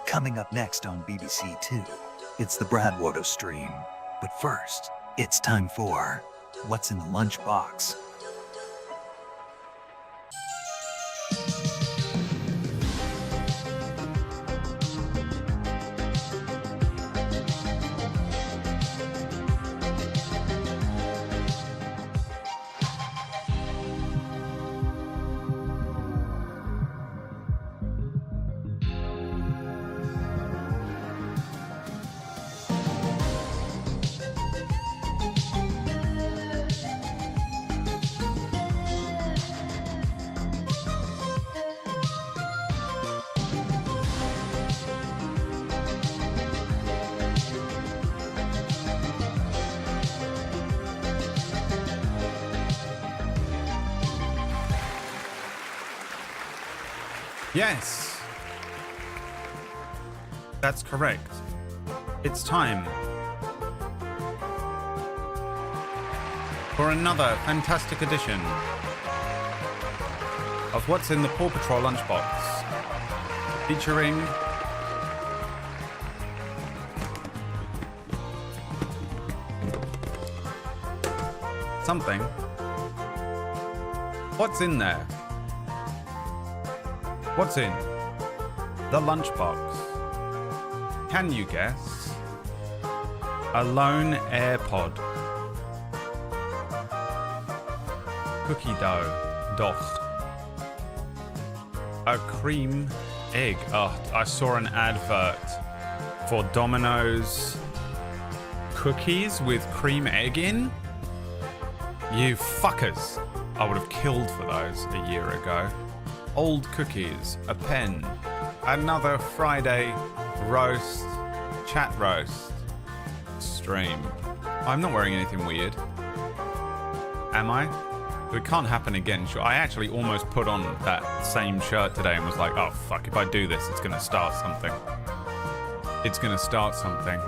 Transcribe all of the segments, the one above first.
Coming up next on BBC Two, it's the Bradwater stream. But first, it's time for What's in the Lunchbox? Yes, that's correct. It's time for another fantastic edition of What's in the Paw Patrol Lunchbox, featuring something. What's in there? What's in the lunchbox? Can you guess? A lone AirPod. Cookie dough. Doch. A cream egg. Oh, I saw an advert for Domino's cookies with cream egg in. You fuckers. I would have killed for those a year ago. Old cookies, a pen, another Friday roast, chat roast stream. I'm not wearing anything weird. Am I? It can't happen again. I actually almost put on that same shirt today and was like, oh fuck, if I do this, it's gonna start something. It's gonna start something.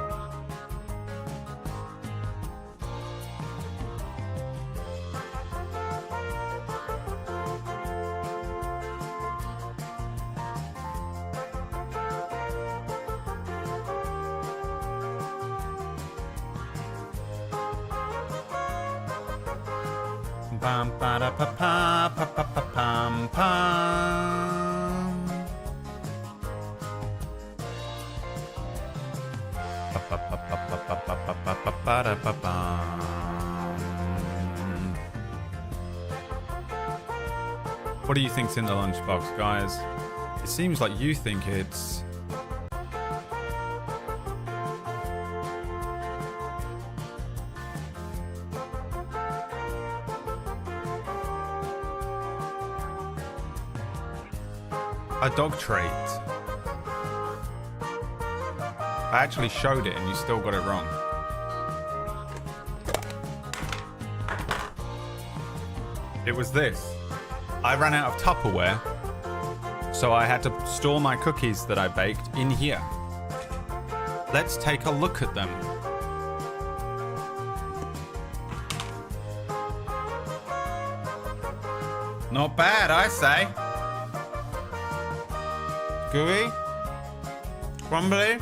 Pam pa da pa pa pa pa pa pam pam. Pa pa pa pa pa pa pa pa pa pa pa da pa pam. What do you think's in the lunchbox, guys? It seems like you think it's a dog treat. I actually showed it and you still got it wrong. It was this. I ran out of Tupperware, So I had to store my cookies that I baked in here. Let's take a look at them. Not bad, I say. Gooey. Crumbly.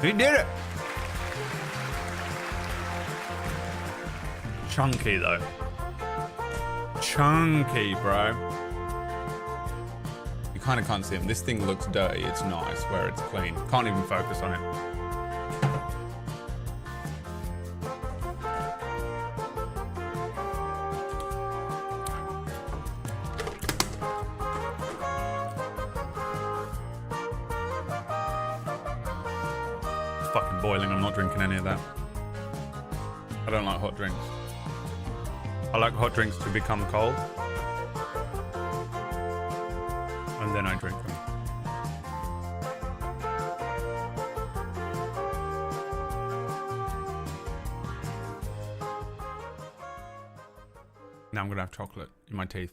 He did it. Chunky though. Chunky, bro. You kind of can't see him. This thing looks dirty. It's not. I swear it's clean. Can't even focus on it. It's fucking boiling. I'm not drinking any of that. I don't like hot drinks. I like hot drinks to become cold. And then I drink them. Now I'm gonna have chocolate in my teeth.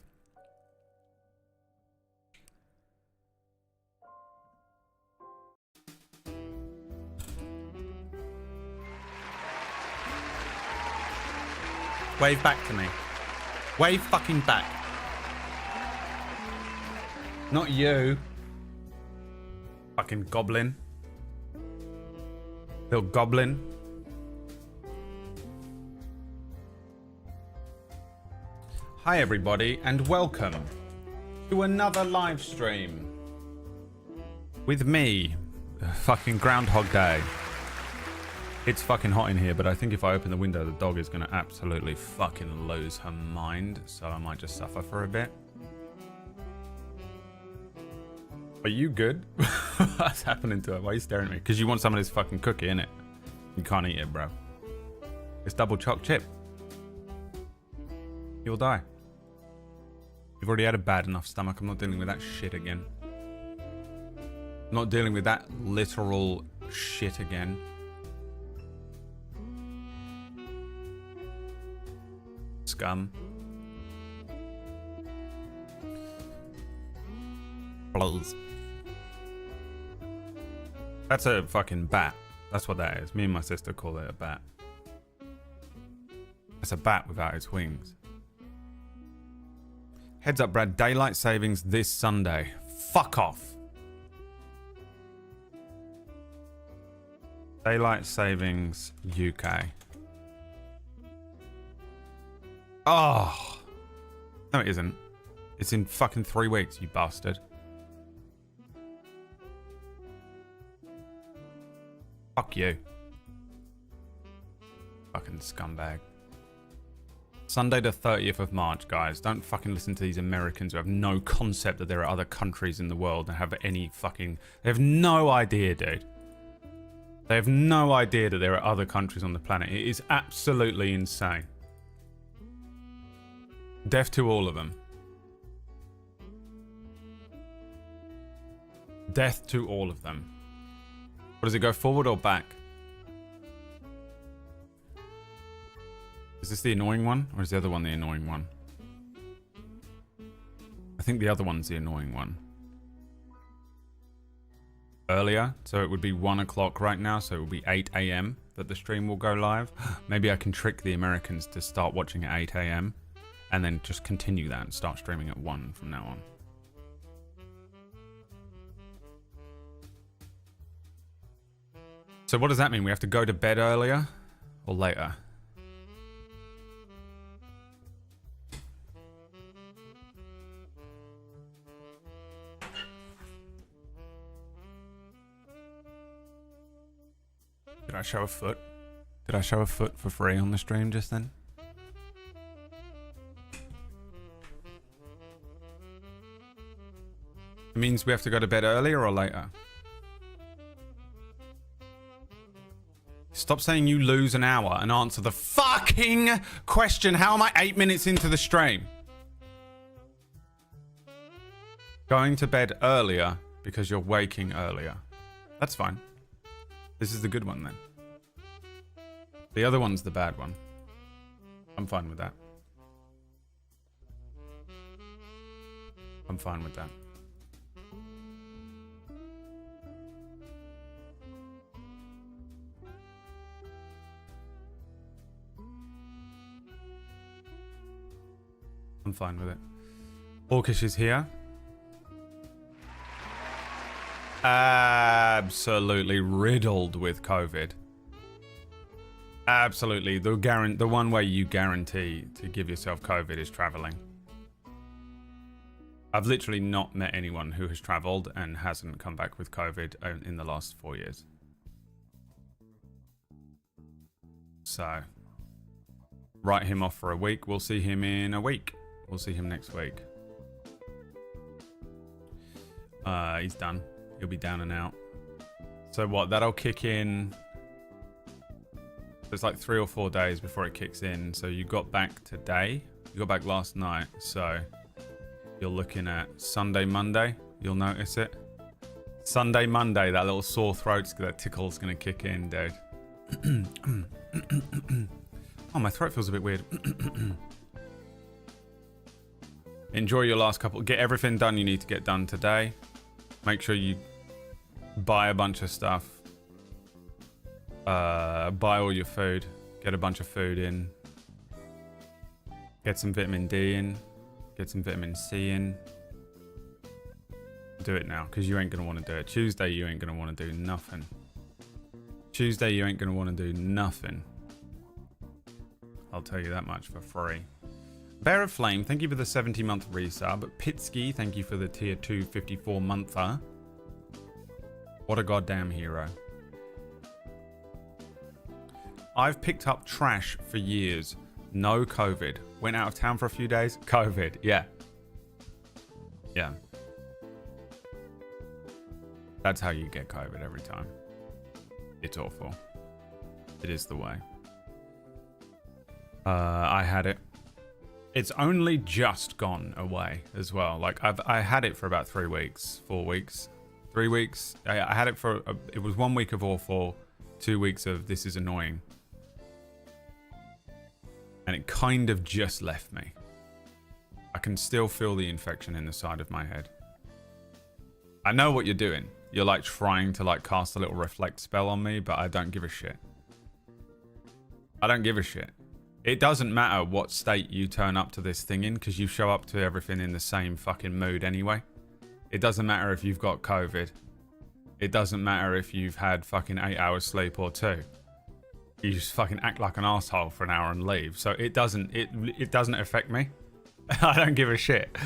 Wave back to me. Wave fucking back. Not you. Fucking goblin. Little goblin. Hi everybody and welcome to another live stream. With me. Fucking Groundhog Day. It's fucking hot in here, but I think if I open the window, the dog is going to absolutely fucking lose her mind. So I might just suffer for a bit. Are you good? What's happening to her? Why are you staring at me? Because you want some of this fucking cookie, innit? You can't eat it, bro. It's double choc chip. You'll die. You've already had a bad enough stomach. I'm not dealing with that shit again. I'm not dealing with that literal shit again. Scum. Please. That's a fucking bat. That's what that is. Me and my sister call it a bat. It's a bat without its wings. Heads up, Brad. Daylight savings this Sunday. Fuck off. Daylight savings UK. Oh. No, it isn't. It's in fucking 3 weeks, you bastard. Fuck you. Fucking scumbag. Sunday the 30th of March, guys. Don't fucking listen to these Americans who have no concept that there are other countries in the world and have any fucking... They have no idea, dude. They have no idea that there are other countries on the planet. It is absolutely insane. Death to all of them. Death to all of them. What does it go, forward or back? Is this the annoying one? Or is the other one the annoying one? I think the other one's the annoying one. Earlier, so it would be 1 o'clock right now, so it will be 8 a.m. that the stream will go live. Maybe I can trick the Americans to start watching at 8 a.m. and then just continue that and start streaming at 1 from now on. So what does that mean? We have to go to bed earlier or later? Did I show a foot? Did I show a foot for free on the stream just then? It means we have to go to bed earlier or later? Stop saying you lose an hour and answer the fucking question. How am I 8 minutes into the stream? Going to bed earlier because you're waking earlier. That's fine. This is the good one then. The other one's the bad one. I'm fine with that. I'm fine with that. I'm fine with it. Orcish is here. Absolutely riddled with COVID. Absolutely. The one way you guarantee to give yourself COVID is traveling. I've literally not met anyone who has traveled and hasn't come back with COVID in the last 4 years. So, write him off for a week. We'll see him in a week. We'll see him next week. He's done. He'll be down and out. So what? That'll kick in. It's like 3 or 4 days before it kicks in. So you got back today. You got back last night. So you're looking at Sunday, Monday. You'll notice it. Sunday, Monday. That little sore throat, that tickle's gonna kick in, dude. Oh, my throat feels a bit weird. Enjoy your last couple. Get everything done you need to get done today. Make sure you buy a bunch of stuff. Buy all your food. Get a bunch of food in. Get some vitamin D in. Get some vitamin C in. Do it now, because you ain't going to want to do it. Tuesday, you ain't going to want to do nothing. Tuesday, you ain't going to want to do nothing. I'll tell you that much for free. Bear of Flame, thank you for the 70-month resub. Pitsky, thank you for the tier 2 54-monther. What a goddamn hero. I've picked up trash for years. No COVID. Went out of town for a few days. COVID. Yeah. Yeah. That's how you get COVID every time. It's awful. It is the way. I had it. It's only just gone away as well. Like I had it for about 3 weeks, 4 weeks, 3 weeks. I had it for, it was 1 week of awful, 2 weeks of this is annoying. And it kind of just left me. I can still feel the infection in the side of my head. I know what you're doing. You're like trying to like cast a little reflect spell on me, but I don't give a shit. I don't give a shit. It doesn't matter what state you turn up to this thing in, because you show up to everything in the same fucking mood anyway. It doesn't matter if you've got COVID. It doesn't matter if you've had fucking 8 hours sleep or 2. You just fucking act like an asshole for an hour and leave. So it doesn't affect me. I don't give a shit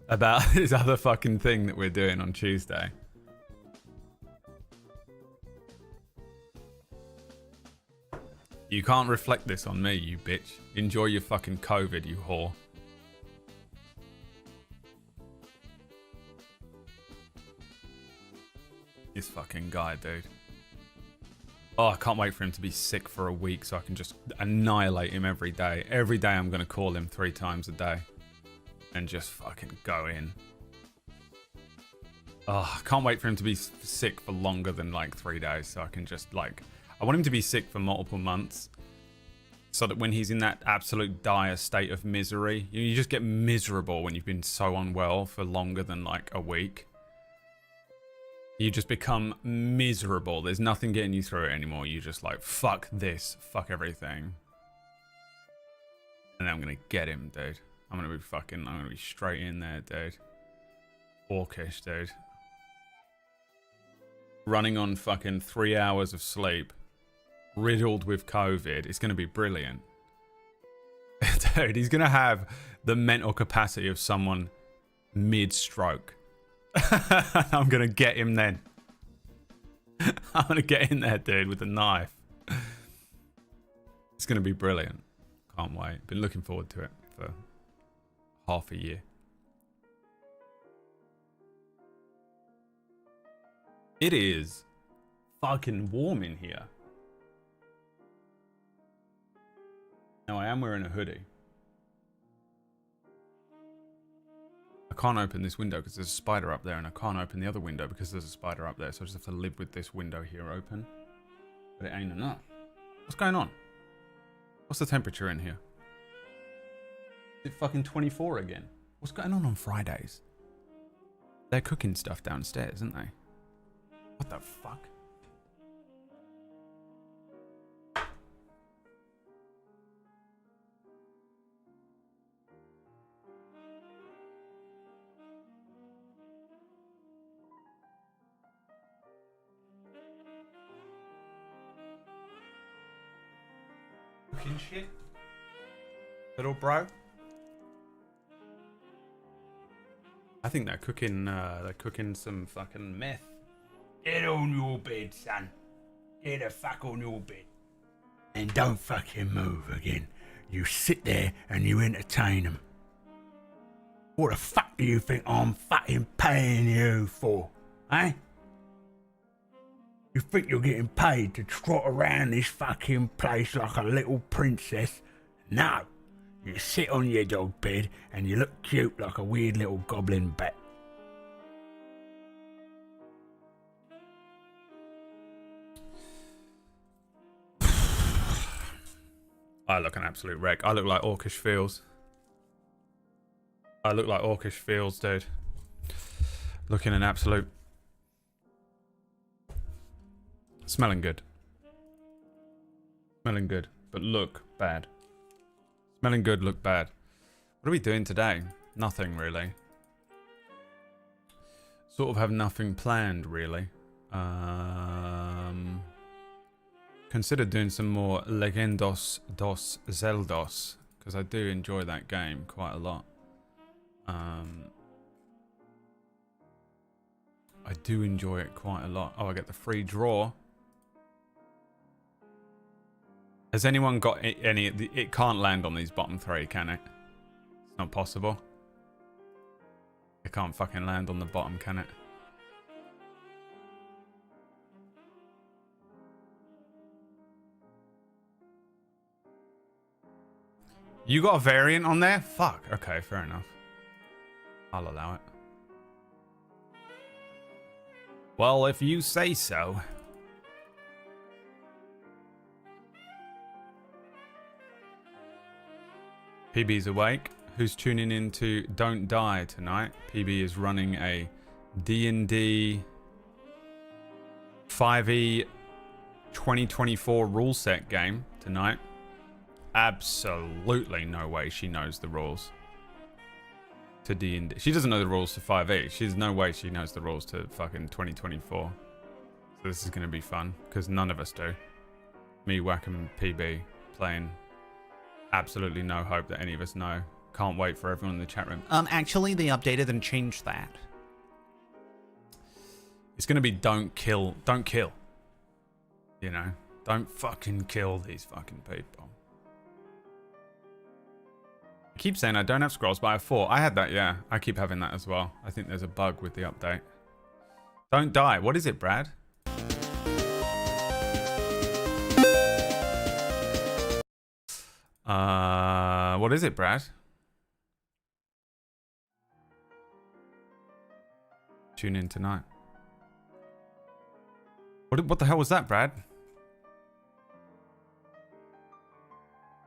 about this other fucking thing that we're doing on Tuesday. You can't reflect this on me, you bitch. Enjoy your fucking COVID, you whore. This fucking guy, dude. Oh, I can't wait for him to be sick for a week so I can just annihilate him every day. Every day I'm going to call him 3 times a day. And just fucking go in. Oh, I can't wait for him to be sick for longer than like 3 days so I can just like... I want him to be sick for multiple months so that when he's in that absolute dire state of misery, you just get miserable when you've been so unwell for longer than like a week. You just become miserable. There's nothing getting you through it anymore. You just like, fuck this, fuck everything. And then I'm going to get him, dude. I'm going to be straight in there, dude. Orcish, dude. Running on fucking 3 hours of sleep. Riddled with COVID. It's going to be brilliant. Dude, he's going to have the mental capacity of someone mid-stroke. I'm going to get him then. I'm going to get in there, dude, with a knife. It's going to be brilliant. Can't wait. Been looking forward to it for half a year. It is fucking warm in here. Now I am wearing a hoodie. I can't open this window because there's a spider up there, and I can't open the other window because there's a spider up there, so I just have to live with this window here open. But it ain't enough. What's going on? What's the temperature in here? Is it fucking 24 again? What's going on Fridays? They're cooking stuff downstairs, aren't they? What the fuck? Cooking shit? Little bro? I think they're cooking some fucking meth. Get on your bed, son. Get the fuck on your bed. And don't fucking move again. You sit there and you entertain them. What the fuck do you think I'm fucking paying you for? Eh? You think you're getting paid to trot around this fucking place like a little princess? No. You sit on your dog bed and you look cute like a weird little goblin bat. I look an absolute wreck. I look like Orcish Fields. I look like Orcish Fields, dude. Looking an absolute... Smelling good. Smelling good, but look bad. Smelling good, look bad. What are we doing today? Nothing, really. Sort of have nothing planned, really. Consider doing some more Legendos dos Zeldos, because I do enjoy that game quite a lot. I do enjoy it quite a lot. Oh, I get the free draw. Has anyone got any... It can't land on these bottom three, can it? It's not possible. It can't fucking land on the bottom, can it? You got a variant on there? Fuck. Okay, fair enough. I'll allow it. Well, if you say so. PB's awake. Who's tuning in to Don't Die tonight? PB is running a D&D 5e 2024 rule set game tonight. Absolutely no way she knows the rules to D&D. She doesn't know the rules to 5e. There's no way she knows the rules to fucking 2024. So this is going to be fun, because none of us do. Me, Whack, and PB playing. Absolutely no hope that any of us know. Can't wait for everyone in the chat room. Actually, they updated and changed that. It's going to be don't kill. Don't kill. You know? Don't fucking kill these fucking people. I keep saying I don't have scrolls, but I have 4. I had that, yeah. I keep having that as well. I think there's a bug with the update. Don't die. What is it, Brad? What is it, Brad? Tune in tonight. What the hell was that, Brad?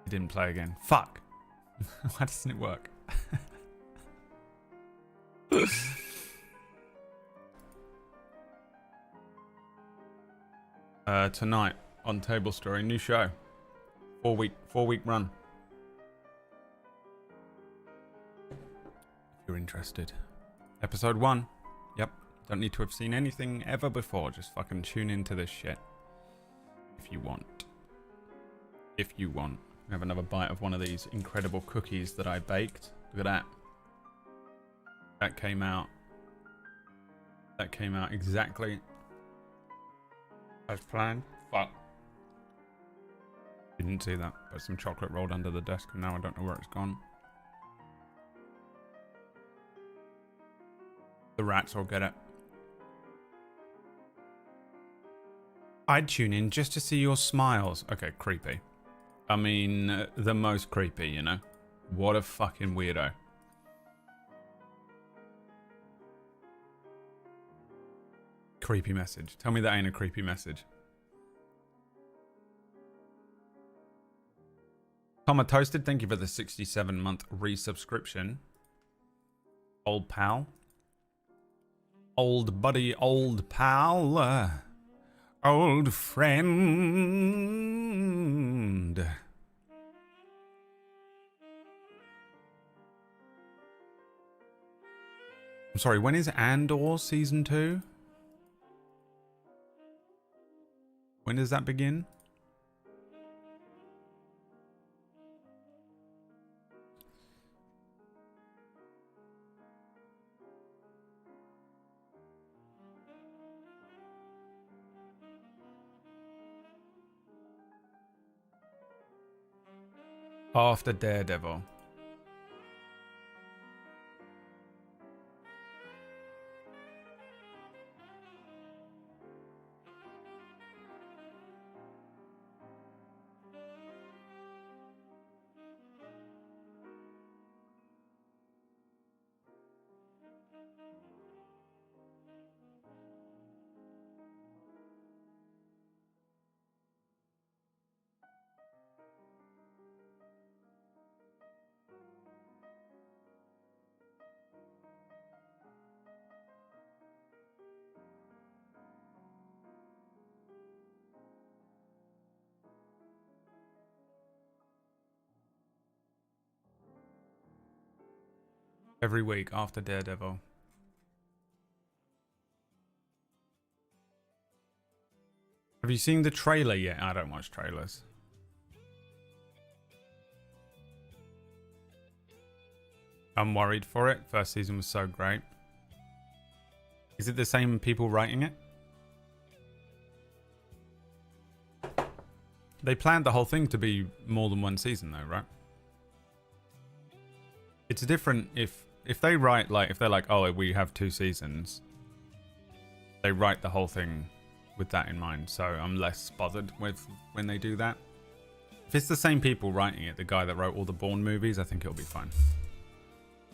He didn't play again. Fuck. Why doesn't it work? Tonight on Table Story, new show. 4-week run. If you're interested. Episode 1. Yep. Don't need to have seen anything ever before. Just fucking tune into this shit. If you want. If you want. Have another bite of one of these incredible cookies that I baked. Look at that. That came out exactly as planned. Fuck. Didn't see that, but some chocolate rolled under the desk and now I don't know where it's gone. The rats will get it. I'd tune in just to see your smiles. Okay, creepy. I mean, the most creepy, you know? What a fucking weirdo. Creepy message. Tell me that ain't a creepy message. Tom Toasted, thank you for the 67-month resubscription. Old pal. Old buddy, old pal, old friend. I'm sorry, when is Andor season 2? When does that begin? After Daredevil. Every week after Daredevil. Have you seen the trailer yet? I don't watch trailers. I'm worried for it. First season was so great. Is it the same people writing it? They planned the whole thing to be more than one season though, right? It's different if they write like, if they're like, oh, we have 2 seasons, they write the whole thing with that in mind. So I'm less bothered with when they do that. If it's the same people writing it, the guy that wrote all the Bourne movies, I think it'll be fine.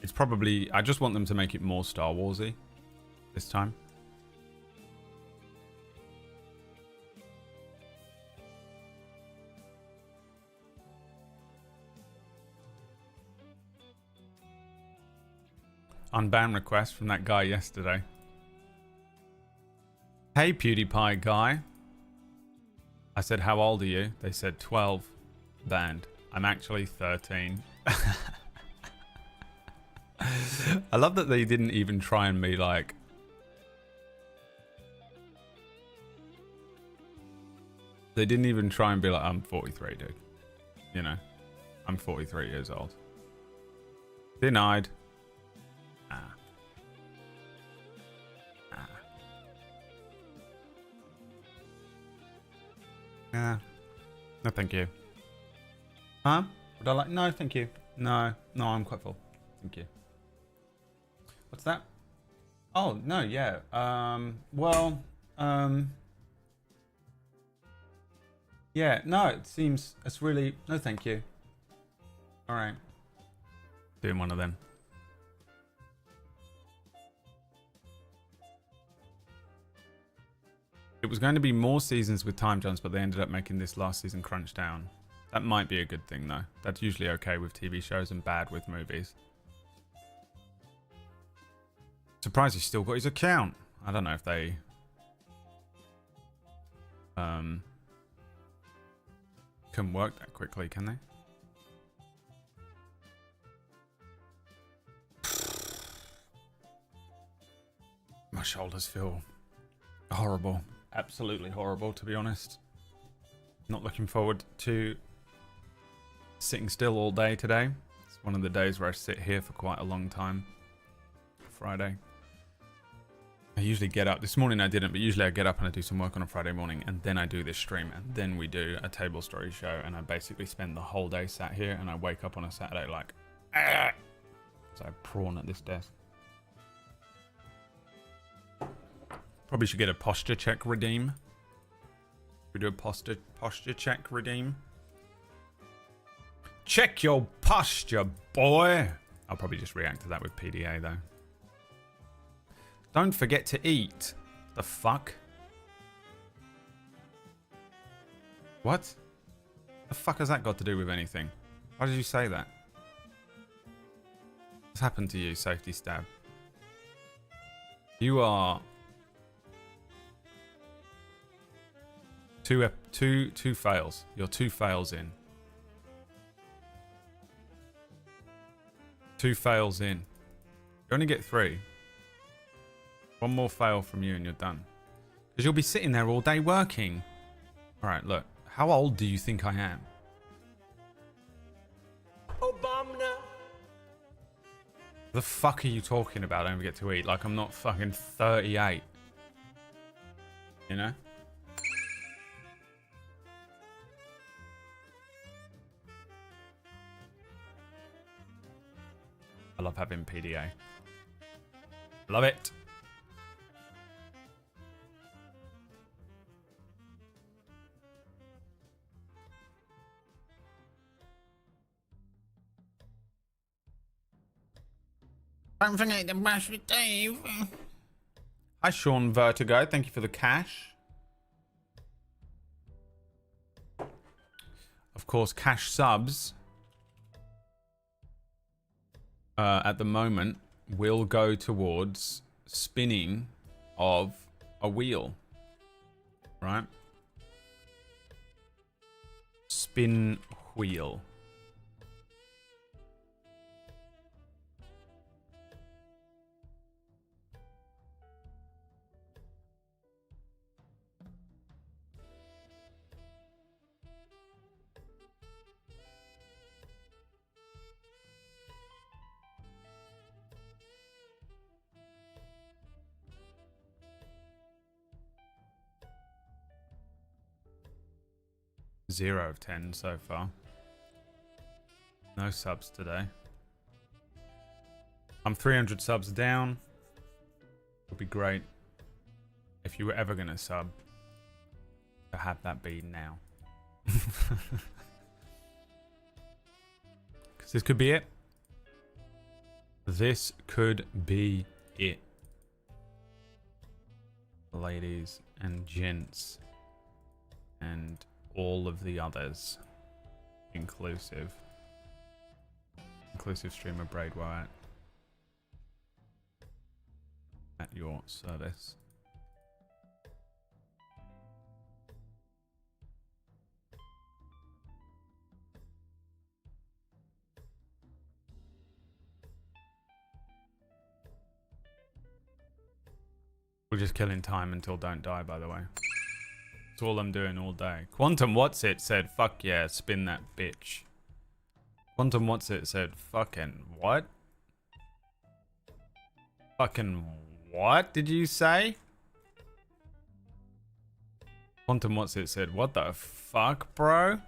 It's probably, I just want them to make it more Star Warsy this time. Unban request from that guy yesterday. Hey PewDiePie guy. I said, how old are you? They said 12. Banned. I'm actually 13. I love that they didn't even try and be like, they didn't even try and be like, I'm 43, dude. You know, I'm 43 years old. Denied. Yeah. No, thank you. Huh? Would I like? No, thank you. No, I'm quite full. Thank you. What's that? Oh, no, yeah. Yeah, no, it seems, it's really, no, thank you. All right. Doing one of them. It was going to be more seasons with time jumps, but they ended up making this last season crunch down. That might be a good thing, though. That's usually okay with TV shows and bad with movies. Surprised he's still got his account. I don't know if they... can work that quickly, can they? My shoulders feel horrible. Absolutely horrible, to be honest. Not looking forward to sitting still all day today. It's one of the days where I sit here for quite a long time. Friday. I usually get up. This morning I didn't, but usually I get up and I do some work on a Friday morning, and then I do this stream, and then we do a table story show, and I basically spend the whole day sat here, and I wake up on a Saturday like, ah! So I prawn at this desk. Probably should get a posture check redeem. We do a posture check redeem. Check your posture, boy. I'll probably just react to that with PDA though. Don't forget to eat. The fuck? What? The fuck has that got to do with anything? Why did you say that? What's happened to you, Safety Stab? You are two fails. You're 2 fails in. 2 fails in. You only get 3. 1 more fail from you and you're done. Because you'll be sitting there all day working. Alright, look. How old do you think I am? Obama. The fuck are you talking about? I don't get to eat. Like I'm not fucking 38. You know? I love having PDA. Love it. Don't forget to brush your teeth. Hi, Sean Vertigo. Thank you for the cash. Of course, cash subs at the moment will go towards spinning of a wheel. Right? Spin wheel. Zero of 10 so far. No subs today. I'm 300 subs down. Would be great if you were ever gonna sub to have that be now. Because this could be it. This could be it. Ladies and gents. And all of the others. Inclusive streamer Braid Wyatt. At your service. We're just killing time until don't die, by the way. That's all I'm doing all day. Quantum What's It said, fuck yeah, spin that bitch. Quantum What's It said, fucking what? Fucking what did you say? Quantum What's It said, what the fuck, bro?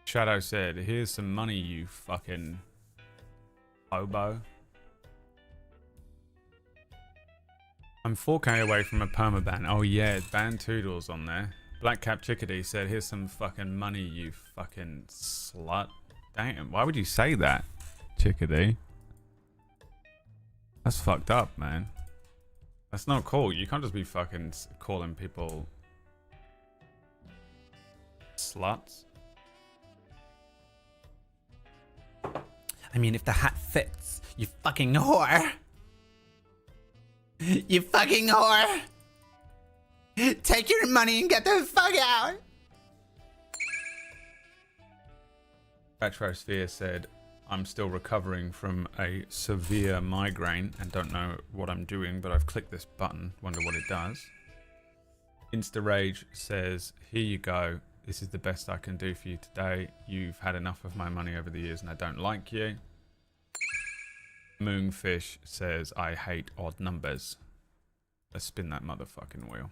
Shadow said, here's some money, you fucking hobo. I'm 4K away from a permaban. Oh yeah, ban Toodles on there. Black Cap Chickadee said, here's some fucking money, you fucking slut. Damn, why would you say that, Chickadee? That's fucked up, man. That's not cool. You can't just be fucking calling people sluts. I mean, if the hat fits, you fucking whore. You fucking whore. Take your money and get the fuck out. Retrosphere said, I'm still recovering from a severe migraine and don't know what I'm doing, but I've clicked this button. Wonder what it does. Insta Rage says, here you go. This is the best I can do for you today. You've had enough of my money over the years and I don't like you. Moonfish says, I hate odd numbers. Let's spin that motherfucking wheel.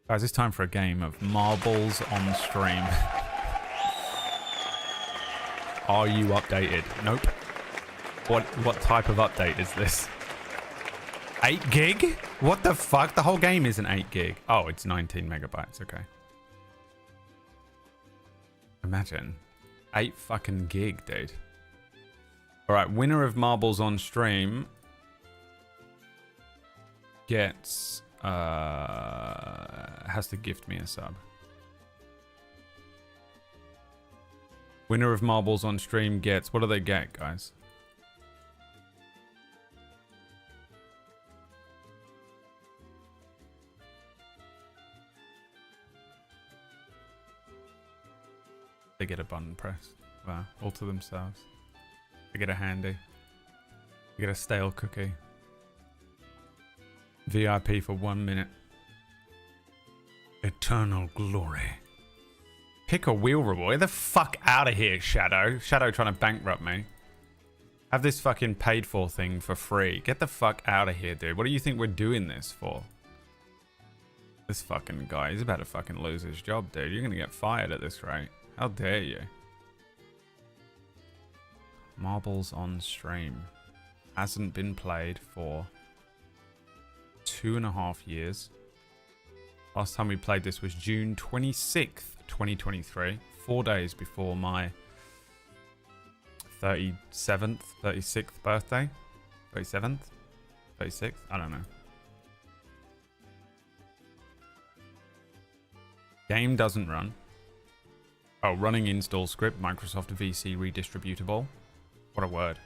Guys, it's time for a game of marbles on stream. Are you updated? Nope. What type of update is this? 8 gig? What the fuck? The whole game isn't 8 gig. Oh, it's 19 megabytes. Okay. Imagine. 8 fucking gig, dude. Alright, winner of Marbles on stream gets... has to gift me a sub. Winner of Marbles on stream gets... What do they get, guys? They get a button press. Wow, all to themselves. They get a handy. They get a stale cookie. VIP for 1 minute. Eternal glory. Pick a wheel reward. Get the fuck out of here, Shadow. Shadow trying to bankrupt me. Have this fucking paid for thing for free. Get the fuck out of here, dude. What do you think we're doing this for? This fucking guy, he's about to fucking lose his job, dude. You're gonna get fired at this rate. How dare you? Marbles on stream. Hasn't been played for 2.5 years. Last time we played this was June 26th, 2023. 4 days before my 36th birthday. 37th? 36th? I don't know. Game doesn't run. Oh, running install script, Microsoft VC redistributable. What a word.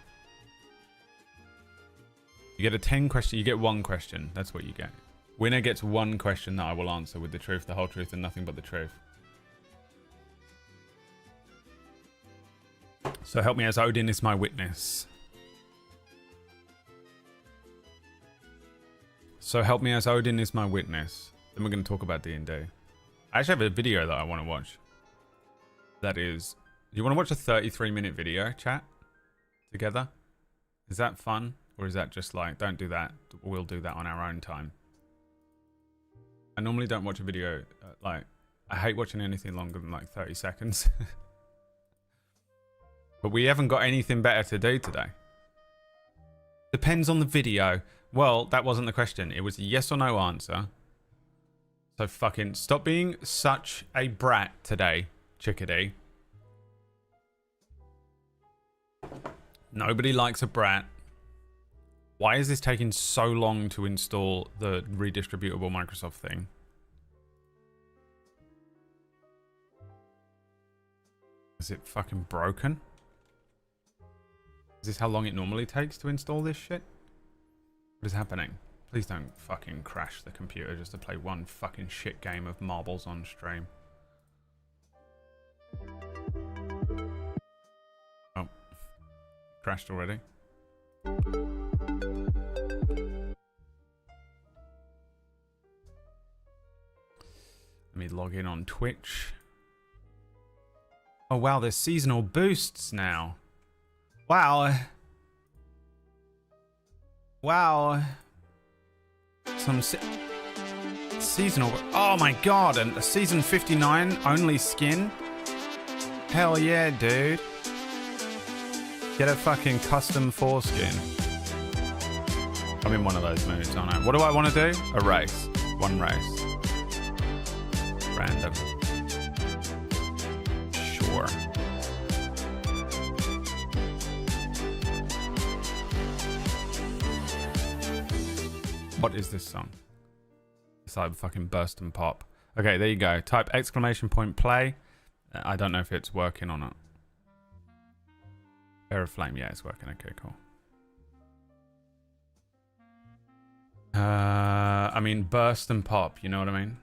You get a 10 question, you get 1 question. That's what you get. Winner gets 1 question that I will answer with the truth, the whole truth, and nothing but the truth. So help me as Odin is my witness. So help me as Odin is my witness. Then we're going to talk about D&D. I actually have a video that I want to watch. That is... Do you want to watch a 33-minute video, chat? Together? Is that fun? Or is that just like, don't do that. We'll do that on our own time. I normally don't watch a video, like... I hate watching anything longer than like 30 seconds. But we haven't got anything better to do today. Depends on the video. Well, that wasn't the question. It was a yes or no answer. So fucking stop being such a brat today, chickadee. Nobody likes a brat. Why is this taking so long to install the redistributable Microsoft thing? Is it fucking broken? Is this how long it normally takes to install this shit? What is happening? Please don't fucking crash the computer just to play one fucking shit game of Marbles on stream. Oh. Crashed already. Let me log in on Twitch. Oh wow, there's seasonal boosts now. Wow. Wow. Some seasonal... Oh my god, and a season 59 only skin? Hell yeah, dude. Get a fucking custom foreskin. I'm in one of those moods, aren't I? What do I want to do? A race. One race. Random. Sure. What is this song? It's like fucking burst and pop. Okay, there you go. Type exclamation point play. I don't know if it's working or not. Aeroflame, yeah, it's working. Okay, cool. I mean, burst and pop, you know what I mean?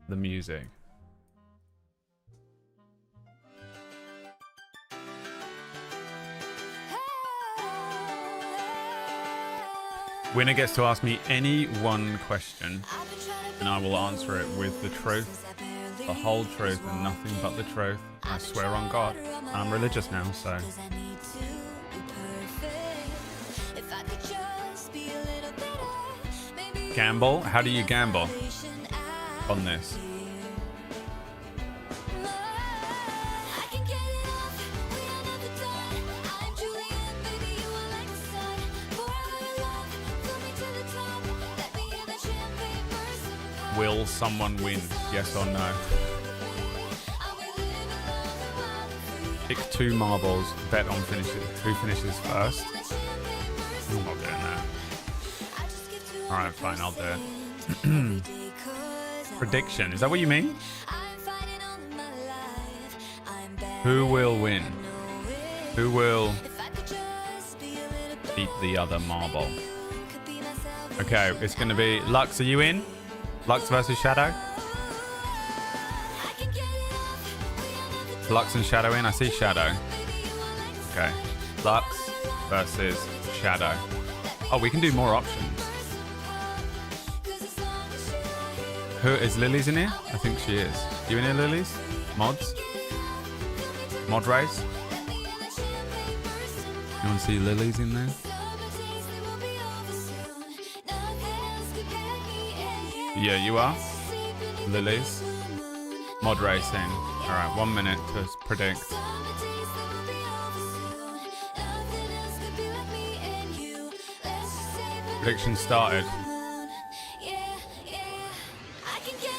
The music. Winner gets to ask me any one question, and I will answer it with the truth, the whole truth, and nothing but the truth. I swear on God. I'm religious now, so. Gamble? How do you gamble on this? Will someone win? Yes or no? Pick 2 marbles. Bet on who finishes first. I'm not doing that. Alright, fine, I'll do it. Prediction. Is that what you mean? Who will win? Who will beat the other marble? Okay, it's going to be Lux. Are you in? Lux versus Shadow? Lux and Shadow in? I see Shadow. Okay. Lux versus Shadow. Oh, we can do more options. Who is Lily's in here? I think she is. You in here, Lily's? Mods? Mod race? You want to see Lily's in there? Yeah, you are. Lily's. Mod racing. Alright, 1 minute to predict. Prediction started.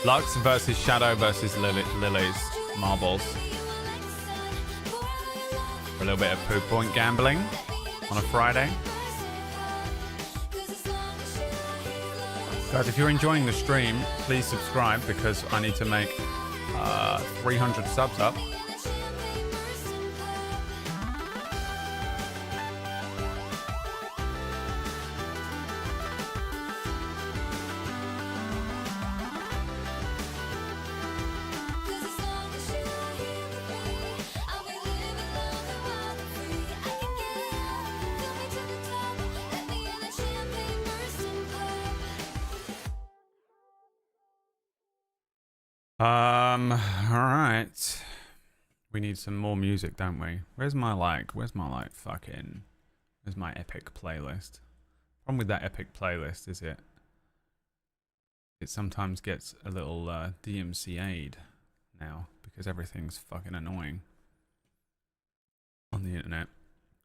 Lux versus Shadow versus Lily's marbles. For a little bit of poo point gambling on a Friday. Guys, if you're enjoying the stream, please subscribe because I need to make 300 subs up. All right. We need some more music, don't we? Where's my epic playlist? Problem with that epic playlist is it sometimes gets a little DMCA'd now because everything's fucking annoying on the internet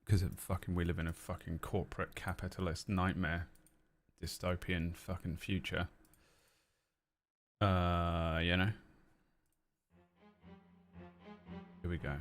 because we live in a fucking corporate capitalist nightmare dystopian fucking future. You know. Here we go.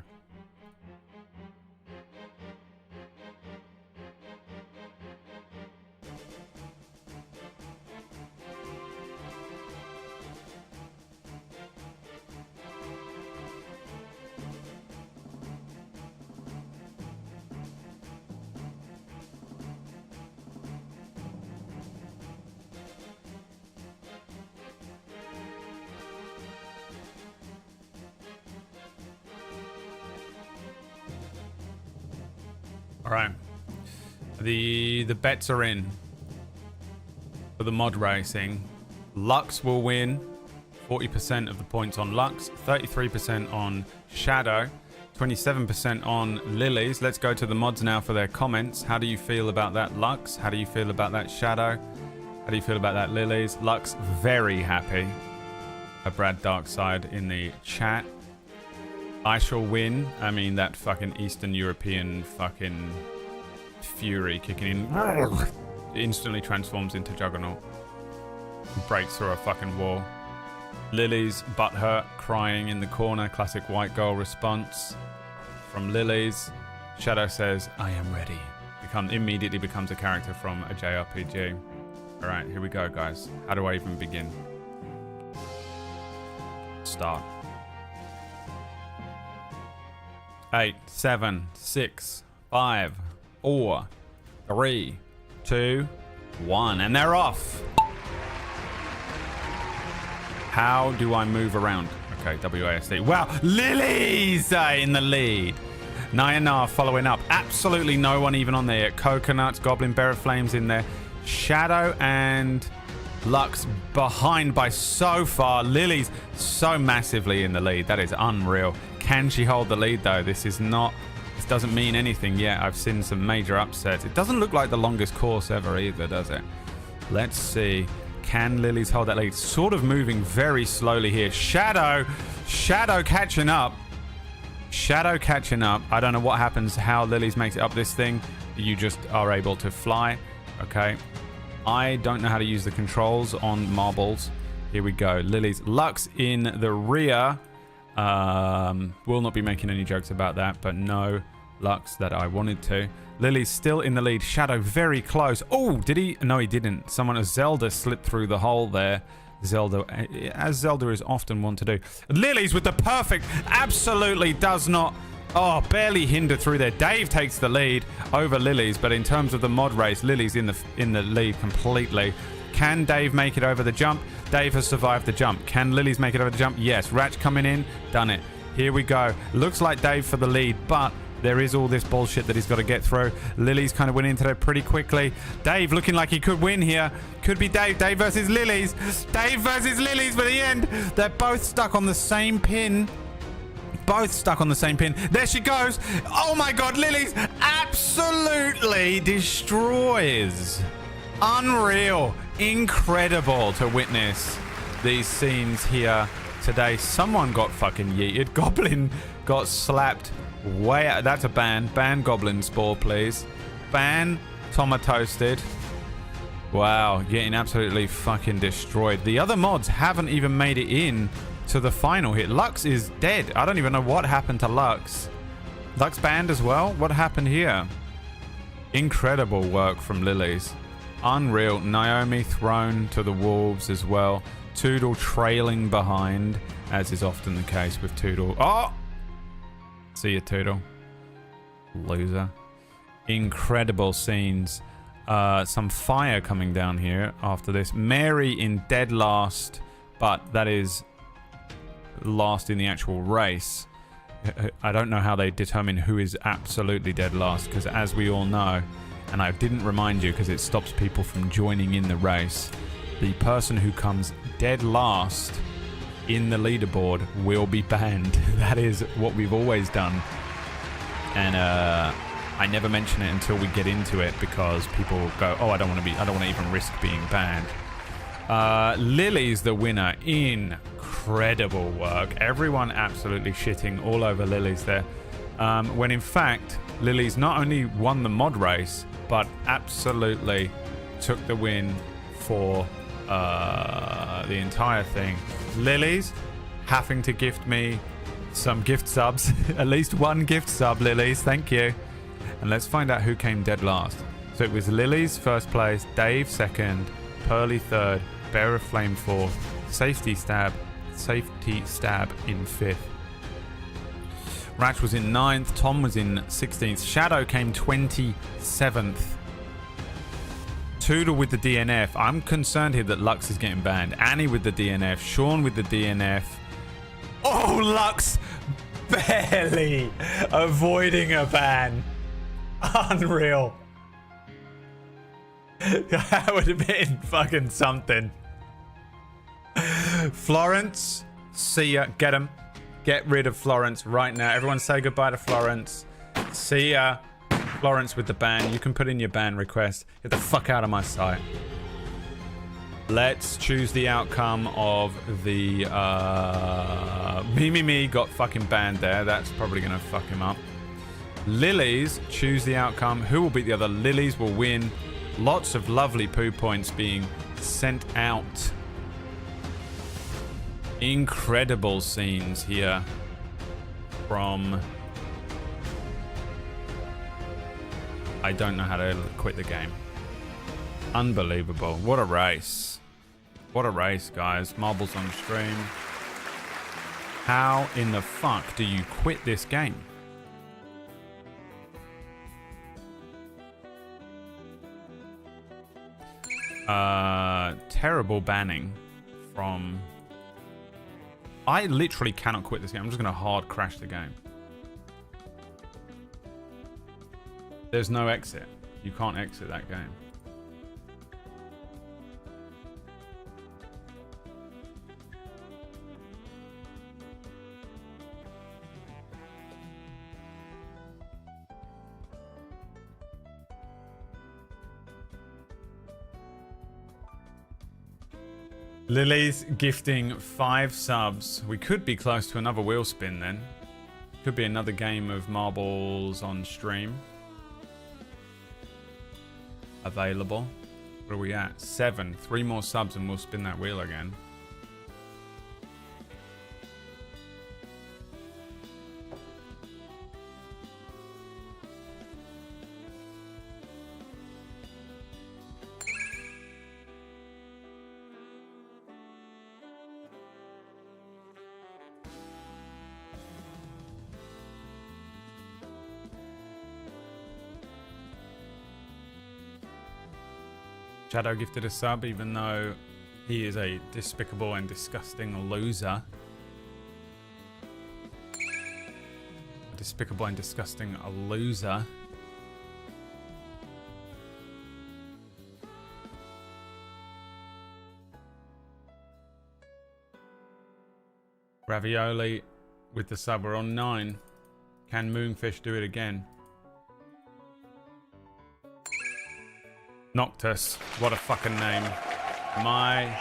All right, the bets are in for the mod racing. Lux will win 40% of the points on Lux, 33% on Shadow, 27% on Lily's. Let's go to the mods now for their comments. How do you feel about that, Lux? How do you feel about that, Shadow? How do you feel about that, Lily's? Lux, very happy. Brad Darkside in the chat. I shall win. I mean, that fucking Eastern European fucking fury kicking in. Instantly transforms into Juggernaut. Breaks through a fucking wall. Lily's butthurt, crying in the corner. Classic white girl response from Lily's. Shadow says, I am ready. Immediately becomes a character from a JRPG. Alright, here we go, guys. How do I even begin? Start. 8, 7, 6, 5, 4, 3, 2, 1. And they're off. How do I move around? Okay, WASD. Wow, Lily's in the lead. Nyanar following up. Absolutely no one even on there. Coconuts, Goblin Bearer Flames in there. Shadow and Lux behind by so far. Lily's so massively in the lead. That is unreal. Can she hold the lead though? This doesn't mean anything yet. I've seen some major upsets. It doesn't look like the longest course ever either, does it? Let's see. Can Lily's hold that lead? Sort of moving very slowly here. Shadow catching up. Shadow catching up. I don't know what happens, how Lily's makes it up this thing. You just are able to fly. Okay. I don't know how to use the controls on marbles. Here we go. Lilies. Lux in the rear. Will not be making any jokes about that, but no Lux that I wanted to. Lily's still in the lead. Shadow very close. Oh, did he? No, he didn't. Someone, a Zelda, slipped through the hole there. Zelda, as Zelda is often one to do. Lily's with the perfect, absolutely does not, barely hinder through there. Dave takes the lead over Lily's, but in terms of the mod race, Lily's in the lead completely. Can Dave make it over the jump? Dave has survived the jump. Can Lily's make it over the jump? Yes. Ratch coming in, done it. Here we go. Looks like Dave for the lead, but there is all this bullshit that he's got to get through. Lily's kind of winning today pretty quickly. Dave looking like he could win here. Could be Dave. Dave versus Lily's. Dave versus Lily's for the end. They're both stuck on the same pin. Both stuck on the same pin. There she goes. Oh my God, Lily's absolutely destroys. Unreal. Incredible to witness these scenes here today. Someone got fucking yeeted. Goblin got slapped way out. That's a ban. Ban Goblin Spore, please. Ban Toasted. Wow, getting absolutely fucking destroyed. The other mods haven't even made it in to the final hit. Lux is dead. I don't even know what happened to Lux. Lux banned as well? What happened here? Incredible work from Lily's. Unreal. Naomi thrown to the wolves as well. Toodle trailing behind, as is often the case with Toodle. Oh! See you, Toodle. Loser. Incredible scenes. Some fire coming down here after this. Mary in dead last, but that is last in the actual race. I don't know how they determine who is absolutely dead last, because as we all know, and I didn't remind you because it stops people from joining in the race, the person who comes dead last in the leaderboard will be banned. That is what we've always done. And I never mention it until we get into it because people go, oh, I don't want to even risk being banned. Lily's the winner. Incredible work. Everyone absolutely shitting all over Lily's there. When in fact, Lily's not only won the mod race, but absolutely took the win for the entire thing. Lily's having to gift me some gift subs. At least one gift sub, Lily's. Thank you. And let's find out who came dead last. So it was Lily's first place, Dave second, Pearly third, Bear of Flame fourth, Safety Stab in fifth. Ratch was in 9th, Tom was in 16th, Shadow came 27th. Toodle with the DNF. I'm concerned here that Lux is getting banned. Annie with the DNF. Sean with the DNF. Oh, Lux barely avoiding a ban. Unreal. That would have been fucking something. Florence, see ya. Get him. Get rid of Florence right now. Everyone say goodbye to Florence. See ya. Florence with the ban. You can put in your ban request. Get the fuck out of my sight. Let's choose the outcome of the Me got fucking banned there. That's probably gonna fuck him up. Lily's, choose the outcome. Who will beat the other? Lily's will win. Lots of lovely poo points being sent out. Incredible scenes here from... I don't know how to quit the game. Unbelievable. What a race. What a race, guys. Marbles on stream. How in the fuck do you quit this game? Terrible banning from... I literally cannot quit this game. I'm just going to hard crash the game. There's no exit. You can't exit that game. Lily's gifting 5 subs. We could be close to another wheel spin then. Could be another game of marbles on stream. Available. What are we at? 7. 3 more subs and we'll spin that wheel again. Shadow gifted a sub, even though he is a despicable and disgusting loser. A despicable and disgusting loser. Ravioli with the sub, we're on 9. Can Moonfish do it again? Noctis, what a fucking name. My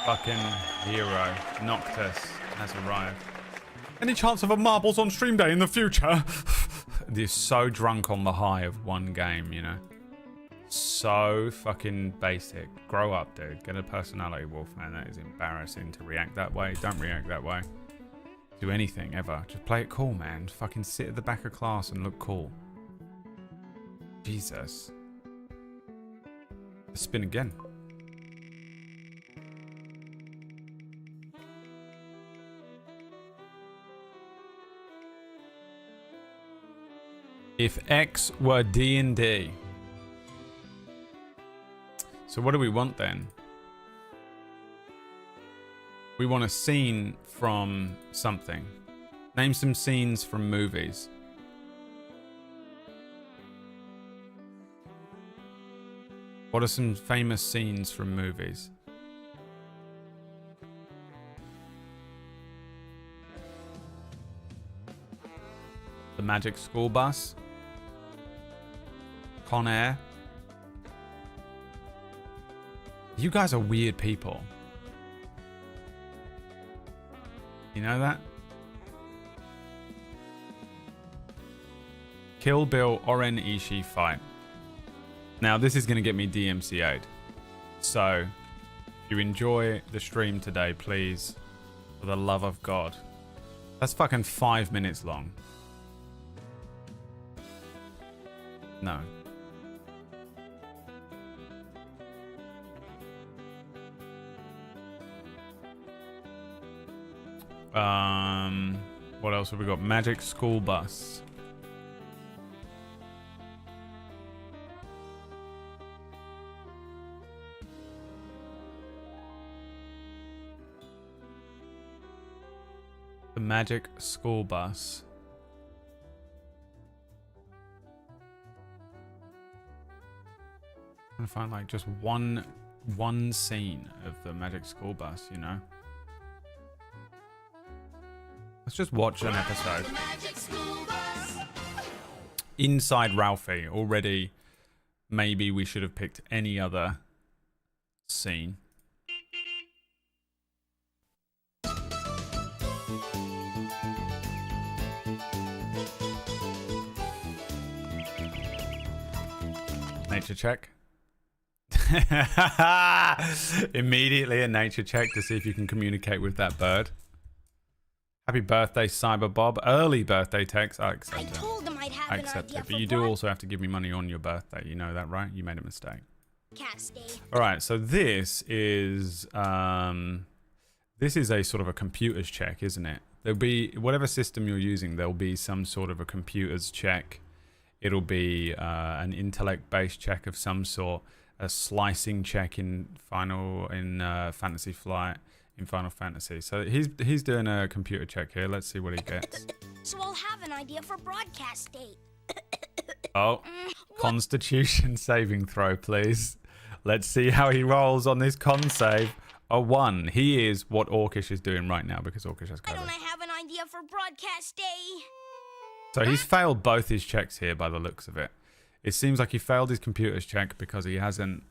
fucking hero, Noctis, has arrived. Any chance of a marbles on stream day in the future? They're so drunk on the high of one game, you know. So fucking basic. Grow up, dude. Get a personality, Wolfman. That is embarrassing to react that way. Don't react that way. Do anything ever. Just play it cool, man. Fucking sit at the back of class and look cool. Jesus. Let's spin again. If X were D&D. So what do we want then? We want a scene from something. Name some scenes from movies. What are some famous scenes from movies? The Magic School Bus. Con Air. You guys are weird people. You know that? Kill Bill Oren Ishii fight. Now this is going to get me DMCA'd. So, if you enjoy the stream today, please, for the love of God. That's fucking 5 minutes long. No. What else have we got? Magic School Bus. The Magic School Bus. I'm gonna find like just one scene of the Magic School Bus, you know? Let's just watch an episode. Inside Ralphie. Already, maybe we should have picked any other scene. Nature check. Immediately a nature check to see if you can communicate with that bird. Happy birthday, Cyber Bob. Early birthday text. I accept it. I accept it. But you do also have to give me money on your birthday. You know that, right? You made a mistake. All right. So this is a sort of a computer's check, isn't it? There'll be whatever system you're using. There'll be some sort of a computer's check. It'll be an intellect-based check of some sort. A slicing check in Fantasy Flight. In Final Fantasy. So he's doing a computer check here. Let's see what he gets. So I'll have an idea for broadcast date. Oh, Constitution saving throw, please. Let's see how he rolls on this con save. A 1. He is what Orcish is doing right now because Orcish has Why COVID. don't I have an idea for broadcast day? So he's failed both his checks here by the looks of it. It seems like he failed his computer's check because he hasn't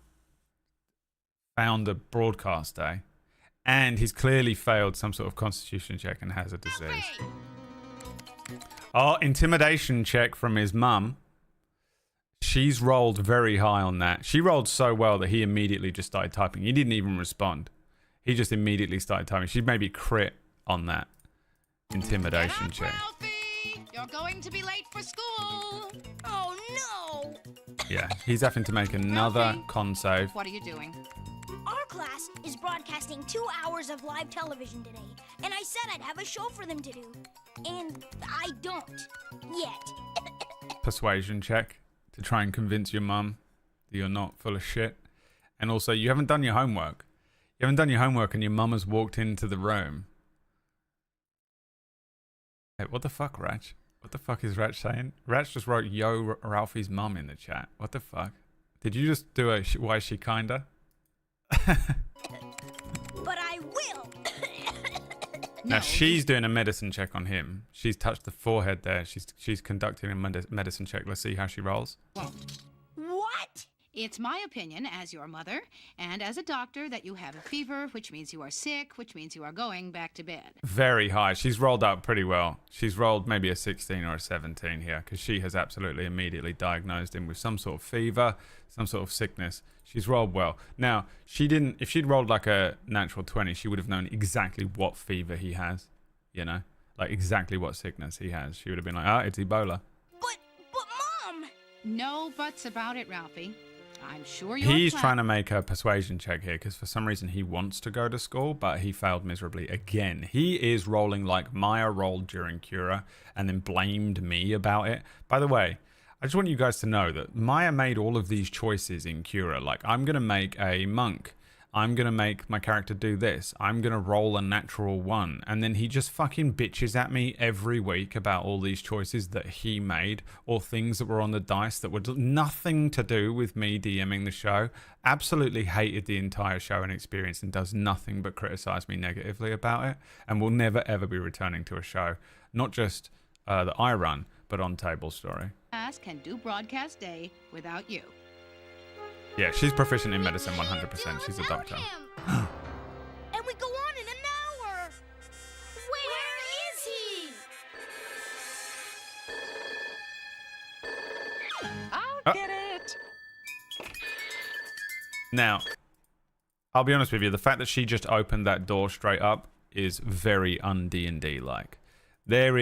found a broadcast day. And he's clearly failed some sort of constitution check and has a disease. Oh, intimidation check from his mum. She's rolled very high on that. She rolled so well that he immediately just started typing. He didn't even respond. He just immediately started typing. She maybe crit on that intimidation check. Ralphie! You're going to be late for school. Oh no! Yeah, he's having to make another Ralphie? con save. What are you doing? Our class is broadcasting 2 hours of live television today, and I said I'd have a show for them to do. And I don't. Yet. Persuasion check to try and convince your mum that you're not full of shit. And also, you haven't done your homework. You haven't done your homework and your mum has walked into the room. Hey, what the fuck, Ratch? What the fuck is Ratch saying? Ratch just wrote, yo, Ralphie's mum in the chat. What the fuck? Did you just do a why is she kinda? But I will. Now she's doing a medicine check on him. She's touched the forehead there. She's conducting a medicine check. Let's see how she rolls. What? It's my opinion as your mother and as a doctor that you have a fever, which means you are sick, which means you are going back to bed. Very high. She's rolled up pretty well. She's rolled maybe a 16 or a 17 here because she has absolutely immediately diagnosed him with some sort of fever, some sort of sickness. She's rolled well. Now, she didn't, if she'd rolled like a natural 20, she would have known exactly what fever he has, you know, like exactly what sickness he has. She would have been like, it's Ebola. But Mom! No buts about it, Ralphie. I'm sure you're He's trying to make a persuasion check here because for some reason he wants to go to school, but he failed miserably again. He is rolling like Maya rolled during Cura and then blamed me about it. By the way, I just want you guys to know that Maya made all of these choices in Cura. Like, I'm going to make a monk. I'm going to make my character do this. I'm going to roll a natural 1. And then he just fucking bitches at me every week about all these choices that he made or things that were on the dice that were nothing to do with me DMing the show. Absolutely hated the entire show and experience and does nothing but criticize me negatively about it. And will never ever be returning to a show. Not just that I run, but on Table Story. can do broadcast day without you. Yeah, she's proficient in medicine 100%. She's a doctor. And we go on in an hour. Where is he? I'll get it. Now, I'll be honest with you. The fact that she just opened that door straight up is very un-D&D like. There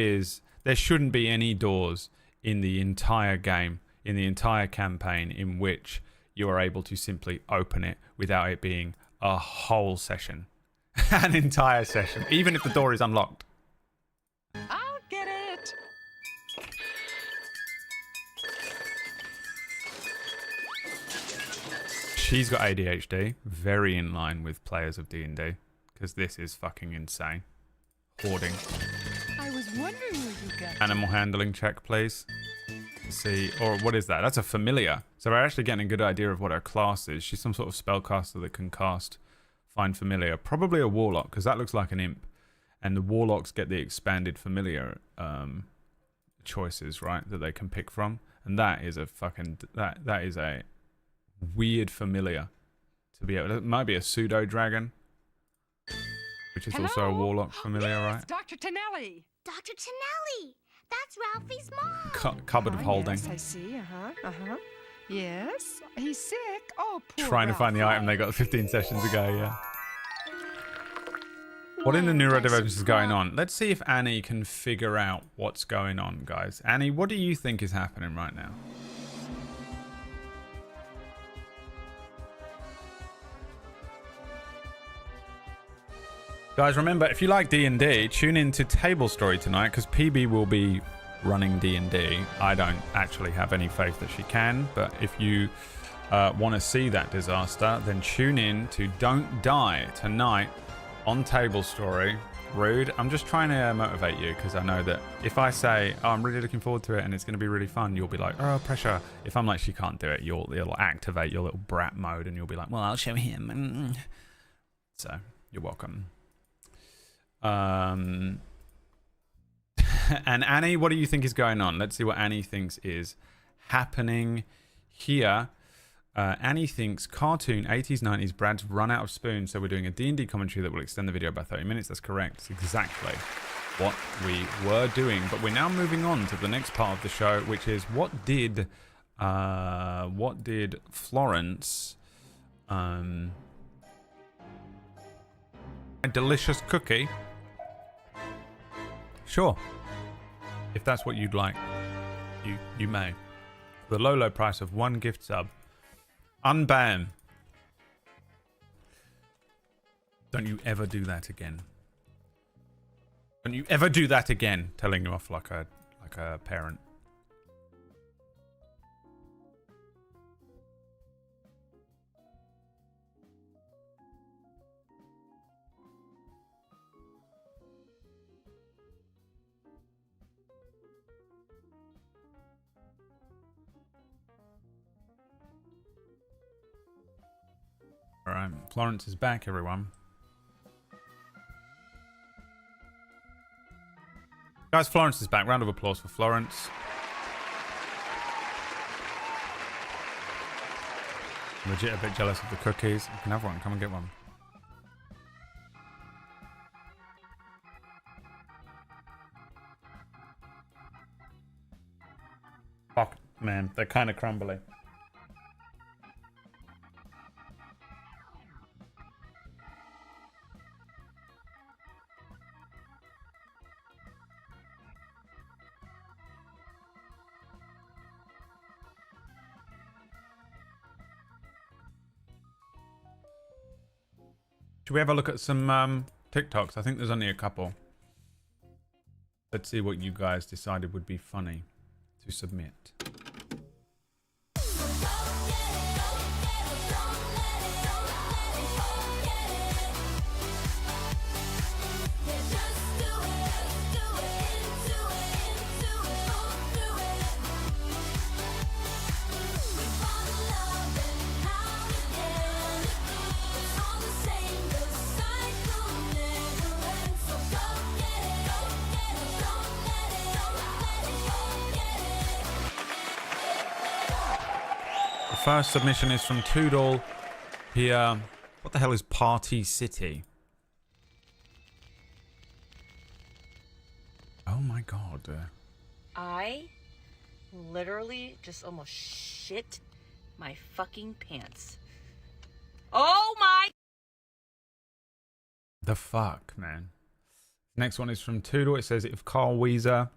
shouldn't be any doors in the entire game, in the entire campaign, in which you are able to simply open it without it being a whole session. An entire session, even if the door is unlocked. I'll get it. She's got ADHD, very in line with players of D&D, because this is fucking insane. Hoarding. I was wondering where you got Animal handling check, please. See, or what is that? That's a familiar. So we're actually getting a good idea of what her class is. She's some sort of spellcaster that can cast Find Familiar. Probably a warlock, because that looks like an imp. And the warlocks get the expanded familiar choices, right, that they can pick from. And that is a fucking, that is a weird familiar to be able to, it might be a pseudo dragon, which is also a warlock familiar, Yes, right? Dr. Tonelli. Dr. Tonelli! That's Ralphie's mom! Cupboard of holding. Yes, I see. Yes, he's sick. Oh, poor Trying to find the item they got 15 sessions ago, yeah. What in the neurodivergence is going on? Let's see if Annie can figure out what's going on, guys. Annie, what do you think is happening right now? Guys, remember, if you like D&D, tune in to Table Story tonight, because PB will be running D&D. I don't actually have any faith that she can, but if you want to see that disaster, then tune in to Don't Die tonight on Table Story. Rude. I'm just trying to motivate you, because I know that if I say, oh, I'm really looking forward to it and it's going to be really fun, you'll be like, oh, pressure. If I'm like, she can't do it, it'll activate your little brat mode and you'll be like, well, I'll show him. So, you're welcome. And Annie, what do you think is going on? Let's see what Annie thinks is happening here. Annie thinks cartoon 80s 90s Brad's run out of spoons, so we're doing a D&D commentary that will extend the video by 30 minutes. That's correct. It's exactly what we were doing, but we're now moving on to the next part of the show, which is what did Florence a delicious cookie. Sure. If that's what you'd like, you may. For the low price of 1 gift sub. Unban. Don't you ever do that again. Don't you ever do that again. Telling you off like a parent. All right, Florence is back, everyone. Guys, Florence is back. Round of applause for Florence. Legit a bit jealous of the cookies. You can have one. Come and get one. Fuck, man. They're kind of crumbly. Should we have a look at some TikToks? I think there's only a couple. Let's see what you guys decided would be funny to submit. First submission is from Toodle here. What the hell is Party City? Oh my god. I literally just almost shit my fucking pants. Oh my! The fuck, man. Next one is from Toodle. It says, if Carl Weezer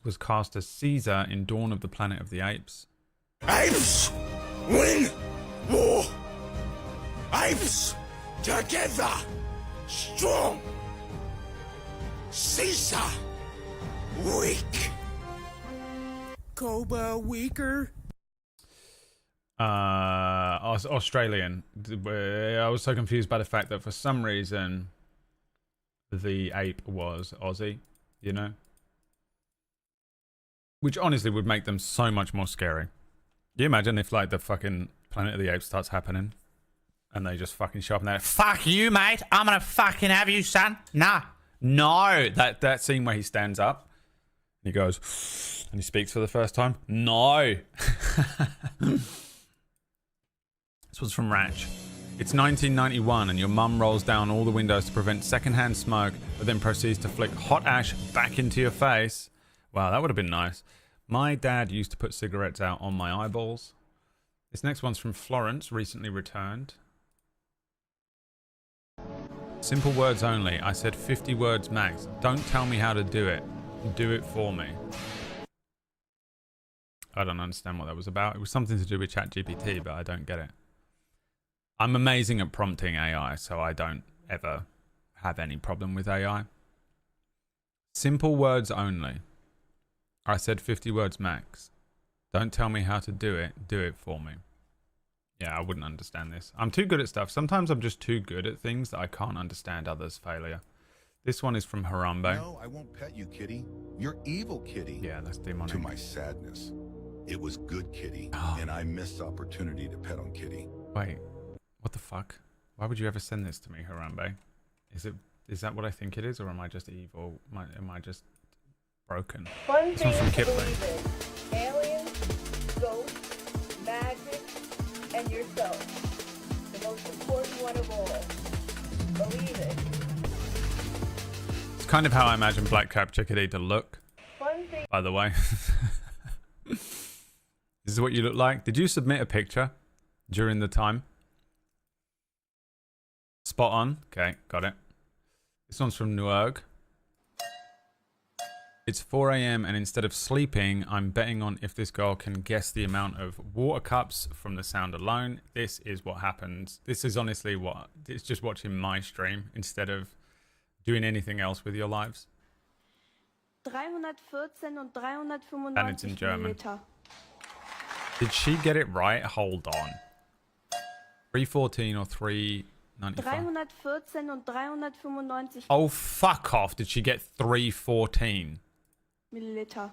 was cast as Caesar in Dawn of the Planet of the Apes. Apes win war. Apes together strong. Caesar weak. Cobra weaker. Australian. I was so confused by the fact that for some reason the ape was Aussie, you know? Which honestly would make them so much more scary. You imagine if like the fucking Planet of the Apes starts happening and they just fucking show up and they're like, fuck you, mate. I'm gonna fucking have you, son. Nah. No. That scene where he stands up and he goes and he speaks for the first time. No. This was from Ratch. It's 1991 and your mum rolls down all the windows to prevent secondhand smoke, but then proceeds to flick hot ash back into your face. Wow, that would have been nice. My dad used to put cigarettes out on my eyeballs. This next one's from Florence, recently returned. Simple words only. I said 50 words max. Don't tell me how to do it. Do it for me. I don't understand what that was about. It was something to do with ChatGPT, but I don't get it. I'm amazing at prompting AI, so I don't ever have any problem with AI. Simple words only. I said 50 words max. Don't tell me how to do it. Do it for me. Yeah, I wouldn't understand this. I'm too good at stuff. Sometimes I'm just too good at things that I can't understand others' failure. This one is from Harambe. No, I won't pet you, Kitty. You're evil, Kitty. Yeah, that's demonic. To my sadness, it was good, Kitty, and I missed the opportunity to pet on Kitty. Wait, what the fuck? Why would you ever send this to me, Harambe? Is that what I think it is, or am I just evil? Am I just broken? This one's from Kipling. Aliens, ghosts, magic, and yourself. The most important one of all. Believe it. It's kind of how I imagine Black Cap Chickadee to look, by the way. This is what you look like. Did you submit a picture during the time? Spot on. Okay, got it. This one's from Nuerg. It's 4 a.m. and instead of sleeping, I'm betting on if this girl can guess the amount of water cups from the sound alone. This is what happens. This is honestly what... It's just watching my stream instead of doing anything else with your lives. 314 und 395 And it's in German. Milliliter. Did she get it right? Hold on. 314 or 395? 314 und 395 Oh, fuck off. Did she get 314? Milliliter.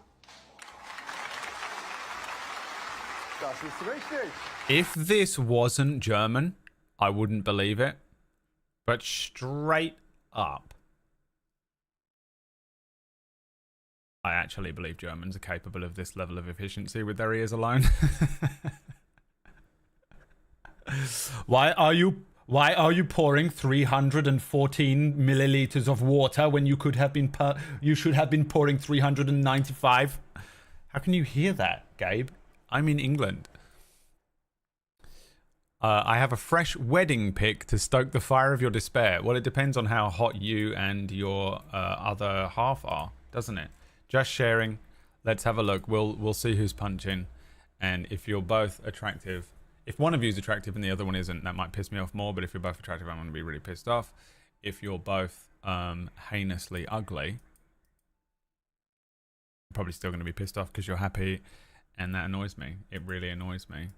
If this wasn't German, I wouldn't believe it. But straight up, I actually believe Germans are capable of this level of efficiency with their ears alone. Why are you pouring 314 milliliters of water when you could have been you should have been pouring 395? How can you hear that, Gabe? I'm in England. I have a fresh wedding pic to stoke the fire of your despair. Well, it depends on how hot you and your other half are, doesn't it? Just sharing. Let's have a look. We'll see who's punching. And if you're both attractive, if one of you is attractive and the other one isn't, that might piss me off more. But if you're both attractive, I'm going to be really pissed off. If you're both heinously ugly, I'm probably still going to be pissed off because you're happy. And that annoys me. It really annoys me.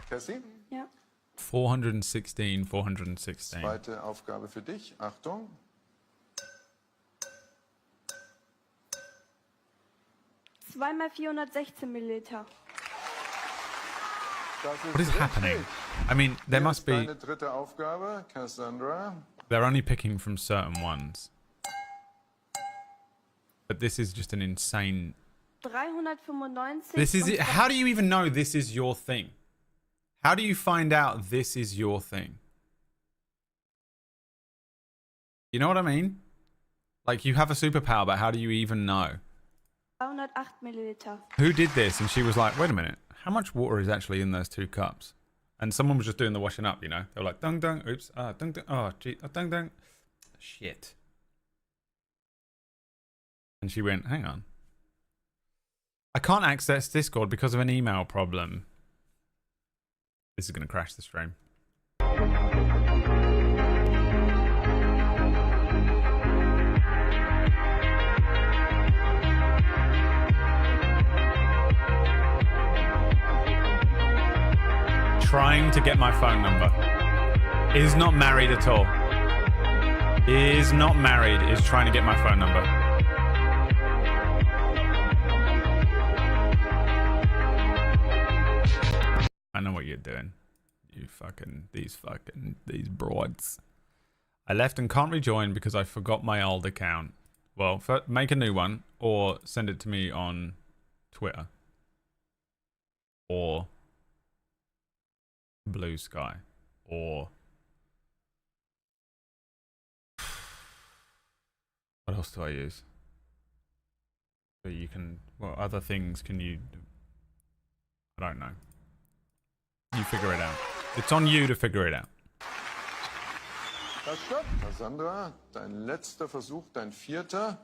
Cassie? Ja. 416, 416. Zweite Aufgabe für dich. Achtung. Zweimal 416 Milliliter. What is happening? I mean, there must be... Deine dritte Aufgabe, Cassandra. They're only picking from certain ones. But this is just an insane... 395. This is it. How do you even know this is your thing? How do you find out this is your thing? You know what I mean? Like, you have a superpower, but how do you even know? 308 Milliliter. Who did this? And she was like, wait a minute. How much water is actually in those 2 cups? And someone was just doing the washing up, you know? They were like, dung dung, oops, dung dung, oh, gee, dung dung. Shit. And she went, hang on. I can't access Discord because of an email problem. This is going to crash the stream. Trying to get my phone number. Is not married at all. Is not married. Is trying to get my phone number. I know what you're doing. These broads. I left and can't rejoin because I forgot my old account. Well, make a new one or send it to me on Twitter. Or Blue Sky. Or what else do I use? So you can, what other things can you, I don't know. You figure it out. It's on you to figure it out. Das stimmt. Cassandra, dein letzter Versuch, dein vierter.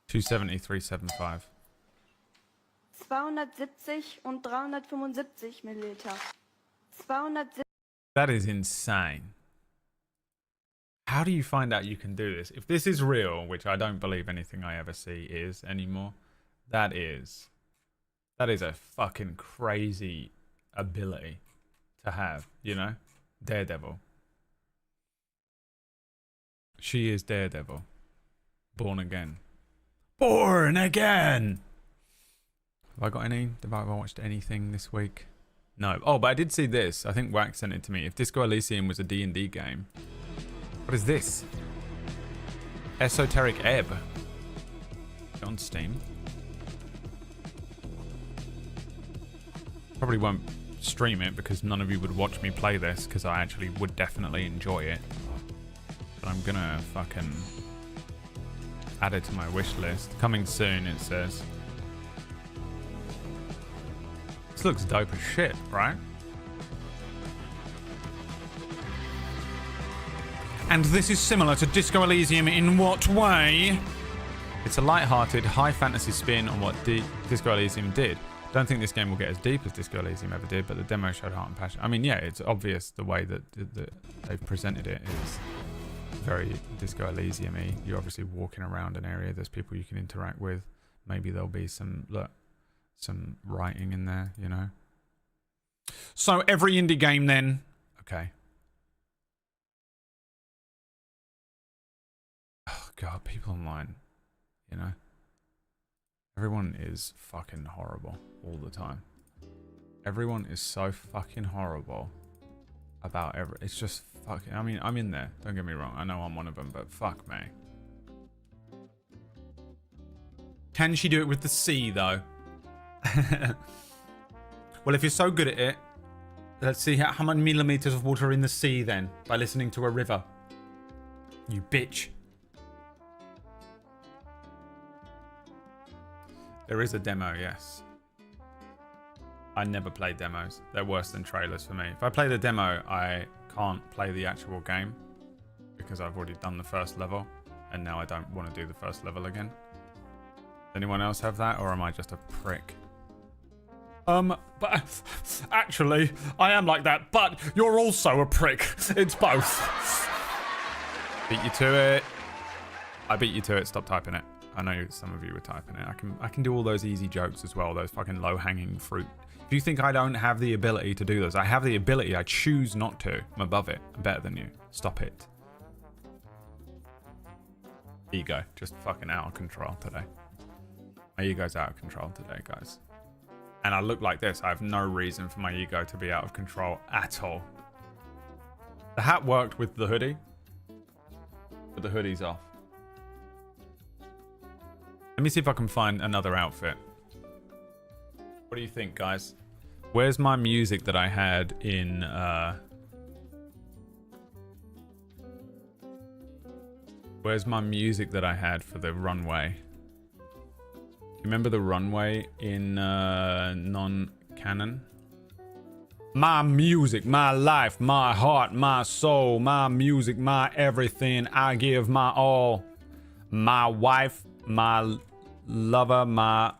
270, 375. 270 und 375 Milliliter. 270. That is insane. How do you find out you can do this? If this is real, which I don't believe anything I ever see is anymore, that is a fucking crazy ability to have, you know? Daredevil. She is Daredevil. Born again. Born again! Have I got any? Have I watched anything this week? No. Oh, but I did see this. I think Wax sent it to me. If Disco Elysium was a D&D game. What is this? Esoteric Ebb. On Steam. Probably won't stream it because none of you would watch me play this because I actually would definitely enjoy it. But I'm gonna fucking add it to my wish list. Coming soon, it says. This looks dope as shit, right? And this is similar to Disco Elysium in what way? It's a light-hearted, high fantasy spin on what Disco Elysium did. Don't think this game will get as deep as Disco Elysium ever did, but the demo showed heart and passion. I mean, yeah, it's obvious the way that they've presented it is very Disco Elysium-y. You're obviously walking around an area. There's people you can interact with. Maybe there'll be some writing in there, you know. So every indie game then. Okay. Oh God, people online, you know. Everyone is fucking horrible all the time. Everyone is so fucking horrible about it's just fucking, I mean, I'm in there, don't get me wrong, I know I'm one of them, but fuck me. Can she do it with the C though? Well, if you're so good at it, let's see how many millimeters of water are in the sea then, by listening to a river. You bitch. There is a demo, yes. I never play demos. They're worse than trailers for me. If I play the demo, I can't play the actual game because I've already done the first level and now I don't want to do the first level again. Does anyone else have that, or am I just a prick? But actually, I am like that, but you're also a prick. It's both. Beat you to it. I beat you to it. Stop typing it. I know some of you were typing it. I can do all those easy jokes as well. Those fucking low-hanging fruit. If you think I don't have the ability to do those, I have the ability. I choose not to. I'm above it. I'm better than you. Stop it. Ego. Just fucking out of control today. My ego's out of control today, guys. And I look like this. I have no reason for my ego to be out of control at all. The hat worked with the hoodie. But the hoodie's off. Let me see if I can find another outfit. What do you think, guys? Where's my music that I had in... Where's my music that I had for the runway? You remember the runway in non-canon? My music, my life, my heart, my soul, my music, my everything. I give my all. My wife, my lover, my...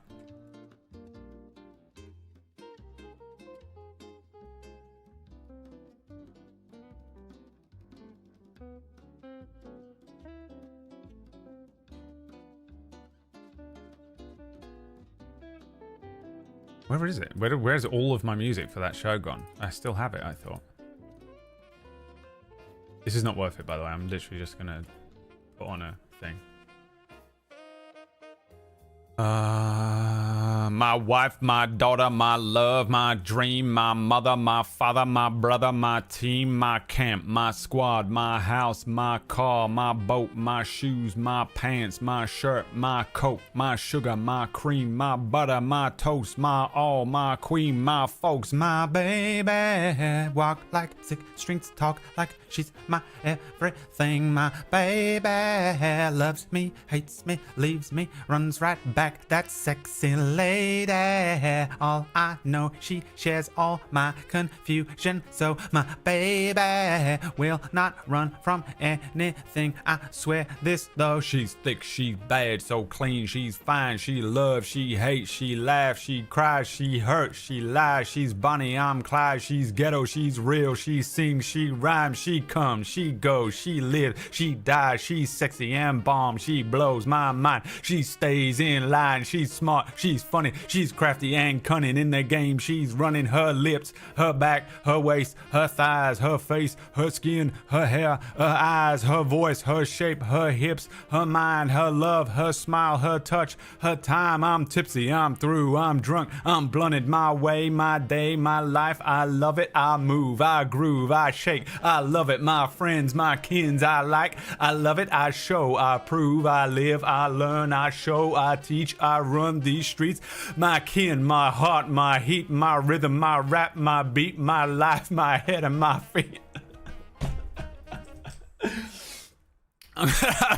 Where is it? Where's all of my music for that show gone? I still have it, I thought. This is not worth it, by the way. I'm literally just gonna put on a thing. My wife, my daughter, my love, my dream, my mother, my father, my brother, my team, my camp, my squad, my house, my car, my boat, my shoes, my pants, my shirt, my coat, my sugar, my cream, my butter, my toast, my all, my queen, my folks, my baby. Walk like 6 strings, talk like she's my everything. My baby loves me, hates me, leaves me, runs right back. That sexy lady. All I know, she shares all my confusion. So my baby will not run from anything. I swear this though. She's thick, she's bad, so clean, she's fine. She loves, she hates, she laughs, she cries, she hurts, she lies. She's Bonnie, I'm Clyde. She's ghetto, she's real. She sings, she rhymes, she comes, she goes, she lives, she dies. She's sexy and bomb. She blows my mind. She stays in line. She's smart, she's funny, she's crafty and cunning in the game. She's running her lips, her back, her waist, her thighs, her face, her skin, her hair, her eyes, her voice, her shape, her hips, her mind, her love, her smile, her touch, her time. I'm tipsy, I'm through, I'm drunk, I'm blunted. My way, my day, my life. I love it, I move, I groove, I shake, I love it. My friends, my kins, I like, I love it, I show, I prove, I live, I learn, I show, I teach, I run these streets. My kin, my heart, my heat, my rhythm, my rap, my beat, my life, my head, and my feet. I'm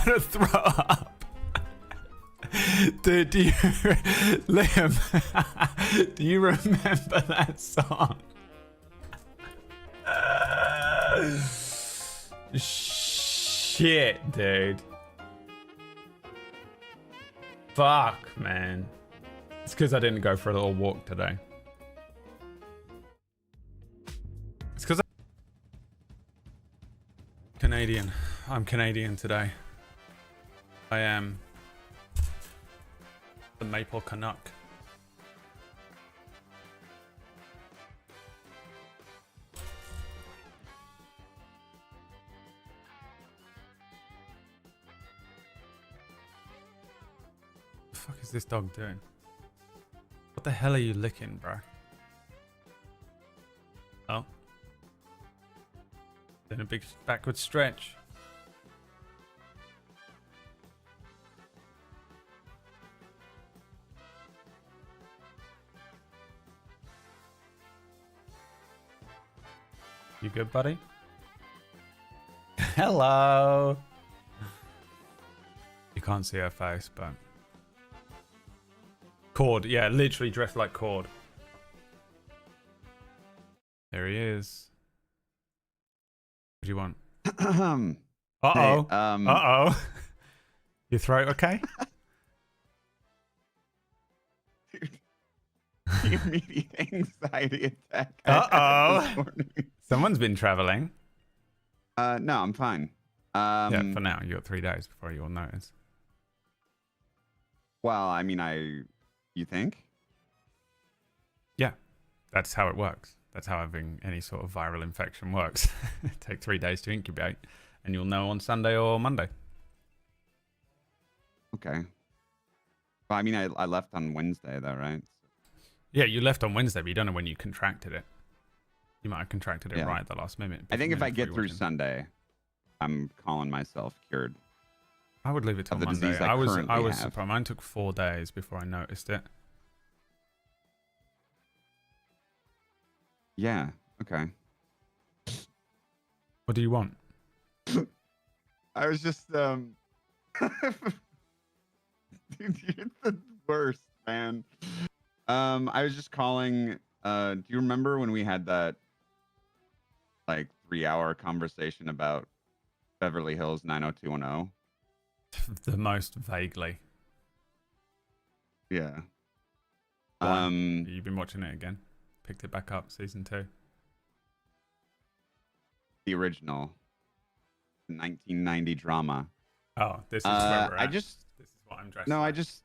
gonna throw up. Dude, do you, Liam, do you remember that song? Shit, dude. Fuck, man. It's because I didn't go for a little walk today. It's because I'm Canadian. I'm Canadian today. I am the Maple Canuck. What the fuck is this dog doing? What the hell are you licking, bro? Oh. Then a big backward stretch. You good, buddy? Hello. You can't see her face, but Cord, yeah, literally dressed like Cord. There he is. What do you want? Uh-oh. Hey, Uh-oh. Your throat okay? The immediate anxiety attack. Uh-oh. Someone's been traveling. No, I'm fine. Yeah, for now. You got 3 days before you'll notice. Well, I mean, you think? Yeah, that's how it works. That's how having any sort of viral infection works. Take 3 days to incubate, and you'll know on Sunday or Monday. Okay. Well, I mean, I left on Wednesday, though, right? Yeah, you left on Wednesday, but you don't know when you contracted it. You might have contracted it right at the last minute. I think if I get through Sunday, I'm calling myself cured. I would leave it till the Monday. disease I was have. surprised. Mine took 4 days before I noticed it. Yeah. Okay. What do you want? I was just Dude, you're the worst, man. I was just calling. Do you remember when we had that like 3-hour conversation about Beverly Hills 90210? The most vaguely. Yeah. You've been watching it again? Picked it back up, season 2. The original 1990 drama. Oh, this is where we're at. This is what I'm dressed No, like. I just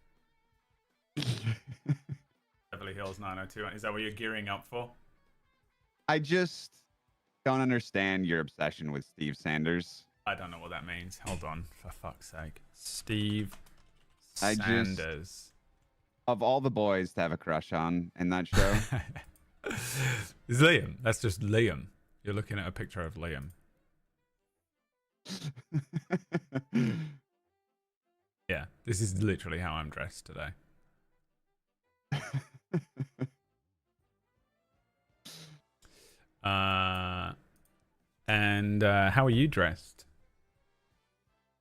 Beverly Hills 90210. Is that what you're gearing up for? I just don't understand your obsession with Steve Sanders. I don't know what that means. Hold on, for fuck's sake. Steve I Sanders. just, of all the boys to have a crush on in that show. It's Liam. That's just Liam. You're looking at a picture of Liam. Yeah, this is literally how I'm dressed today. And how are you dressed?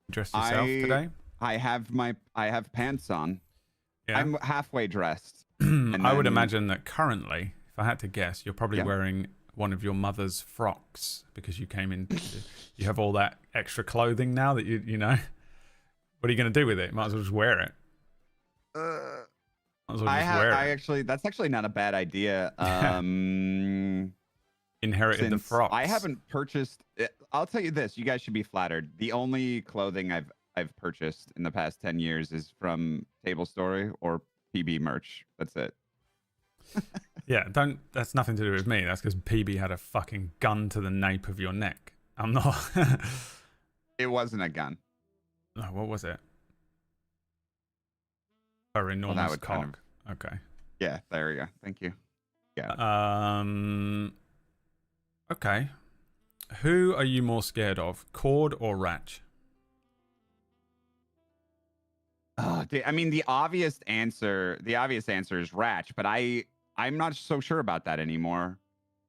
You dressed yourself today? I have pants on. Yeah. I'm halfway dressed. I would imagine that currently, if I had to guess, you're probably wearing one of your mother's frocks because you came in. You have all that extra clothing now that you know. What are you going to do with it? Might as well just wear it. Might as well just wear it. That's actually not a bad idea. Inherited the frocks. I haven't purchased. I'll tell you this: you guys should be flattered. The only clothing I've purchased in the past 10 years is from Table Story or PB merch. That's it. Yeah, that's nothing to do with me. That's because PB had a fucking gun to the nape of your neck. I'm not. It wasn't a gun. No, what was it? Her enormous cock. Okay. Yeah, there we go. Thank you. Yeah. Okay. Who are you more scared of, Cord or Ratch? Oh, dude, I mean, the obvious answer is Ratch, but I'm not so sure about that anymore.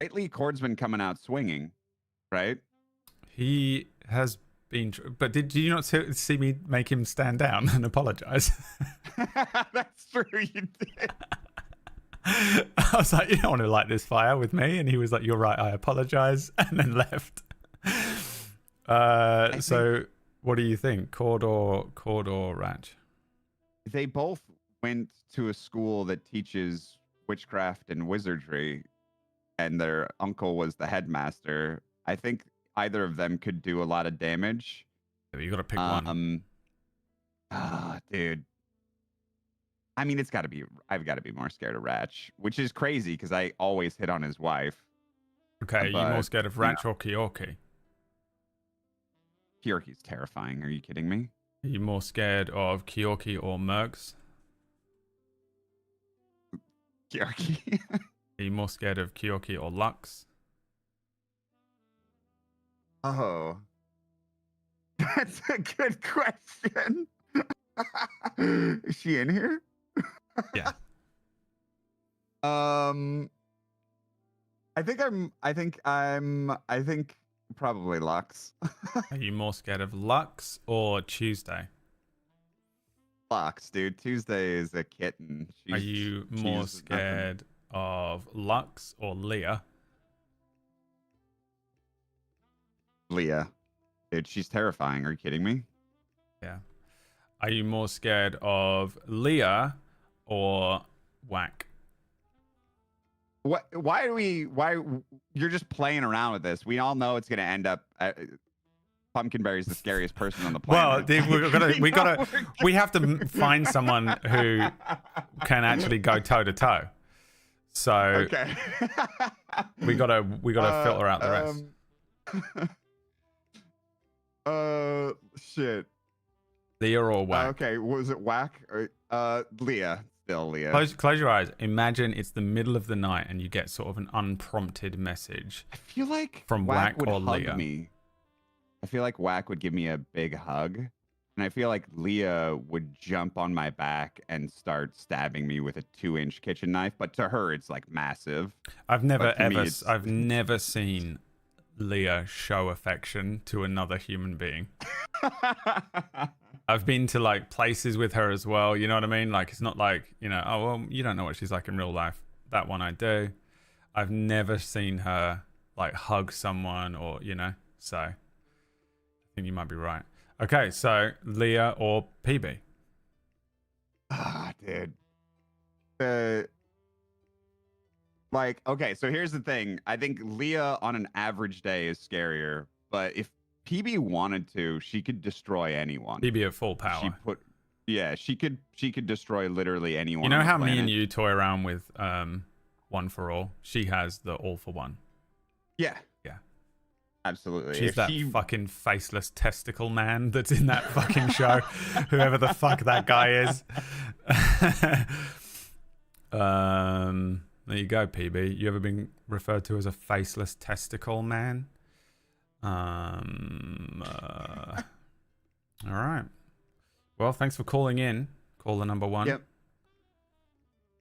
Lately, Cord's been coming out swinging, right? He has been, but did you not see me make him stand down and apologize? That's true, you did. I was like, you don't want to light this fire with me, and he was like, "You're right, I apologize," and then left. So, what do you think, Cord or Ratch? They both went to a school that teaches witchcraft and wizardry, and their uncle was the headmaster. I think either of them could do a lot of damage. You got to pick one. Dude. I mean, I've got to be more scared of Ratch, which is crazy because I always hit on his wife. Okay, are you more scared of Ratch or Keorki? Keorki's terrifying. Are you kidding me? Are you more scared of Keorki or Mercs? Keorki. Are you more scared of Keorki or Lux? Oh, that's a good question. Is she in here? Yeah. I think probably Lux. Are you more scared of Lux or Tuesday? Lux, dude. Tuesday is a kitten. Are you more she's nothing. scared of Lux or Leah? Leah. Dude, she's terrifying. Are you kidding me? Yeah. Are you more scared of Leah or Whack? What? Why you're just playing around with this? We all know it's gonna end up. Pumpkinberry's the scariest person on the Well, planet. we have to find someone who can actually go toe to toe. So Okay. we gotta filter out the rest. Shit. Leah or Whack? Okay, was it Whack or Leah? Still Leah. Close your eyes. Imagine it's the middle of the night and you get sort of an unprompted message. I feel like from Whack Whack would or hug Leah. me. I feel like Whack would give me a big hug, and I feel like Leah would jump on my back and start stabbing me with a 2-inch kitchen knife. But to her, it's like massive. I've never But to me, ever, it's- I've never seen Leah show affection to another human being. I've been to like places with her as well. You know what I mean? Like it's not like, you know, oh well, you don't know what she's like in real life. That one I do. I've never seen her like hug someone or, you know. So I think you might be right. Okay, so Leah or PB? Ah, dude. Like, okay, so here's the thing. I think Leah on an average day is scarier, but if PB wanted to, she could destroy anyone. PB at full power. She could destroy literally anyone. You know on the how me and planet. you toy around with One for All? She has the All for One. Yeah. Yeah. Absolutely. She's If that she- fucking faceless testicle man that's in that fucking show. Whoever the fuck that guy is. There you go, PB. You ever been referred to as a faceless testicle man? All right. Well, thanks for calling in. Caller number 1. Yep.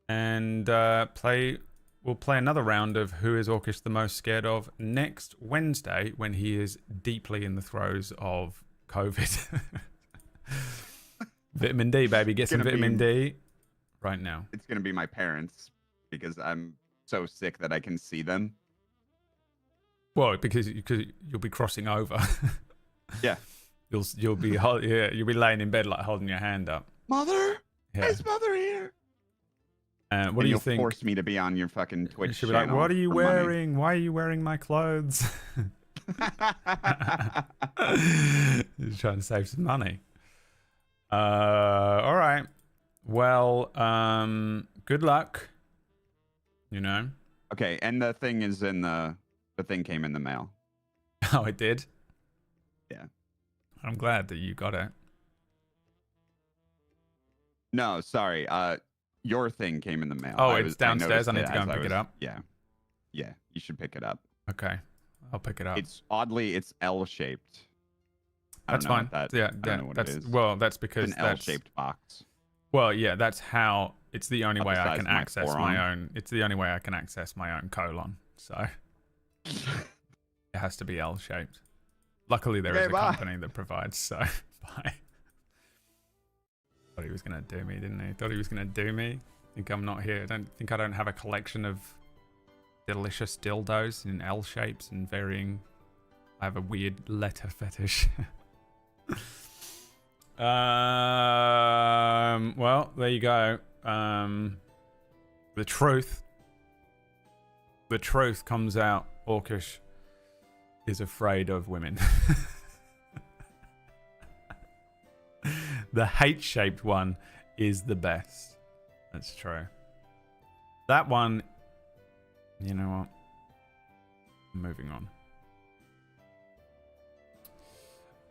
And we'll play another round of Who is Orcish the Most Scared Of next Wednesday when he is deeply in the throes of COVID. Vitamin D, baby. Get some Gonna be- vitamin D right now. It's gonna be my parents because I'm so sick that I can see them. Well, because you'll be crossing over. Yeah. You'll be you'll be laying in bed like holding your hand up. Mother, Yeah. is Mother here? What And do you you'll think? Force me to be on your fucking You Twitch should be like, channel what are you for money." wearing? Why are you wearing my clothes? Just trying to save some money. All right. Well, good luck. You know. Okay, and the thing is in the thing came in the mail. Oh, it did? Yeah. I'm glad that you got it. No, sorry. Your thing came in the mail. Oh, it's downstairs. noticed I need to go as and pick it up. Yeah. Yeah, you should pick it up. Okay. I'll pick it up. It's L-shaped. I That's don't know fine. what that- Yeah, I don't yeah, know what that's it is. well, that's because It's an that's L-shaped box. Well, yeah, that's how it's the only About way the I size can of my access forearm. my own. It's the only way I can access my own colon. So it has to be L-shaped. Luckily, there is Okay, a bye. company that provides. So bye. Thought he was gonna do me, didn't he? Thought he was gonna do me. Think I'm not here. I don't have a collection of delicious dildos in L shapes and varying. I have a weird letter fetish. Well, there you go. The truth comes out. Orcish is afraid of women. The H-shaped one is the best. That's true. That one, you know what? Moving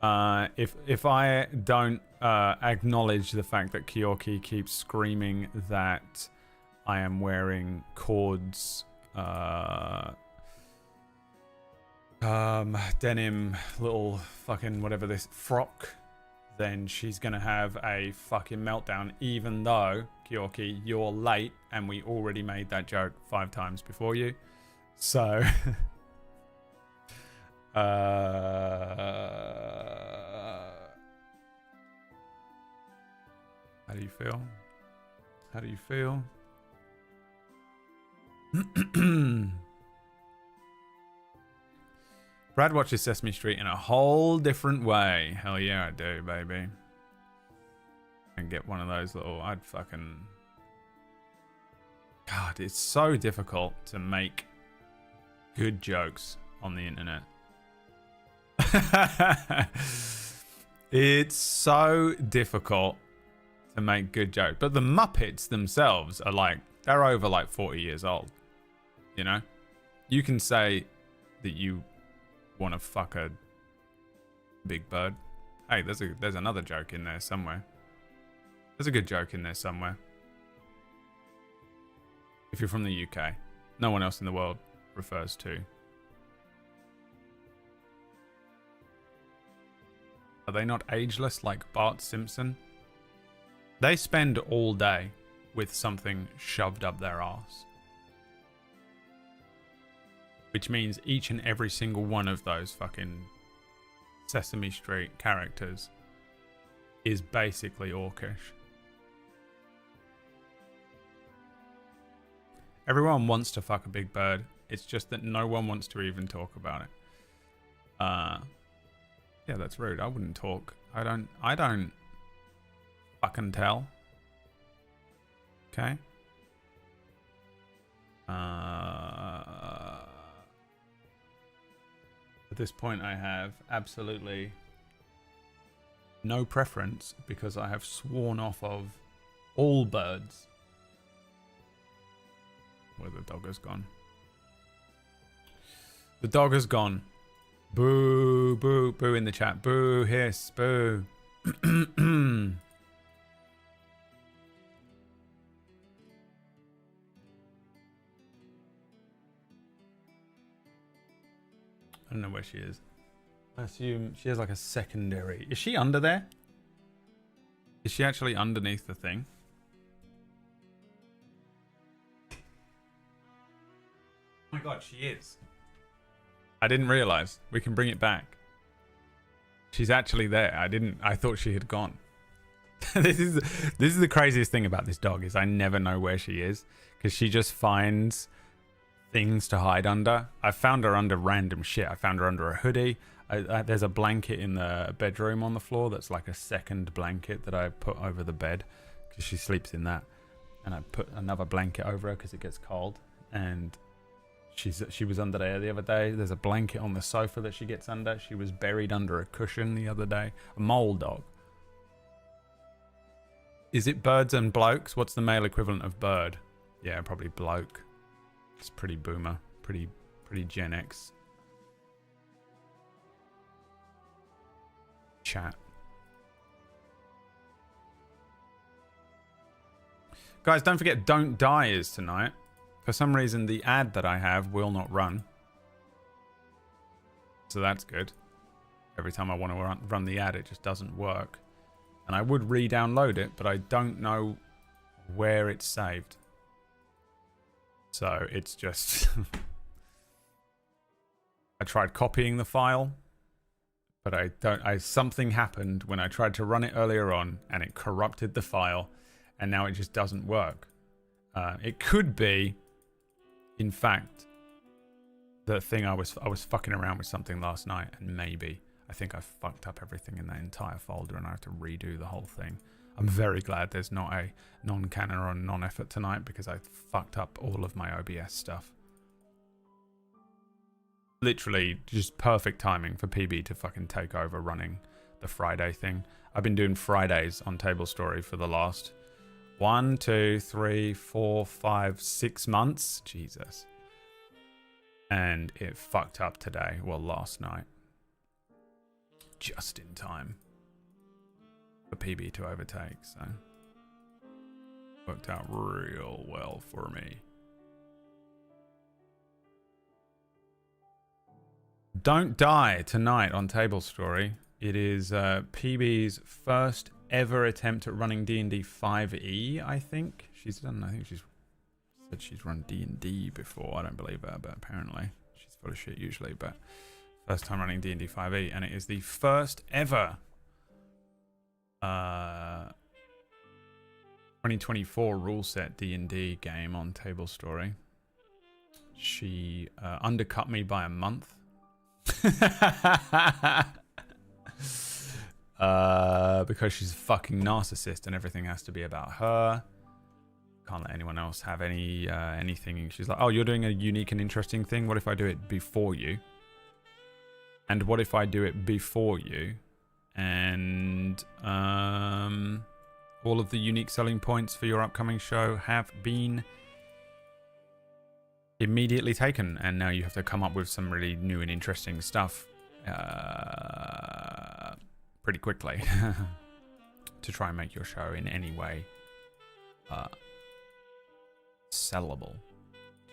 on. If I don't acknowledge the fact that Kyorki keeps screaming that I am wearing Cord's denim little fucking whatever this frock, then she's gonna have a fucking meltdown, even though, Kyoki, you're late and we already made that joke 5 times before you. So how do you feel? How do you feel? Brad watches Sesame Street in a whole different way. Hell yeah, I do, baby. And get one of those little... I'd fucking... God, it's so difficult to make good jokes on the internet. It's so difficult to make good jokes. But the Muppets themselves are like... They're over like 40 years old. You know? You can say that you want to fuck a Big Bird. Hey, there's another joke in there somewhere. There's a good joke in there somewhere. If you're from the UK, no one else in the world refers to. Are they not ageless like Bart Simpson? They spend all day with something shoved up their arse. Which means each and every single one of those fucking Sesame Street characters is basically orcish. Everyone wants to fuck a Big Bird. It's just that no one wants to even talk about it. Yeah, that's rude. I wouldn't talk. I don't fucking tell. Okay? At this point, I have absolutely no preference because I have sworn off of all birds. Where the dog has gone. The dog has gone. Boo, boo, boo in the chat. Boo, hiss, boo. I don't know where she is. I assume she has like a secondary. Is she under there? Is she actually underneath the thing? Oh my god, she is. I didn't realize. We can bring it back. She's actually there. I thought she had gone. This is the craziest thing about this dog is I never know where she is because she just finds things to hide under. I found her under random shit. I found her under a hoodie. There's a blanket in the bedroom on the floor that's like a second blanket that I put over the bed because she sleeps in that. And I put another blanket over her because it gets cold. And she was under there the other day. There's a blanket on the sofa that she gets under. She was buried under a cushion the other day. A mole dog. Is it birds and blokes? What's the male equivalent of bird? Yeah, probably bloke. It's pretty boomer. Pretty Gen X. Chat. Guys, don't forget Don't Die is tonight. For some reason, the ad that I have will not run. So that's good. Every time I want to run the ad, it just doesn't work. And I would re-download it, but I don't know where it's saved. So it's just... I tried copying the file, but something happened when I tried to run it earlier on, and it corrupted the file, and now it just doesn't work. It could be... In fact, the thing I was fucking around with something last night, and maybe I think I fucked up everything in that entire folder, and I have to redo the whole thing. I'm very glad there's not a non-canon or a non-effort tonight because I fucked up all of my OBS stuff. Literally, just perfect timing for PB to fucking take over running the Friday thing. I've been doing Fridays on Table Story for the last 1, 2, 3, 4, 5, 6 months. Jesus. And it fucked up today. Well, last night. Just in time for PB to overtake. So worked out real well for me. Don't die tonight on Table Story. It is PB's first ever attempt at running D&D 5e, I think. I think she's said she's run D&D before. I don't believe her, but apparently she's full of shit usually. But first time running D&D 5e, and it is the first ever 2024 rule set D&D game on Table Story. She undercut me by a month. Because she's a fucking narcissist and everything has to be about her. Can't let anyone else have anything. She's like, oh, you're doing a unique and interesting thing. What if I do it before you? And what if I do it before you? And all of the unique selling points for your upcoming show have been immediately taken, and now you have to come up with some really new and interesting stuff pretty quickly to try and make your show in any way sellable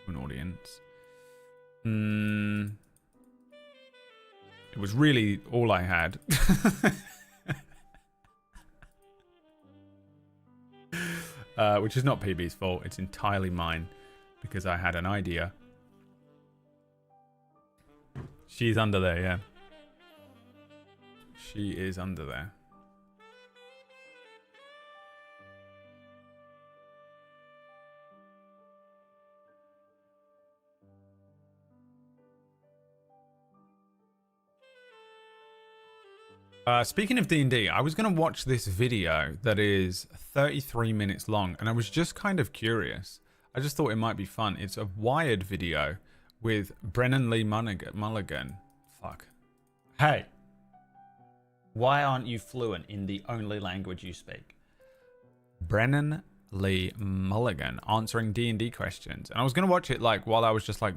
to an audience. It was really all I had. Which is not PB's fault. It's entirely mine because I had an idea. She's under there, yeah. She is under there. Speaking of D&D, I was going to watch this video that is 33 minutes long, and I was just kind of curious. I just thought it might be fun. It's a Wired video with Brennan Lee Mulligan. Fuck. Hey. Why aren't you fluent in the only language you speak? Brennan Lee Mulligan answering D&D questions. And I was going to watch it like while I was just like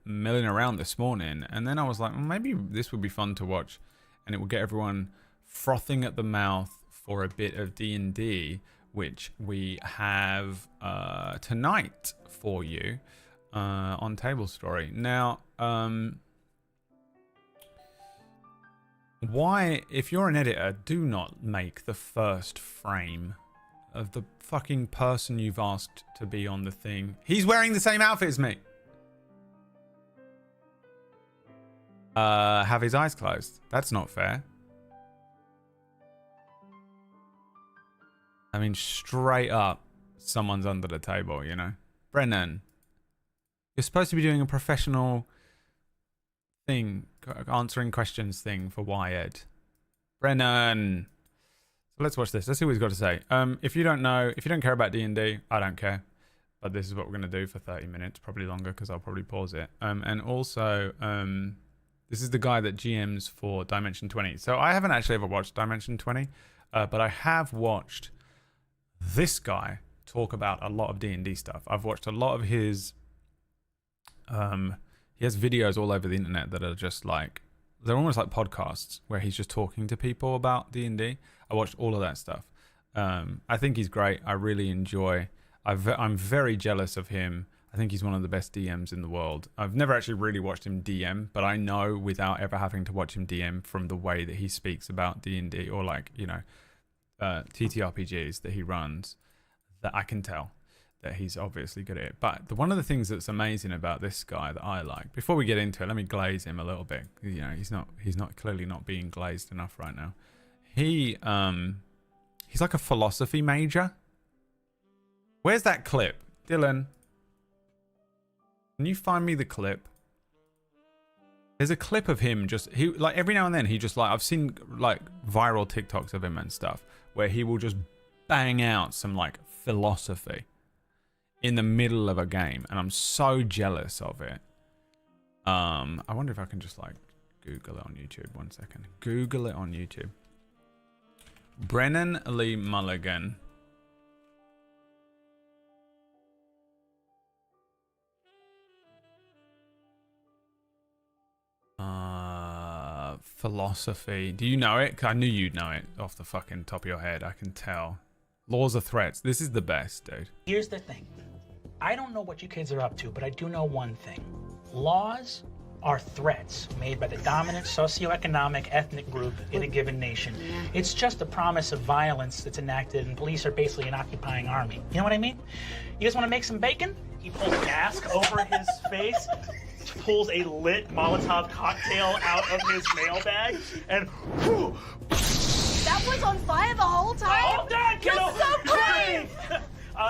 milling around this morning. And then I was like, well, maybe this would be fun to watch. And it will get everyone frothing at the mouth for a bit of D&D, which we have tonight for you on Table Story. Now, why, if you're an editor, do not make the first frame of the fucking person you've asked to be on the thing. He's wearing the same outfit as me. Have his eyes closed. That's not fair. I mean, straight up, someone's under the table, you know? Brennan, you're supposed to be doing a professional thing, answering questions thing for Wired. Brennan! So let's watch this. Let's see what he's got to say. If you don't care about D&D, I don't care. But this is what we're going to do for 30 minutes, probably longer because I'll probably pause it. And also, this is the guy that GMs for Dimension 20. So I haven't actually ever watched Dimension 20, but I have watched this guy talk about a lot of D&D stuff. I've watched a lot of his... he has videos all over the internet that are just like... They're almost like podcasts where he's just talking to people about D&D. I watched all of that stuff. I think he's great. I really enjoy... I'm very jealous of him. I think he's one of the best DMs in the world. I've never actually really watched him DM, but I know without ever having to watch him DM from the way that he speaks about D&D or like, you know, TTRPGs that he runs, that I can tell that he's obviously good at it. But one of the things that's amazing about this guy that I like, before we get into it, let me glaze him a little bit. You know, he's not clearly not being glazed enough right now. He's like a philosophy major. Where's that clip? Dylan, can you find me the clip? There's a clip of him like every now and then he just like, I've seen like viral TikToks of him and stuff where he will just bang out some like philosophy in the middle of a game, and I'm so jealous of it. I wonder if I can just like Google it on YouTube. 1 second. Google it on YouTube. Brennan Lee Mulligan. Philosophy. Do you know it? 'Cause I knew you'd know it off the fucking top of your head. I can tell. Laws of Threats. This is the best, dude. Here's the thing. I don't know what you kids are up to, but I do know one thing. Laws are threats made by the dominant socioeconomic ethnic group in a given nation. It's just a promise of violence that's enacted, and police are basically an occupying army. You know what I mean? You guys want to make some bacon? He pulls a mask over his face, pulls a lit Molotov cocktail out of his mailbag, and whew, That was on fire the whole time? hold on, kiddo! You're so brave!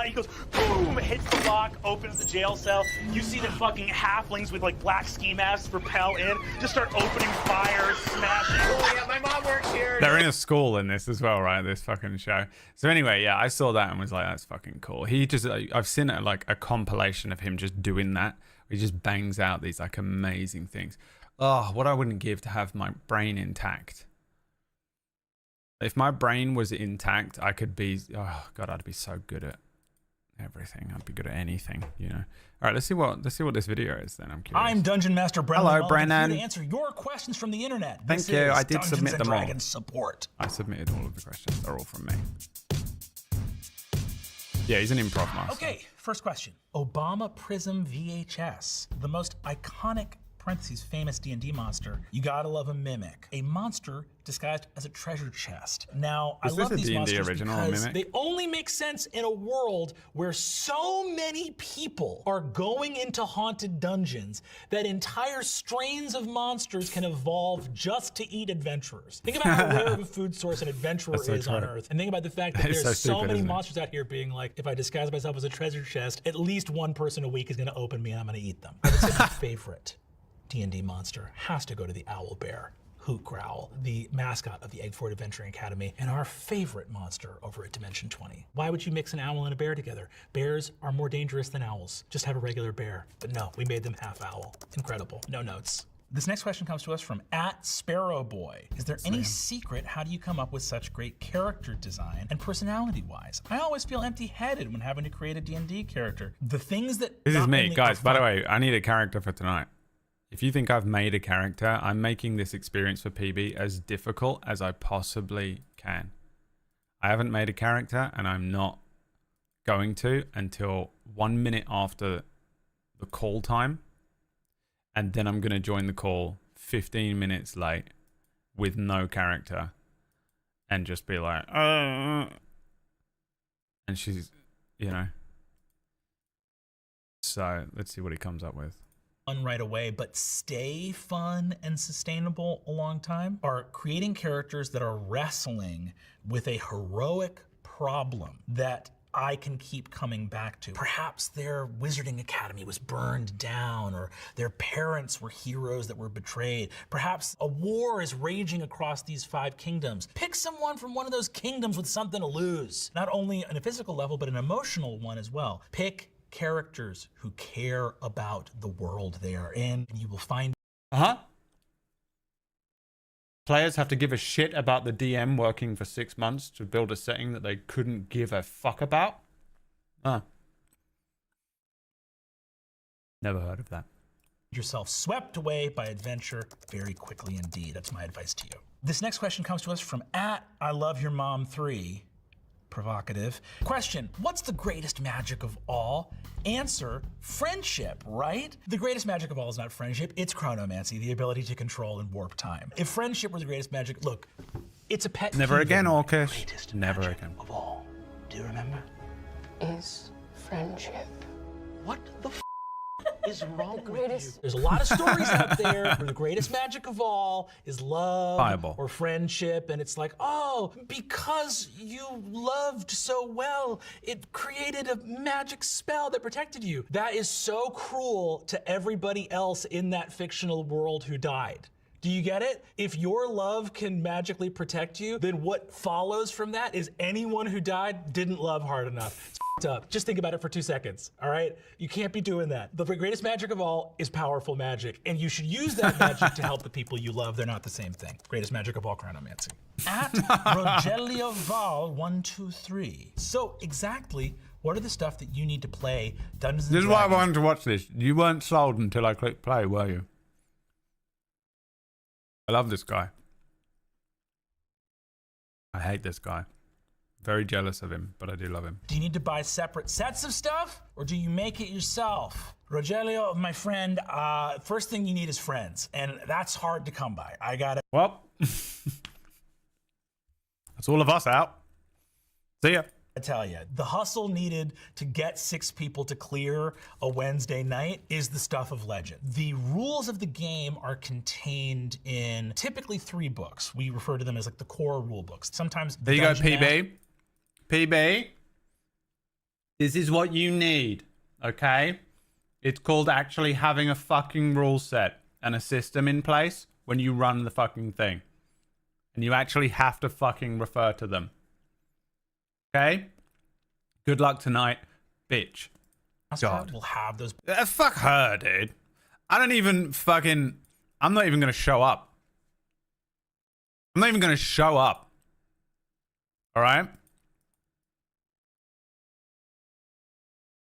He goes, boom, hits the lock, opens the jail cell. You see the fucking halflings with like black ski masks rappel in, just start opening fires, smashing. Oh yeah, my mom works here. They're in a school in this as well, right? This fucking show. So anyway, yeah, I saw that and was like, that's fucking cool. He just, I've seen it like a compilation of him just doing that. He just bangs out these like amazing things. Oh, what I wouldn't give to have my brain intact. If my brain was intact, I could be, oh God, I'd be so good at everything. I'd be good at anything, you know. All right, let's see what this video is then. I'm curious. I'm Dungeon Master Brennan. Hello, Welcome Brennan. To answer your questions from the internet. Thank This you. is I did Dungeons submit and them all. Dragons support. I submitted all of the questions. They're all from me. Yeah, he's an improv master. Okay, first question. Obama Prism VHS, the most iconic parentheses famous D&D monster. You gotta love a mimic. A monster disguised as a treasure chest. Now, Is I this love a these D&D monsters original, a because mimic? they only make sense in a world where so many people are going into haunted dungeons that entire strains of monsters can evolve just to eat adventurers. Think about how rare of a food source an adventurer That's so is on true. Earth. And think about the fact that That is there's so so stupid, many isn't it? monsters out here being like, if I disguise myself as a treasure chest, at least one person a week is gonna open me and I'm gonna eat them. I would say my favorite D&D monster has to go to the owl bear, Hoot Growl, the mascot of the Eggford Adventuring Academy, and our favorite monster over at Dimension 20. Why would you mix an owl and a bear together? Bears are more dangerous than owls. Just have a regular bear. But no, we made them half owl. Incredible. No notes. This next question comes to us from @SparrowBoy. Is there any secret? How do you come up with such great character design and personality-wise? I always feel empty-headed when having to create a D&D character. The things that This is not me, only guys. are By the fun- way, I need a character for tonight. If you think I've made a character, I'm making this experience for PB as difficult as I possibly can. I haven't made a character, and I'm not going to until 1 minute after the call time. And then I'm going to join the call 15 minutes late with no character and just be like, and she's, you know. So let's see what he comes up with. Right away, but stay fun and sustainable a long time, are creating characters that are wrestling with a heroic problem that I can keep coming back to. Perhaps their wizarding academy was burned down, or their parents were heroes that were betrayed. Perhaps a war is raging across these 5 kingdoms. Pick someone from one of those kingdoms with something to lose, not only on a physical level, but an emotional one as well. Pick characters who care about the world they are in, and you will find. Players have to give a shit about the DM working for 6 months to build a setting that they couldn't give a fuck about? Never heard of that. Yourself swept away by adventure very quickly indeed. That's my advice to you. This next question comes to us from @ILoveYourMom3. Provocative. Question, what's the greatest magic of all? Answer, friendship, right? The greatest magic of all is not friendship, it's chronomancy, the ability to control and warp time. If friendship were the greatest magic, look, it's a pet Never peeve again, of mine. Orcish. Greatest Never magic again. of all. Do you remember? Is friendship. What the is wrong with you? There's a lot of stories out there where the greatest magic of all is love Fireball. or friendship, and it's like, oh, because you loved so well, it created a magic spell that protected you. That is so cruel to everybody else in that fictional world who died. Do you get it? If your love can magically protect you, then what follows from that is anyone who died didn't love hard enough. It's f***ed up. Just think about it for 2 seconds, all right? You can't be doing that. The greatest magic of all is powerful magic, and you should use that magic to help the people you love. They're not the same thing. Greatest magic of all, chronomancy. Rogelio Val 123. So exactly, what are the stuff that you need to play Dungeons and This is why I Dragons? wanted to watch this. You weren't sold until I clicked play, were you? I love this guy. I hate this guy. Very jealous of him, but I do love him. Do you need to buy separate sets of stuff, or do you make it yourself? Rogelio, my friend, first thing you need is friends, and that's hard to come by. I got it. Well, that's all of us out. See ya. I tell you, the hustle needed to get 6 people to clear a Wednesday night is the stuff of legend. The rules of the game are contained in typically 3 books. We refer to them as like the core rule books. Sometimes There you go, PB. PB. This is what you need, okay? It's called actually having a fucking rule set and a system in place when you run the fucking thing. And you actually have to fucking refer to them. Okay? Good luck tonight, bitch. God. We'll have those. Fuck her, dude. I don't even fucking... I'm not even going to show up. I'm not even going to show up. Alright?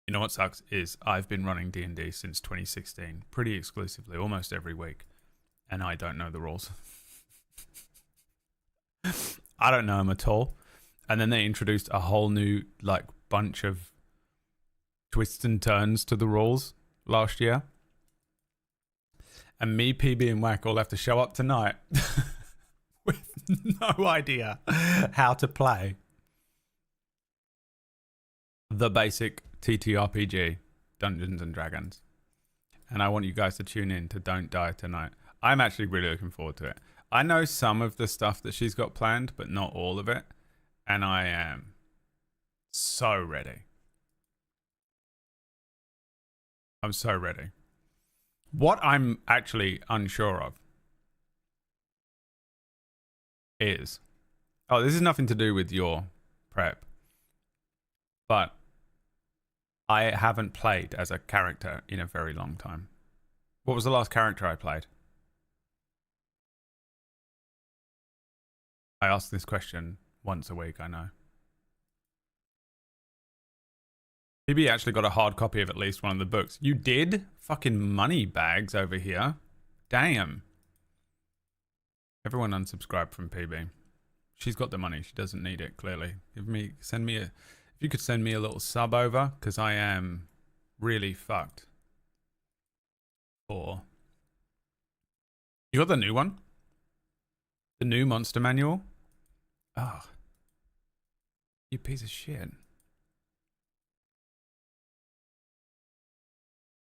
You know what sucks is I've been running D&D since 2016. Pretty exclusively, almost every week. And I don't know the rules. I don't know them at all. And then they introduced a whole new, like, bunch of twists and turns to the rules last year. And me, PB, and Whack all have to show up tonight with no idea how to play the basic TTRPG, Dungeons and Dragons. And I want you guys to tune in to Don't Die Tonight. I'm actually really looking forward to it. I know some of the stuff that she's got planned, but not all of it. And I am so ready. I'm so ready. What I'm actually unsure of is... Oh, this is nothing to do with your prep. But I haven't played as a character in a very long time. What was the last character I played? I ask this question once a week, I know. PB actually got a hard copy of at least one of the books. You did? Fucking money bags over here. Damn. Everyone unsubscribed from PB. She's got the money. She doesn't need it, clearly. If you could send me a little sub over, because I am really fucked. Or... You got the new one? The new monster manual? Oh. You piece of shit.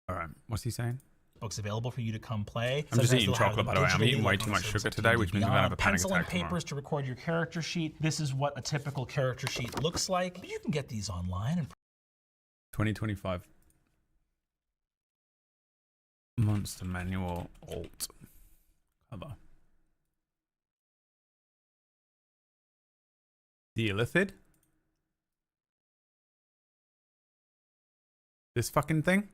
Alright, what's he saying? Books available for you to come play. I'm just Sometimes eating they'll have chocolate, them by the way. I'm digitally, eating way like too on much service sugar like today, which means I'm going to have a panic pencil attack and papers to record your character sheet. This is what a typical character sheet looks like. You can get these online. And 2025. Monster Manual Alt. Cover. The Illithid? This fucking thing?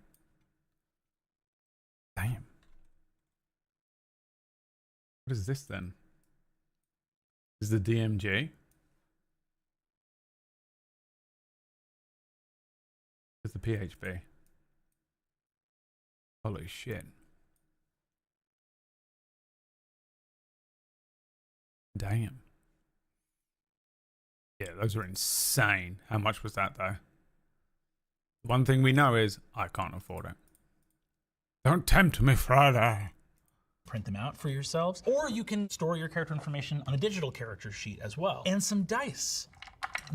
Damn. What is this then? Is the DMG? Is the PHP? Holy shit. Damn. Yeah, those are insane. How much was that though? One thing we know is I can't afford it. Don't tempt me, Friday. print them out for yourselves, or you can store your character information on a digital character sheet as well. And some dice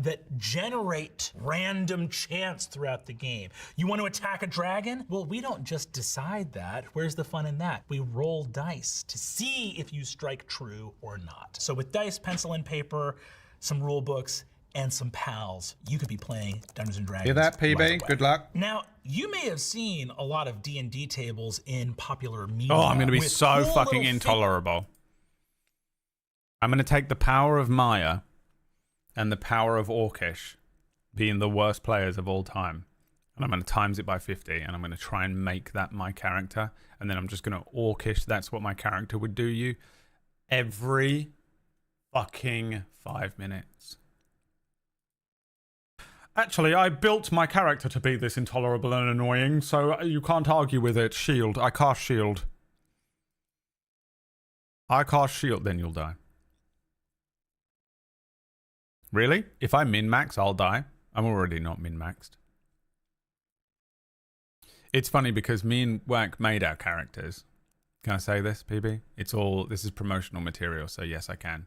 that generate random chance throughout the game. You want to attack a dragon? Well, we don't just decide that. Where's the fun in that? We roll dice to see if you strike true or not. So with dice, pencil, and paper, some rule books, and some pals, you could be playing Dungeons & Dragons. Hear that, PB? right away. Good luck. Now, you may have seen a lot of D&D tables in popular media. Oh, I'm going to be with so cool fucking little intolerable. I'm going to take the power of Maya and the power of Orcish, being the worst players of all time, and I'm going to times it by 50, and I'm going to try and make that my character, and then I'm just going to Orcish, that's what my character would do you, every fucking 5 minutes. Actually, I built my character to be this intolerable and annoying, so you can't argue with it. Shield. I cast shield. I cast shield, then you'll die. Really? If I min-max, I'll die. I'm already not min-maxed. It's funny because me and Wack made our characters. Can I say this, PB? This is promotional material, so yes, I can.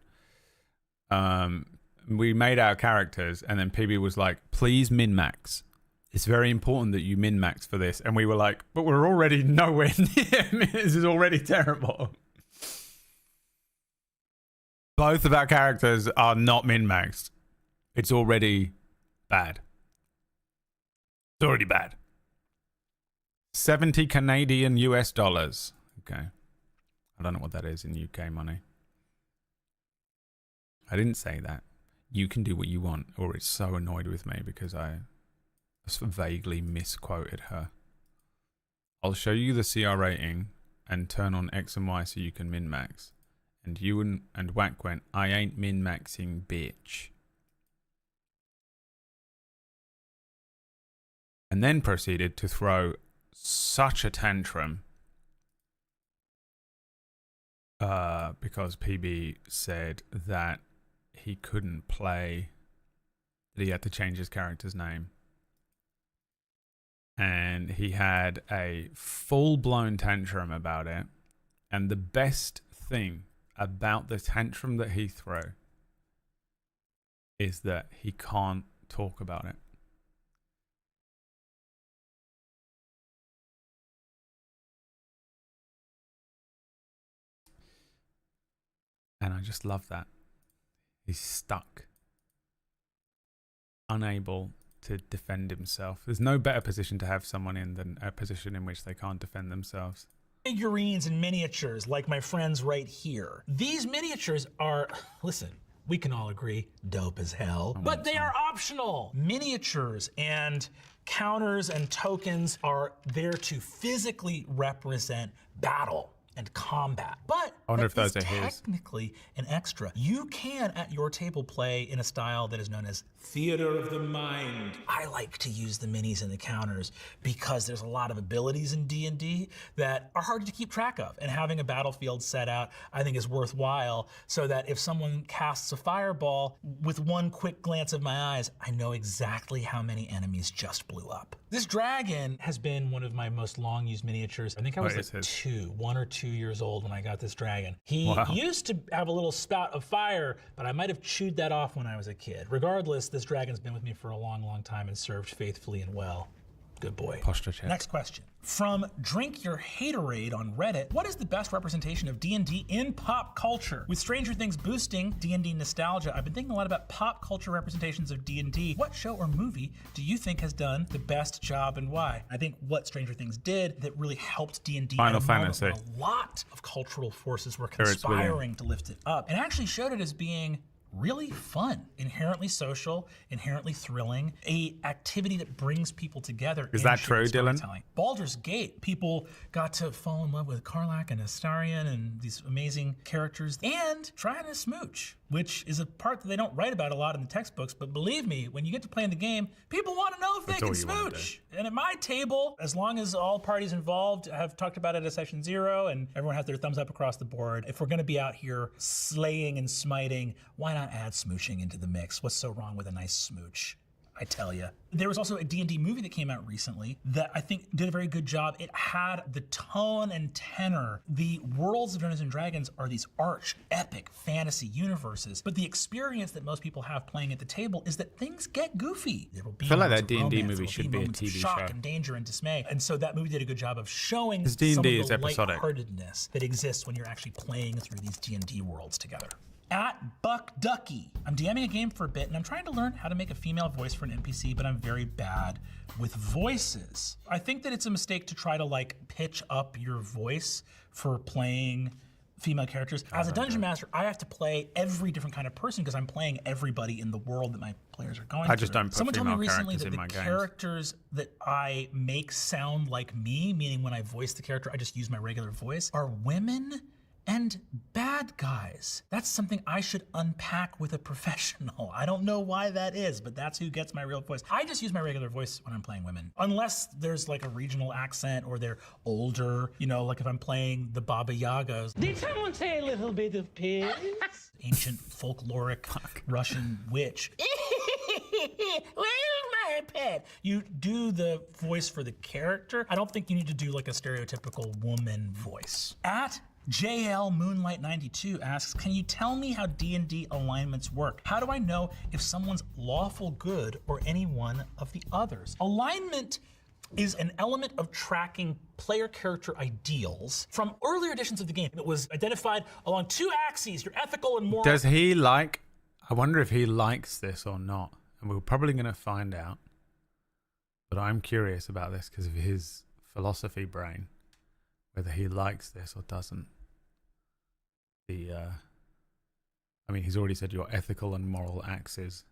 We made our characters, and then PB was like, please min-max. It's very important that you min-max for this. And we were like, but we're already nowhere near. This is already terrible. Both of our characters are not min-maxed. It's already bad. It's already bad. 70 Canadian US dollars. Okay. I don't know what that is in UK money. I didn't say that. You can do what you want. Or it's so annoyed with me because I vaguely misquoted her. I'll show you the CR rating and turn on X and Y so you can min-max. And you and Wack went, I ain't min-maxing, bitch. And then proceeded to throw such a tantrum because PB said that he couldn't play, that he had to change his character's name. And he had a full-blown tantrum about it. And the best thing about the tantrum that he threw is that he can't talk about it. And I just love that. He's stuck. Unable to defend himself. There's no better position to have someone in than a position in which they can't defend themselves. Figurines and miniatures like my friends right here. These miniatures are, listen, we can all agree, dope as hell, but they are optional. Miniatures and counters and tokens are there to physically represent battle and combat. But I wonder if those that are is his. technically an extra. You can, at your table, play in a style that is known as theater of the mind. I like to use the minis and the counters because there's a lot of abilities in D&D that are hard to keep track of, and having a battlefield set out, I think, is worthwhile, so that if someone casts a fireball, with one quick glance of my eyes, I know exactly how many enemies just blew up. This dragon has been one of my most long-used miniatures. I think I was like 1 or 2 years old when I got this dragon. He used to have a little spout of fire, but I might have chewed that off when I was a kid. Regardless, this dragon's been with me for a long, long time and served faithfully and well. Good boy. Posture check. Next question. From Drink Your Haterade on Reddit, what is the best representation of D&D in pop culture? With Stranger Things boosting D&D nostalgia, I've been thinking a lot about pop culture representations of D&D. What show or movie do you think has done the best job and why? I think what Stranger Things did that really helped D&D Final Fantasy. A lot of cultural forces were conspiring to lift it up, and actually showed it as being really fun, inherently social, inherently thrilling, a activity that brings people together. Is that true, Dylan? Baldur's Gate, people got to fall in love with Karlach and Astarion and these amazing characters, and trying to smooch, which is a part that they don't write about a lot in the textbooks, but believe me, when you get to play in the game, people want to know if they can smooch. And at my table, as long as all parties involved have talked about it at session 0 and everyone has their thumbs up across the board, if we're gonna be out here slaying and smiting, why not add smooching into the mix? What's so wrong with a nice smooch? I tell you. There was also a D&D movie that came out recently that I think did a very good job. It had the tone and tenor. The worlds of Dungeons and Dragons are these arch, epic fantasy universes, but the experience that most people have playing at the table is that things get goofy. There will be I feel like that moments of D&D romance, movie there will should be a moments of TV shock show. and danger and dismay. And so that movie did a good job of showing Because some of D&D the is episodic. lightheartedness that exists when you're actually playing through these D&D worlds together. At Buck Ducky. I'm DMing a game for a bit and I'm trying to learn how to make a female voice for an NPC, but I'm very bad with voices. I think that it's a mistake to try to like pitch up your voice for playing female characters. As a dungeon master, I have to play every different kind of person because I'm playing everybody in the world that my players are going through. I just don't put Someone told me female recently characters that in the my games. characters that I make sound like me, meaning when I voice the character, I just use my regular voice, are women and bad guys. That's something I should unpack with a professional. I don't know why that is, but that's who gets my real voice. I just use my regular voice when I'm playing women. Unless there's like a regional accent or they're older, you know, like if I'm playing the Baba Yagas. Did someone say a little bit of pigs? Ancient folkloric Russian witch. Where's my pet? You do the voice for the character. I don't think you need to do like a stereotypical woman voice. At JL Moonlight 92 asks, can you tell me how D&D alignments work? How do I know if someone's lawful good or any one of the others? Alignment is an element of tracking player character ideals. From earlier editions of the game, it was identified along two axes, your ethical and moral. Does he like, I wonder if he likes this or not. And we're probably going to find out. But I'm curious about this because of his philosophy brain, whether he likes this or doesn't. I mean, he's already said your ethical and moral axes.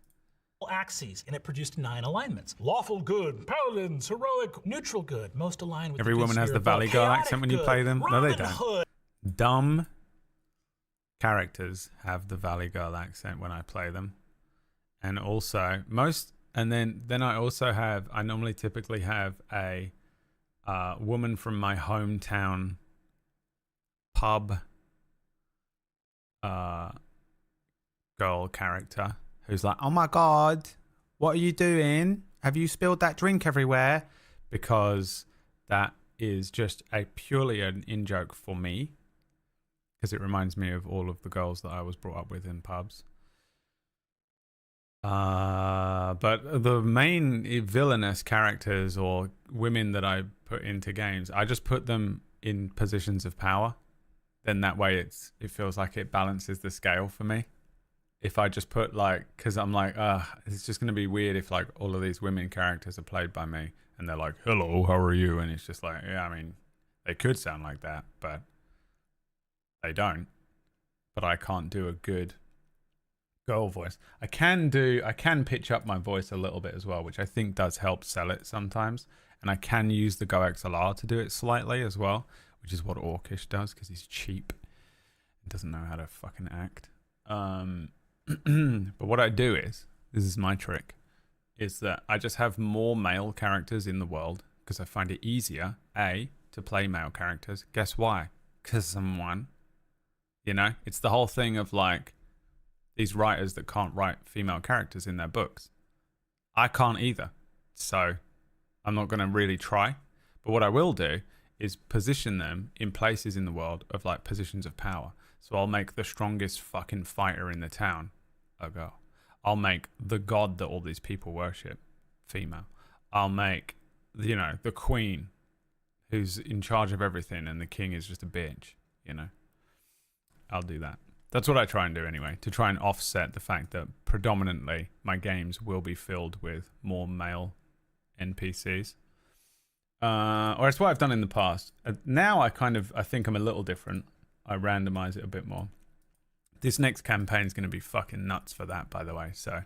Axes, and it produced 9 alignments. Lawful good, paladins, heroic, neutral good, most aligned with Every the good woman has spirit the of Valley God. Girl Chaotic accent when you good, play them. No, they Robin don't. Hood. Dumb characters have the Valley Girl accent when I play them. And also, then I also have, I normally typically have a woman from my hometown pub girl character who's like, oh my God, what are you doing? Have you spilled that drink everywhere? Because that is just purely an in-joke for me. Because it reminds me of all of the girls that I was brought up with in pubs. But the main villainous characters or women that I put into games, I just put them in positions of power. Then that way it feels like it balances the scale for me. If I just put because I'm like, it's just going to be weird if like all of these women characters are played by me and they're like, hello, how are you? And it's just like, yeah, I mean, they could sound like that, but they don't. But I can't do a good girl voice. I can pitch up my voice a little bit as well, which I think does help sell it sometimes. And I can use the Go XLR to do it slightly as well, which is what Orcish does because he's cheap and doesn't know how to fucking act. But what I do is, this is my trick, is that I just have more male characters in the world because I find it easier, to play male characters. Guess why? Because someone, it's the whole thing of like these writers that can't write female characters in their books. I can't either. So I'm not going to really try. But what I will do is position them in places in the world of like positions of power. So I'll make the strongest fucking fighter in the town a girl. I'll make the god that all these people worship female. I'll make, the queen who's in charge of everything and the king is just a bitch, I'll do that. That's what I try and do anyway, to try and offset the fact that predominantly my games will be filled with more male NPCs. Or it's what I've done in the past. Now I think I'm a little different. I randomize it a bit more. This next campaign is going to be fucking nuts for that, by the way. So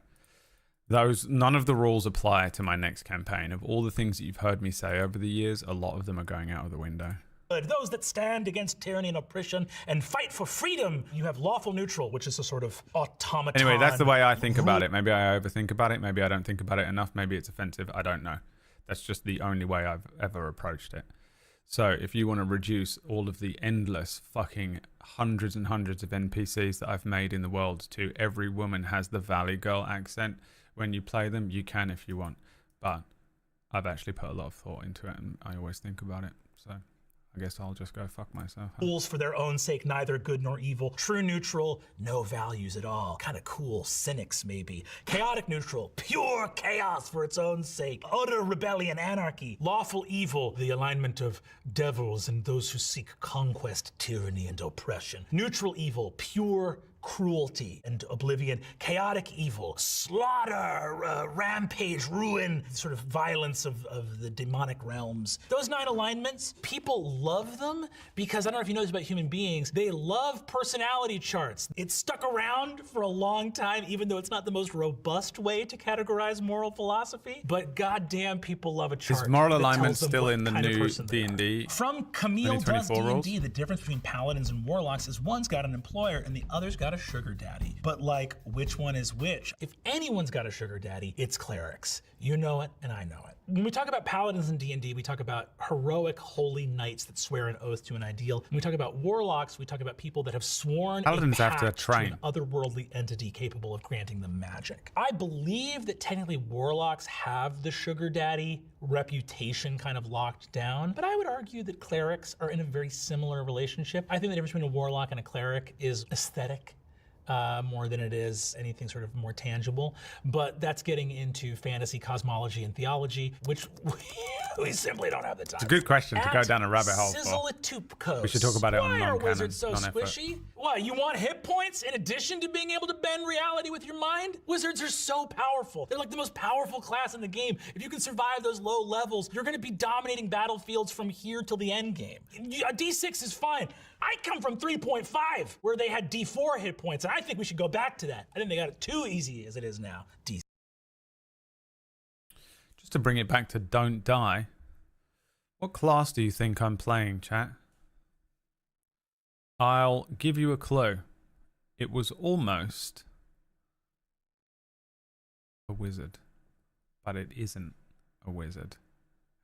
none of the rules apply to my next campaign. Of all the things that you've heard me say over the years, a lot of them are going out of the window. Those that stand against tyranny and oppression and fight for freedom. You have lawful neutral, which is a sort of automaton. Anyway, that's the way I think about it. Maybe I overthink about it. Maybe I don't think about it enough. Maybe it's offensive. I don't know. That's just the only way I've ever approached it. So if you want to reduce all of the endless fucking hundreds and hundreds of NPCs that I've made in the world to every woman has the Valley Girl accent when you play them, you can if you want. But I've actually put a lot of thought into it and I always think about it. So I guess I'll just go fuck myself. Rules for their own sake, neither good nor evil. True neutral, no values at all. Kind of cool, cynics maybe. Chaotic neutral, pure chaos for its own sake. Utter rebellion, anarchy. Lawful evil, the alignment of devils and those who seek conquest, tyranny, and oppression. Neutral evil, pure cruelty and oblivion, chaotic evil, slaughter, rampage, ruin, sort of violence of the demonic realms. Those 9 alignments, people love them because, I don't know if you know this about human beings, they love personality charts. It's stuck around for a long time, even though it's not the most robust way to categorize moral philosophy, but goddamn, people love a chart. Is moral that alignment tells them still what in the kind of new person they are. D&D? From Camille Does 2024 rules? D&D, the difference between paladins and warlocks is one's got an employer and the other's got a sugar daddy. But like, which one is which? If anyone's got a sugar daddy, it's clerics. You know it and I know it. When we talk about paladins in D&D, we talk about heroic holy knights that swear an oath to an ideal. When we talk about warlocks, we talk about people that have sworn Paladins a have to pact train. an otherworldly entity capable of granting them magic. I believe that technically warlocks have the sugar daddy reputation kind of locked down, but I would argue that clerics are in a very similar relationship. I think the difference between a warlock and a cleric is aesthetic. More than it is anything sort of more tangible. But that's getting into fantasy, cosmology, and theology, which we simply don't have the time. It's a good question to go down a rabbit hole for. Sizzletupkos. We should talk about it on Why are non-canon, wizards so non-effort. squishy? Why, you want hit points in addition to being able to bend reality with your mind? Wizards are so powerful. They're like the most powerful class in the game. If you can survive those low levels, you're gonna be dominating battlefields from here till the end game. A D6 is fine. I come from 3.5, where they had D4 hit points, and I think we should go back to that. I think they got it too easy as it is now. D6. Just to bring it back to Don't Die, what class do you think I'm playing, chat? I'll give you a clue. It was almost a wizard, but it isn't a wizard.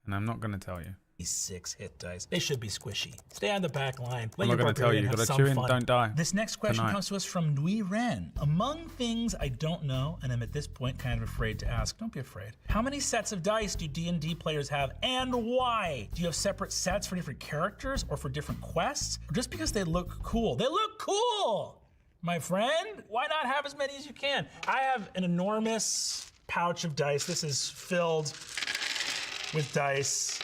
And I'm not going to tell you. 6 hit dice. They should be squishy. Stay on the back line. I'm not going to tell you. You've got to chew in, don't die. This next question Tonight. comes to us from Nui Ren. Among things I don't know, and I'm at this point kind of afraid to ask, don't be afraid. How many sets of dice do D&D players have, and why? Do you have separate sets for different characters or for different quests? Or just because they look cool? They look cool, my friend. Why not have as many as you can? I have an enormous pouch of dice. This is filled with dice.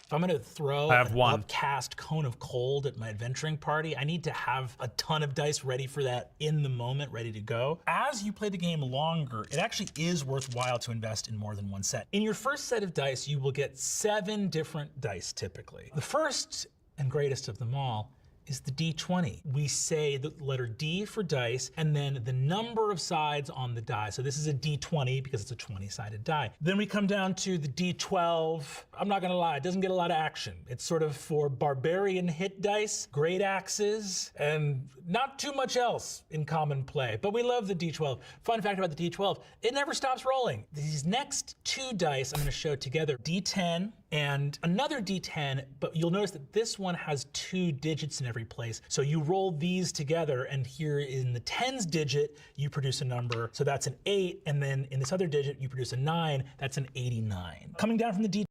If I'm gonna throw I have an one. upcast cone of cold at my adventuring party, I need to have a ton of dice ready for that in the moment, ready to go. As you play the game longer, it actually is worthwhile to invest in more than one set. In your first set of dice, you will get 7 different dice typically. The first and greatest of them all is the D20. We say the letter D for dice, and then the number of sides on the die. So this is a D20 because it's a 20-sided die. Then we come down to the D12. I'm not gonna lie, it doesn't get a lot of action. It's sort of for barbarian hit dice, great axes, and not too much else in common play. But we love the D12. Fun fact about the D12, it never stops rolling. These next 2 dice I'm gonna show together, D10 and another D10, but you'll notice that this one has 2 digits in every place. So you roll these together, and here in the tens digit, you produce a number. So that's an 8, and then in this other digit, you produce a 9. That's an 89. Coming down from the D.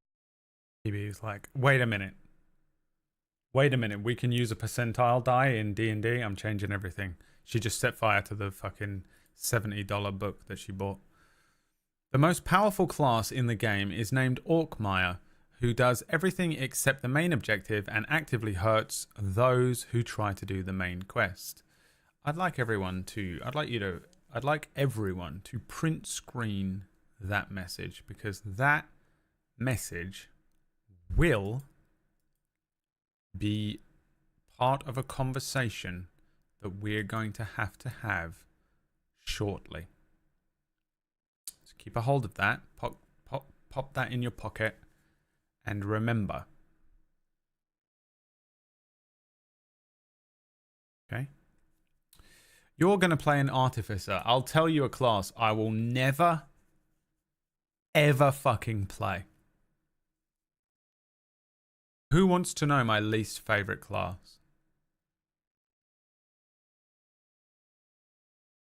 He's like, wait a minute. Wait a minute. We can use a percentile die in D&D. I'm changing everything. She just set fire to the fucking $70 book that she bought. The most powerful class in the game is named Orkmire, who does everything except the main objective and actively hurts those who try to do the main quest. I'd like everyone to print screen that message, because that message will be part of a conversation that we're going to have shortly. So keep a hold of that, pop that in your pocket. And remember, okay? You're going to play an artificer. I'll tell you a class I will never, ever fucking play. Who wants to know my least favorite class?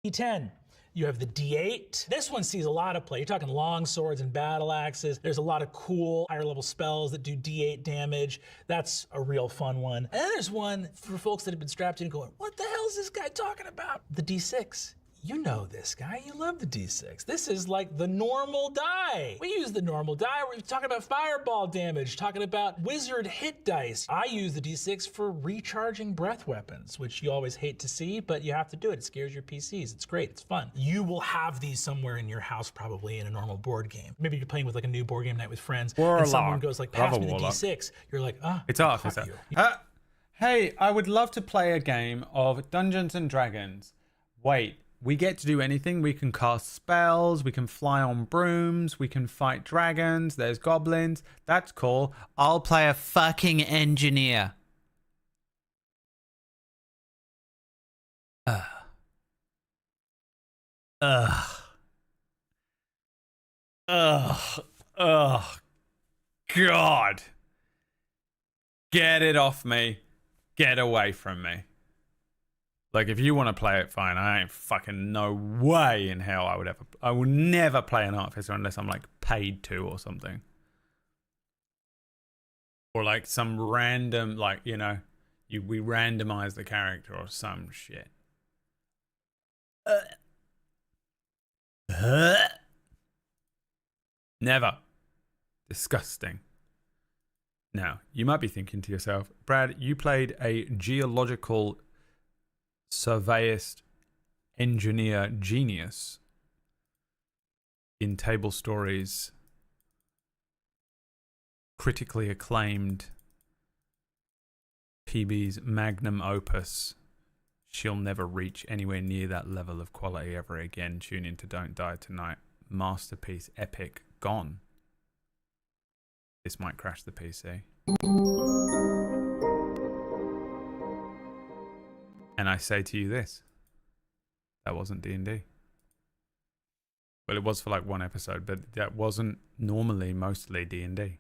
D10. You have the D8. This one sees a lot of play. You're talking long swords and battle axes. There's a lot of cool higher level spells that do D8 damage. That's a real fun one. And then there's one for folks that have been strapped in going, what the hell is this guy talking about? The D6. You know this guy, you love the D6. This is like the normal die. We use the normal die. We're talking about fireball damage, talking about wizard hit dice. I use the D6 for recharging breath weapons, which you always hate to see, but you have to do it. It scares your PCs. It's great, it's fun. You will have these somewhere in your house probably in a normal board game. Maybe you're playing with like a new board game night with friends, and someone goes like, pass me the D6. You're like, it's off. It's off. Hey, I would love to play a game of Dungeons and Dragons. Wait, we get to do anything. We can cast spells, we can fly on brooms, we can fight dragons, there's goblins. That's cool. I'll play a fucking engineer. God. Get it off me. Get away from me. Like, if you want to play it, fine. I ain't fucking no way in hell I will never play an artificer unless I'm like paid to or something. Or like some random, like, you know, we randomize the character or some shit. Never. Disgusting. Now, you might be thinking to yourself, Brad, you played a geological surveyist engineer genius in Table Stories' critically acclaimed PB's magnum opus. She'll never reach anywhere near that level of quality ever again. Tune in to Don't Die Tonight. Masterpiece, epic, gone. This might crash the PC. And I say to you this. That wasn't D&D. Well, it was for like one episode, but that wasn't normally mostly D&D.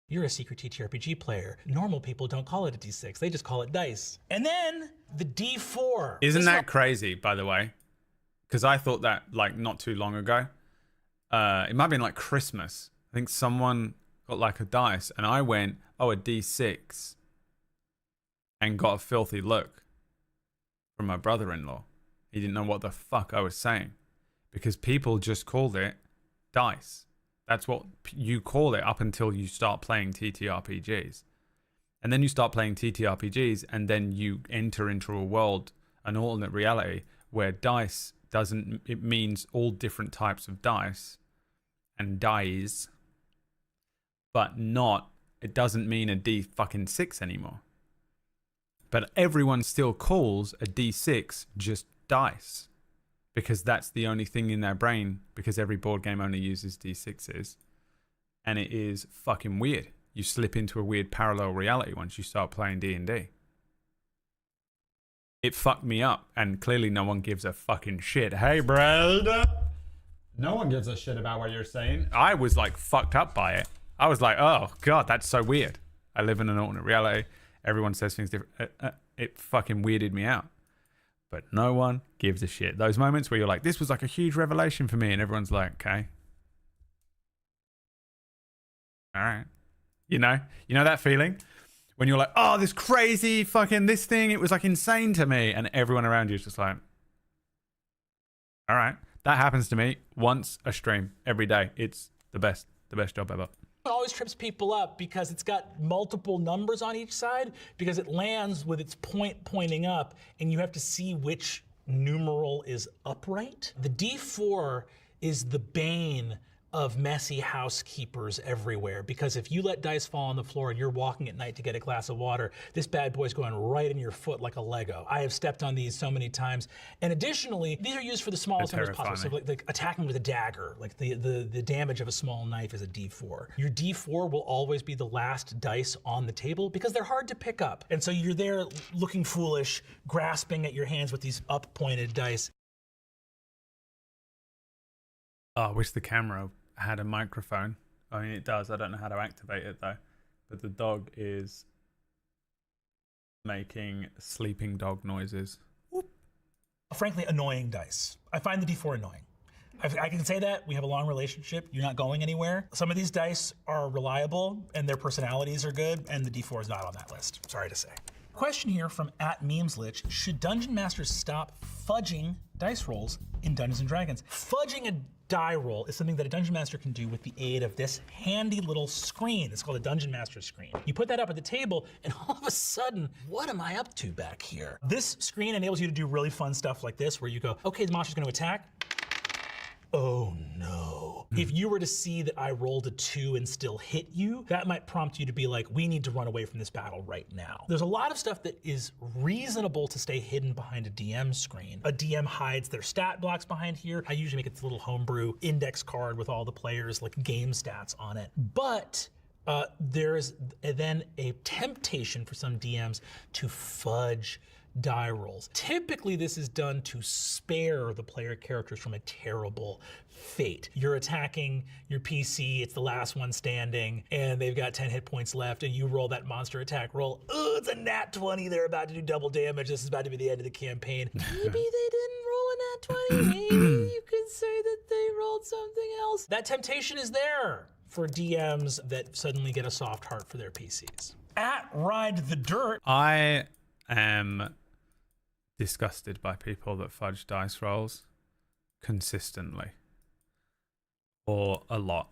You're a secret TTRPG player. Normal people don't call it a D6. They just call it dice. And then the D4. Isn't that crazy, by the way? Because I thought that like not too long ago. It might have been like Christmas. I think someone got like a dice and I went, oh, a D6. And got a filthy look from my brother-in-law. He didn't know what the fuck I was saying. Because people just called it dice. That's what you call it up until you start playing TTRPGs. And then you start playing TTRPGs and then you enter into a world, an alternate reality, where dice doesn't, it means all different types of dice and dies, but not, it doesn't mean a D6 anymore. But everyone still calls a D6 just dice. Because that's the only thing in their brain, because every board game only uses D6s. And it is fucking weird. You slip into a weird parallel reality once you start playing D&D. It fucked me up, and clearly no one gives a fucking shit. Hey, Brad! No one gives a shit about what you're saying. I was like fucked up by it. I was like, oh god, that's so weird. I live in an alternate reality. Everyone says things different. It fucking weirded me out. But no one gives a shit. Those moments where you're like, this was like a huge revelation for me, and everyone's like, okay. All right. You know that feeling? When you're like, oh, this crazy fucking this thing, it was like insane to me. And everyone around you is just like, all right. That happens to me once a stream every day. It's the best job ever. It always trips people up because it's got multiple numbers on each side because it lands with its point pointing up and you have to see which numeral is upright. The D4 is the bane of messy housekeepers everywhere because if you let dice fall on the floor and you're walking at night to get a glass of water, this bad boy's going right in your foot like a Lego. I have stepped on these so many times. And additionally, these are used for the smallest numbers possible. So like attacking with a dagger, like the damage of a small knife is a D4. Your D4 will always be the last dice on the table because they're hard to pick up. And so you're there looking foolish, grasping at your hands with these up-pointed dice. Oh, I wish the camera had a microphone. I mean, it does. I don't know how to activate it, though. But the dog is making sleeping dog noises. Frankly, annoying dice. I find the D4 annoying. I can say that. We have a long relationship. You're not going anywhere. Some of these dice are reliable, and their personalities are good, and the D4 is not on that list. Sorry to say. Question here from @memeslich. Should Dungeon Masters stop fudging dice rolls in Dungeons & Dragons? Fudging a die roll is something that a Dungeon Master can do with the aid of this handy little screen. It's called a Dungeon Master screen. You put that up at the table and all of a sudden, what am I up to back here? This screen enables you to do really fun stuff like this where you go, okay, the monster's gonna attack. Oh no. If you were to see that I rolled a 2 and still hit you, that might prompt you to be like, we need to run away from this battle right now. There's a lot of stuff that is reasonable to stay hidden behind a DM screen. A DM hides their stat blocks behind here. I usually make it this little homebrew index card with all the players' like game stats on it. But there is then a temptation for some DMs to fudge die rolls. Typically, this is done to spare the player characters from a terrible fate. You're attacking your PC, it's the last one standing, and they've got 10 hit points left, and you roll that monster attack roll. Oh, it's a nat 20, they're about to do double damage, this is about to be the end of the campaign. Maybe they didn't roll a nat 20, maybe you could say that they rolled something else. That temptation is there for DMs that suddenly get a soft heart for their PCs. @RideTheDirt. I am disgusted by people that fudge dice rolls consistently or a lot.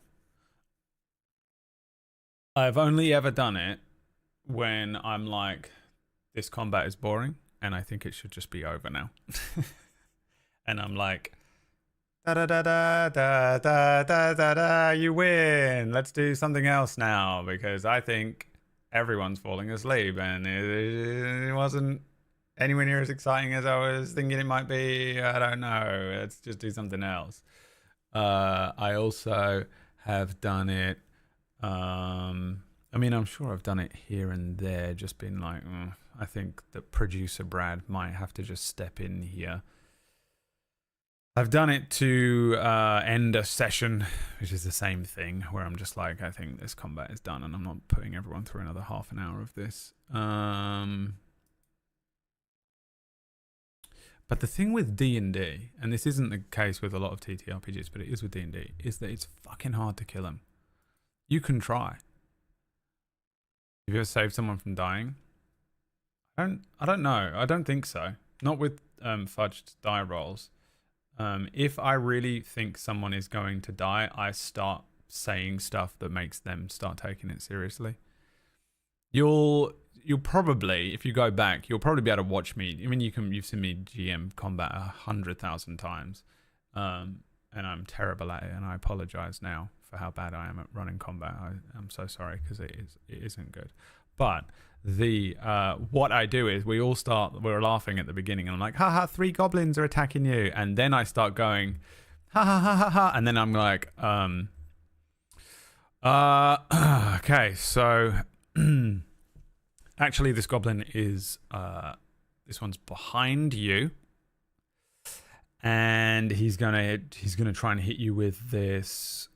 I've only ever done it when I'm like, this combat is boring and I think it should just be over now. And I'm like, da da da da da da da da da, you win. Let's do something else now because I think everyone's falling asleep and it wasn't anywhere near as exciting as I was thinking it might be. I don't know. Let's just do something else. I also have done it. I mean, I'm sure I've done it here and there, just been like, I think that producer Brad might have to just step in here. I've done it to end a session, which is the same thing, where I'm just like, I think this combat is done and I'm not putting everyone through another half an hour of this. But the thing with D&D, and this isn't the case with a lot of TTRPGs, but it is with D&D, is that it's fucking hard to kill them. You can try. Have you ever saved someone from dying? I don't know. I don't think so. Not with fudged die rolls. If I really think someone is going to die, I start saying stuff that makes them start taking it seriously. You'll probably, if you go back, you'll probably be able to watch me. I mean, you've seen me GM combat 100,000 times, and I'm terrible at it, and I apologize now for how bad I am at running combat. I'm so sorry because it isn't good. But the what I do is we're laughing at the beginning, and I'm like, haha, 3 goblins are attacking you, and then I start going, ha ha ha ha ha, and then I'm like, okay, so. Actually, this goblin is, this one's behind you, and he's gonna try and hit you with this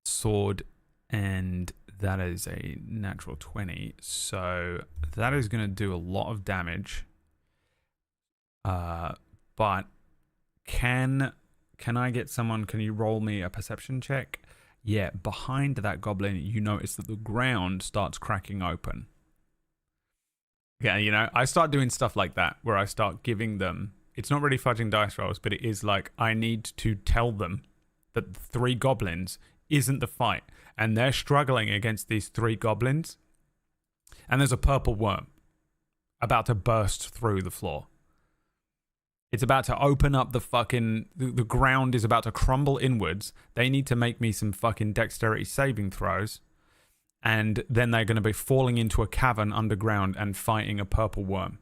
sword, and that is a natural 20. So that is gonna do a lot of damage. But can I get someone? Can you roll me a perception check? Yeah, behind that goblin, you notice that the ground starts cracking open. Yeah, you know, I start doing stuff like that, where I start giving them, it's not really fudging dice rolls, but it is like, I need to tell them that 3 goblins isn't the fight, and they're struggling against these 3 goblins, and there's a purple worm about to burst through the floor. It's about to open up the fucking... The ground is about to crumble inwards. They need to make me some fucking dexterity saving throws. And then they're going to be falling into a cavern underground and fighting a purple worm.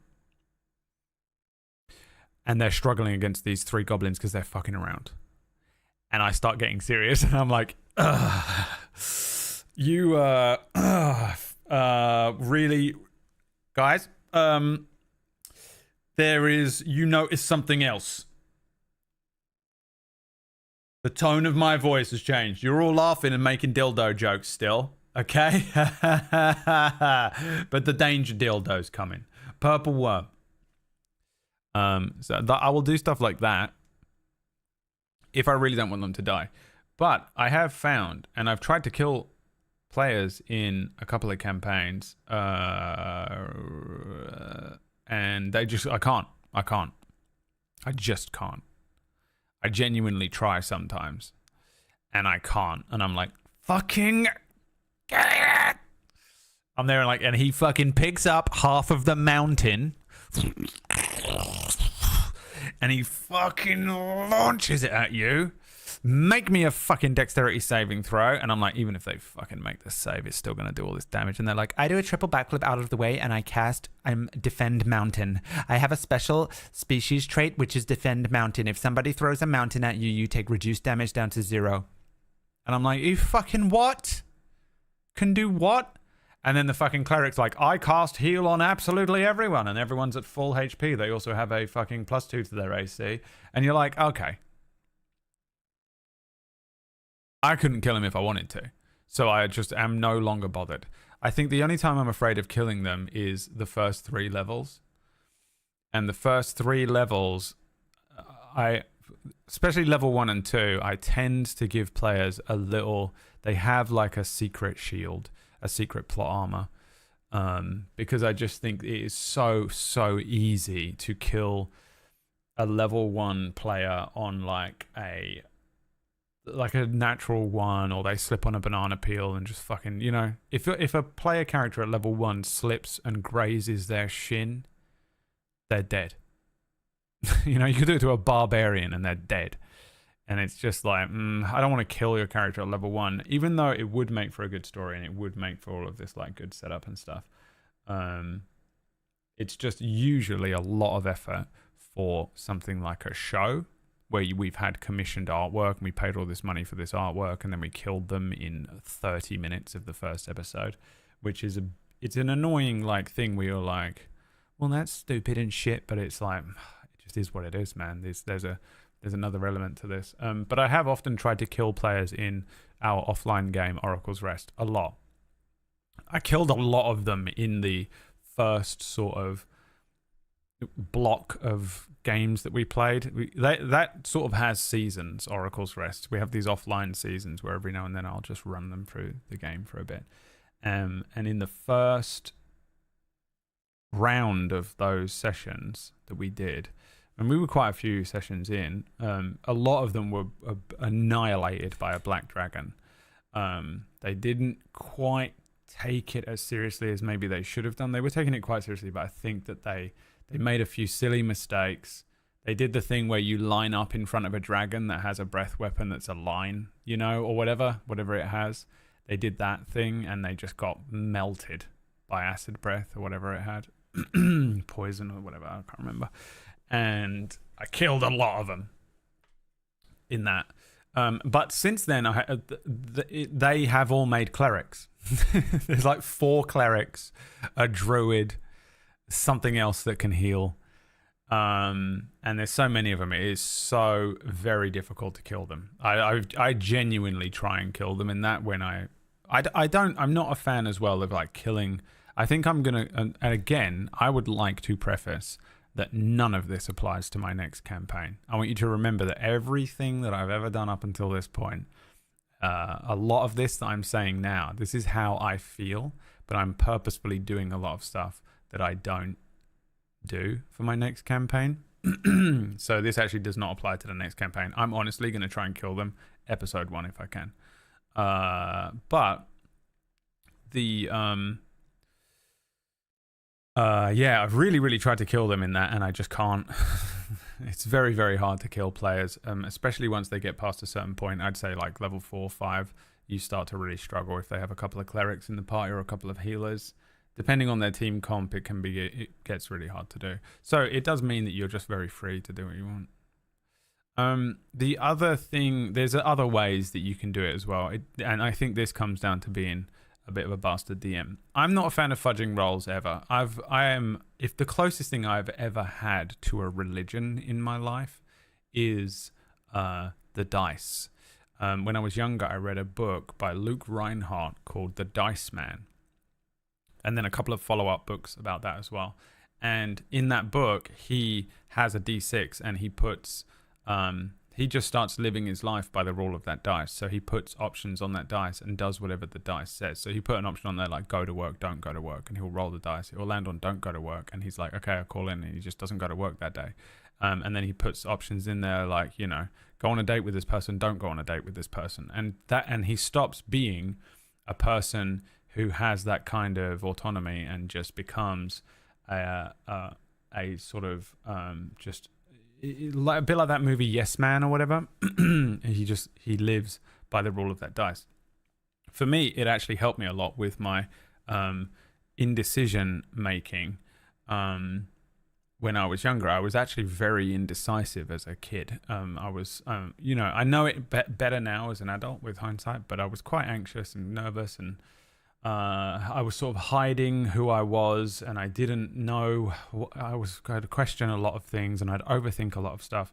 And they're struggling against these 3 goblins because they're fucking around. And I start getting serious. And I'm like, you, really... Guys, you notice something else. The tone of my voice has changed. You're all laughing and making dildo jokes still, okay? But the danger dildo's coming. Purple worm. So I will do stuff like that if I really don't want them to die. But I have found, and I've tried to kill players in a couple of campaigns, and they just, I just can't. I genuinely try sometimes, and I can't, and I'm like, fucking get it! I'm there like, and he fucking picks up half of the mountain, and he fucking launches it at you. Make me a fucking dexterity saving throw. And I'm like, even if they fucking make this save, it's still going to do all this damage. And they're like, I do a triple backflip out of the way and I cast Defend Mountain. I have a special species trait, which is Defend Mountain. If somebody throws a mountain at you, you take reduced damage down to 0. And I'm like, you fucking what? Can do what? And then the fucking cleric's like, I cast heal on absolutely everyone. And everyone's at full HP. They also have a fucking +2 to their AC. And you're like, okay. I couldn't kill him if I wanted to. So I just am no longer bothered. I think the only time I'm afraid of killing them is the first 3 levels. And the first 3 levels, especially level 1 and 2, I tend to give players a little, they have like a secret shield, a secret plot armor. Because I just think it is so easy to kill a level 1 player on like a natural 1, or they slip on a banana peel and just fucking, you know, if a player character at level 1 slips and grazes their shin, they're dead. You know, you could do it to a barbarian and they're dead. And it's just like, I don't want to kill your character at level 1, even though it would make for a good story and it would make for all of this like good setup and stuff. It's just usually a lot of effort for something like a show, where we've had commissioned artwork and we paid all this money for this artwork and then we killed them in 30 minutes of the first episode, which is it's an annoying like thing where you're like, well, that's stupid and shit, but it's like, it just is what it is, man. There's another element to this. But I have often tried to kill players in our offline game, Oracle's Rest, a lot. I killed a lot of them in the first sort of block of games that we played. That sort of has seasons, Oracle's Rest. We have these offline seasons where every now and then I'll just run them through the game for a bit. And in the first round of those sessions that we did, and we were quite a few sessions in, a lot of them were annihilated by a black dragon. They didn't quite take it as seriously as maybe they should have done. They were taking it quite seriously, but I think that they made a few silly mistakes. They did the thing where you line up in front of a dragon that has a breath weapon that's a line, you know, or whatever it has. They did that thing and they just got melted by acid breath or whatever it had. Poison or whatever, I can't remember. And I killed a lot of them in that. But since then, they have all made clerics. There's like 4 clerics, a druid, something else that can heal, and there's so many of them. It is so very difficult to kill them. I genuinely try and kill them in that. When I'm not a fan as well of like killing. I think I'm gonna, and again, I would like to preface that none of this applies to my next campaign. I want you to remember that everything that I've ever done up until this point, a lot of this that I'm saying now, this is how I feel, but I'm purposefully doing a lot of stuff that I don't do for my next campaign. So this actually does not apply to the next campaign. I'm honestly going to try and kill them episode 1 if I can. But the yeah, I've really tried to kill them in that, and I just can't. It's very, very hard to kill players, especially once they get past a certain point. I'd say like level 4, 5, you start to really struggle if they have a couple of clerics in the party or a couple of healers. Depending on their team comp, it gets really hard to do. So it does mean that you're just very free to do what you want. The other thing, there's other ways that you can do it as well. And I think this comes down to being a bit of a bastard DM. I'm not a fan of fudging rolls ever. If the closest thing I've ever had to a religion in my life is the dice. When I was younger, I read a book by Luke Reinhardt called The Dice Man. And then a couple of follow-up books about that as well. And in that book, he has a D6 and he puts he just starts living his life by the rule of that dice. So he puts options on that dice and does whatever the dice says. So he put an option on there like go to work, don't go to work, and he'll roll the dice. It will land on don't go to work, and he's like, okay, I'll call in, and he just doesn't go to work that day. And then he puts options in there like, you know, go on a date with this person, don't go on a date with this person, and he stops being a person who has that kind of autonomy and just becomes a sort of just a bit like that movie Yes Man or whatever. he lives by the rule of that dice. For me, it actually helped me a lot with my indecision making. When I was younger, I was actually very indecisive as a kid. I was, you know, I know it better now as an adult with hindsight, but I was quite anxious and nervous, and I was sort of hiding who I was, and I didn't know. I had to question a lot of things, and I'd overthink a lot of stuff,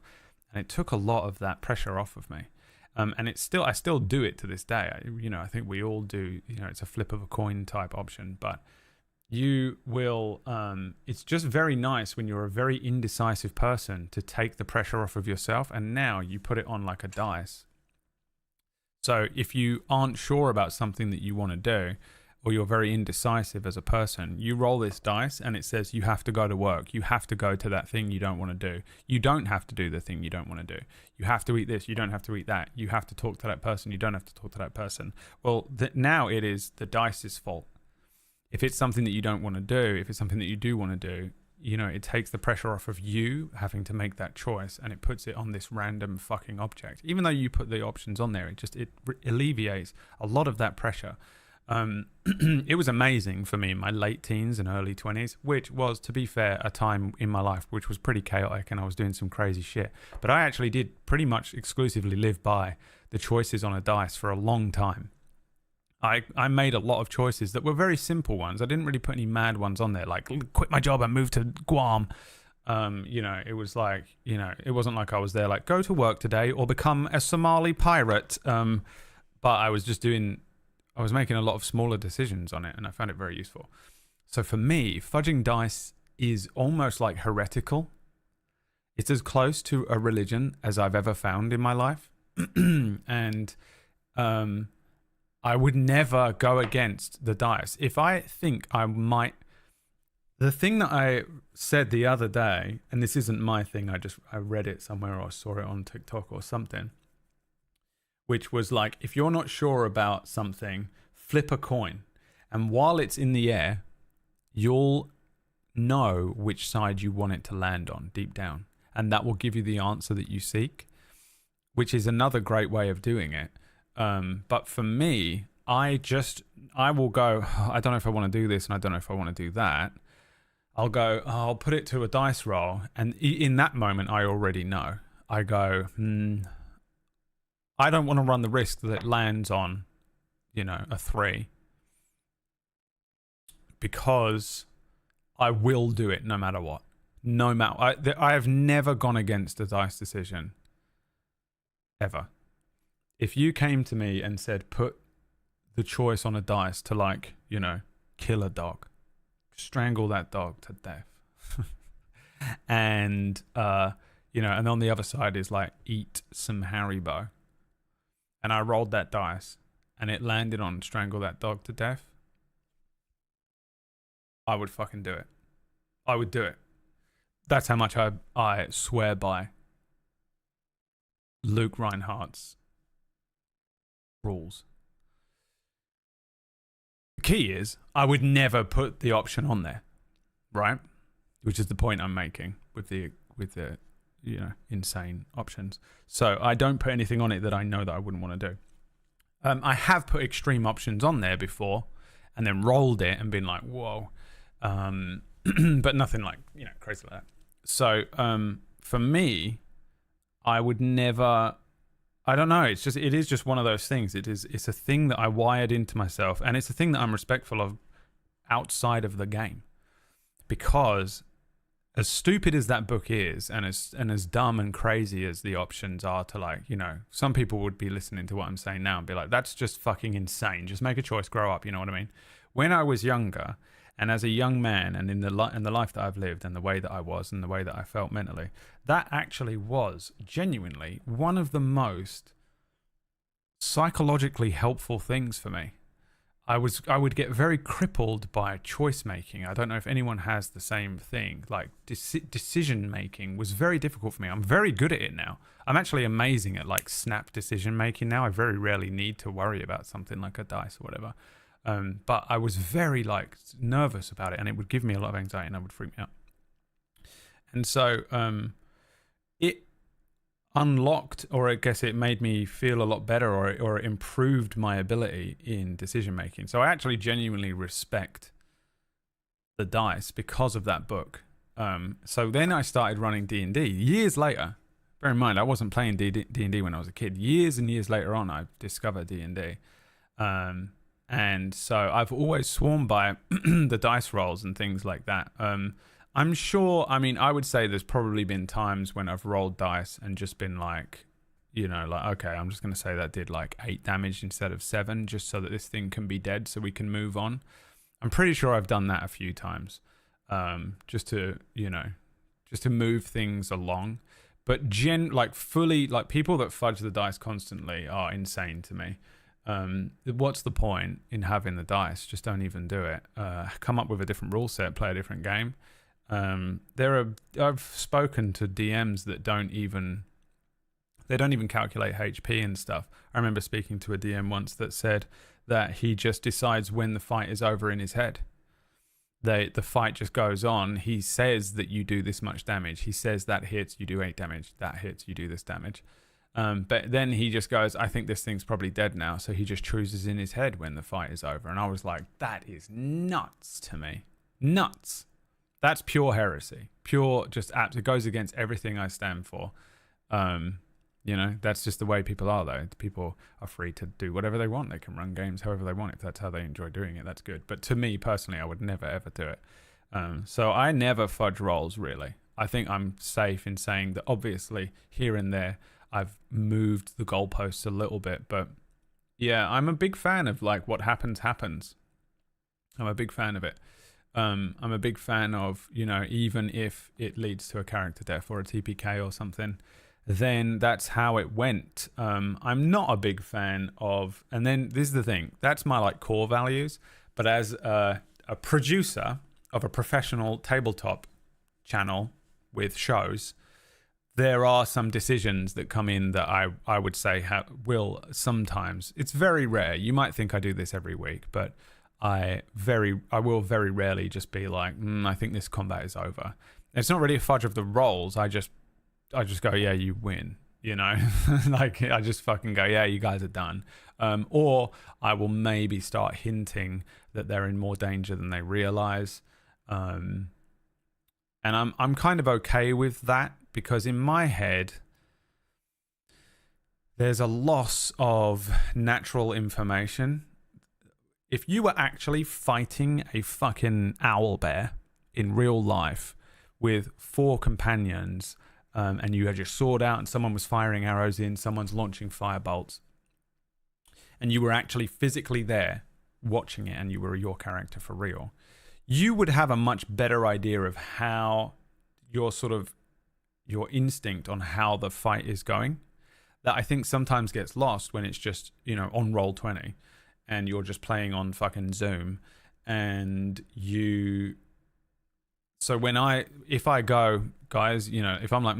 and it took a lot of that pressure off of me. And I still do it to this day. I think we all do. You know, it's a flip of a coin type option, but you will. It's just very nice when you're a very indecisive person to take the pressure off of yourself, and now you put it on like a dice. So if you aren't sure about something that you want to do, or you're very indecisive as a person, you roll this dice and it says you have to go to work. You have to go to that thing you don't want to do. You don't have to do the thing you don't want to do. You have to eat this. You don't have to eat that. You have to talk to that person. You don't have to talk to that person. Well, now it is the dice's fault. If it's something that you don't want to do, if it's something that you do want to do, you know, it takes the pressure off of you having to make that choice, and it puts it on this random fucking object. Even though you put the options on there, it alleviates a lot of that pressure. It was amazing for me in my late teens and early 20s, which was, to be fair, a time in my life which was pretty chaotic, and I was doing some crazy shit. But I actually did pretty much exclusively live by the choices on a dice for a long time. I made a lot of choices that were very simple ones. I didn't really put any mad ones on there, like quit my job and move to Guam. You know, it was like, you know, it wasn't like I was there like go to work today or become a Somali pirate. But I was making a lot of smaller decisions on it, and I found it very useful. So for me, fudging dice is almost like heretical. It's as close to a religion as I've ever found in my life. And I would never go against the dice. If I think I might... The thing that I said the other day, and this isn't my thing, I read it somewhere or saw it on TikTok or something, which was like, if you're not sure about something, flip a coin. And while it's in the air, you'll know which side you want it to land on deep down. And that will give you the answer that you seek, which is another great way of doing it. But for me, I will go, I don't know if I want to do this and I don't know if I want to do that. I'll go, I'll put it to a dice roll. And in that moment, I already know. I go, I don't want to run the risk that it lands on, you know, a 3. Because I will do it no matter what. No matter, I have never gone against a dice decision. Ever. If you came to me and said, put the choice on a dice to, like, you know, kill a dog, strangle that dog to death, and, you know, and on the other side is like, eat some Haribo, and I rolled that dice and it landed on strangle that dog to death, I would fucking do it. I would do it. That's how much I swear by Luke Reinhardt's rules. The key is I would never put the option on there, right? Which is the point I'm making with the you know, insane options. So I don't put anything on it that I know that I wouldn't want to do. I have put extreme options on there before and then rolled it and been like, whoa. But nothing like, you know, crazy like that. So for me, I would never, I don't know, it is just one of those things. It's a thing that I wired into myself, and it's a thing that I'm respectful of outside of the game. Because as stupid as that book is, and as dumb and crazy as the options are to, like, you know, some people would be listening to what I'm saying now and be like, that's just fucking insane. Just make a choice, grow up, you know what I mean? When I was younger, And as a young man, and in the life that I've lived, and the way that I was, and the way that I felt mentally, that actually was genuinely one of the most psychologically helpful things for me. I would get very crippled by choice making. I don't know if anyone has the same thing. Like decision making was very difficult for me. I'm very good at it now. I'm actually amazing at like snap decision making now. I very rarely need to worry about something like a dice or whatever. But I was very like nervous about it, and it would give me a lot of anxiety, and it would freak me out. And so it unlocked, or I guess it made me feel a lot better, or it improved my ability in decision making. So I actually genuinely respect the dice because of that book. So then I started running D&D years later. Bear in mind, I wasn't playing D&D when I was a kid. Years and years later on, I discovered D&D. And so I've always sworn by the dice rolls and things like that. I'm sure, I mean, I would say there's probably been times when I've rolled dice and just been like, you know, like, okay, I'm just going to say that did like 8 damage instead of 7, just so that this thing can be dead so we can move on. I'm pretty sure I've done that a few times, just to, you know, just to move things along. But fully, like people that fudge the dice constantly are insane to me. What's the point in having the dice? Just don't even do it. Come up with a different rule set, play a different game. I've spoken to DMs that don't even calculate HP and stuff. I remember speaking to a DM once that said that he just decides when the fight is over in his head. The fight just goes on. He says that you do this much damage. He says that hits, you do 8 damage. That hits, you do this damage. But then he just goes, I think this thing's probably dead now. So he just chooses in his head when the fight is over. And I was like, that is nuts to me. Nuts. That's pure heresy. Pure, just it goes against everything I stand for. You know, that's just the way people are, though. People are free to do whatever they want. They can run games however they want. If that's how they enjoy doing it, that's good. But to me, personally, I would never, ever do it. So I never fudge rolls, really. I think I'm safe in saying that obviously here and there, I've moved the goalposts a little bit. But yeah, I'm a big fan of like what happens. I'm a big fan of it. I'm a big fan of, you know, even if it leads to a character death or a TPK or something, then that's how it went. I'm not a big fan of, and then this is the thing, that's my like core values, but as a producer of a professional tabletop channel with shows, there are some decisions that come in that I would say will sometimes, it's very rare. You might think I do this every week, but I will very rarely just be like, I think this combat is over. It's not really a fudge of the rolls. I just go, yeah, you win, you know. Like I just fucking go, yeah, you guys are done. Or I will maybe start hinting that they're in more danger than they realize. And I'm kind of okay with that, because in my head there's a loss of natural information. If you were actually fighting a fucking owlbear in real life with 4 companions, and you had your sword out and someone was firing arrows in, someone's launching firebolts, and you were actually physically there watching it and you were your character for real, you would have a much better idea of how your instinct on how the fight is going. That I think sometimes gets lost when it's just, you know, on Roll20 and you're just playing on fucking Zoom, and so if I go, guys, you know, if I'm like,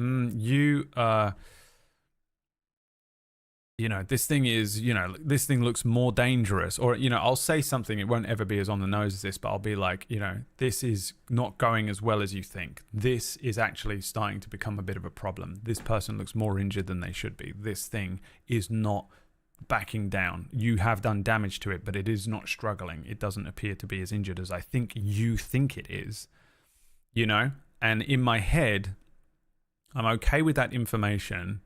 you know, this thing is, you know, this thing looks more dangerous, or, you know, I'll say something, it won't ever be as on the nose as this, but I'll be like, you know, this is not going as well as you think. This is actually starting to become a bit of a problem. This person looks more injured than they should be. This thing is not backing down. You have done damage to it, but it is not struggling. It doesn't appear to be as injured as I think you think it is, you know? And in my head, I'm okay with that information.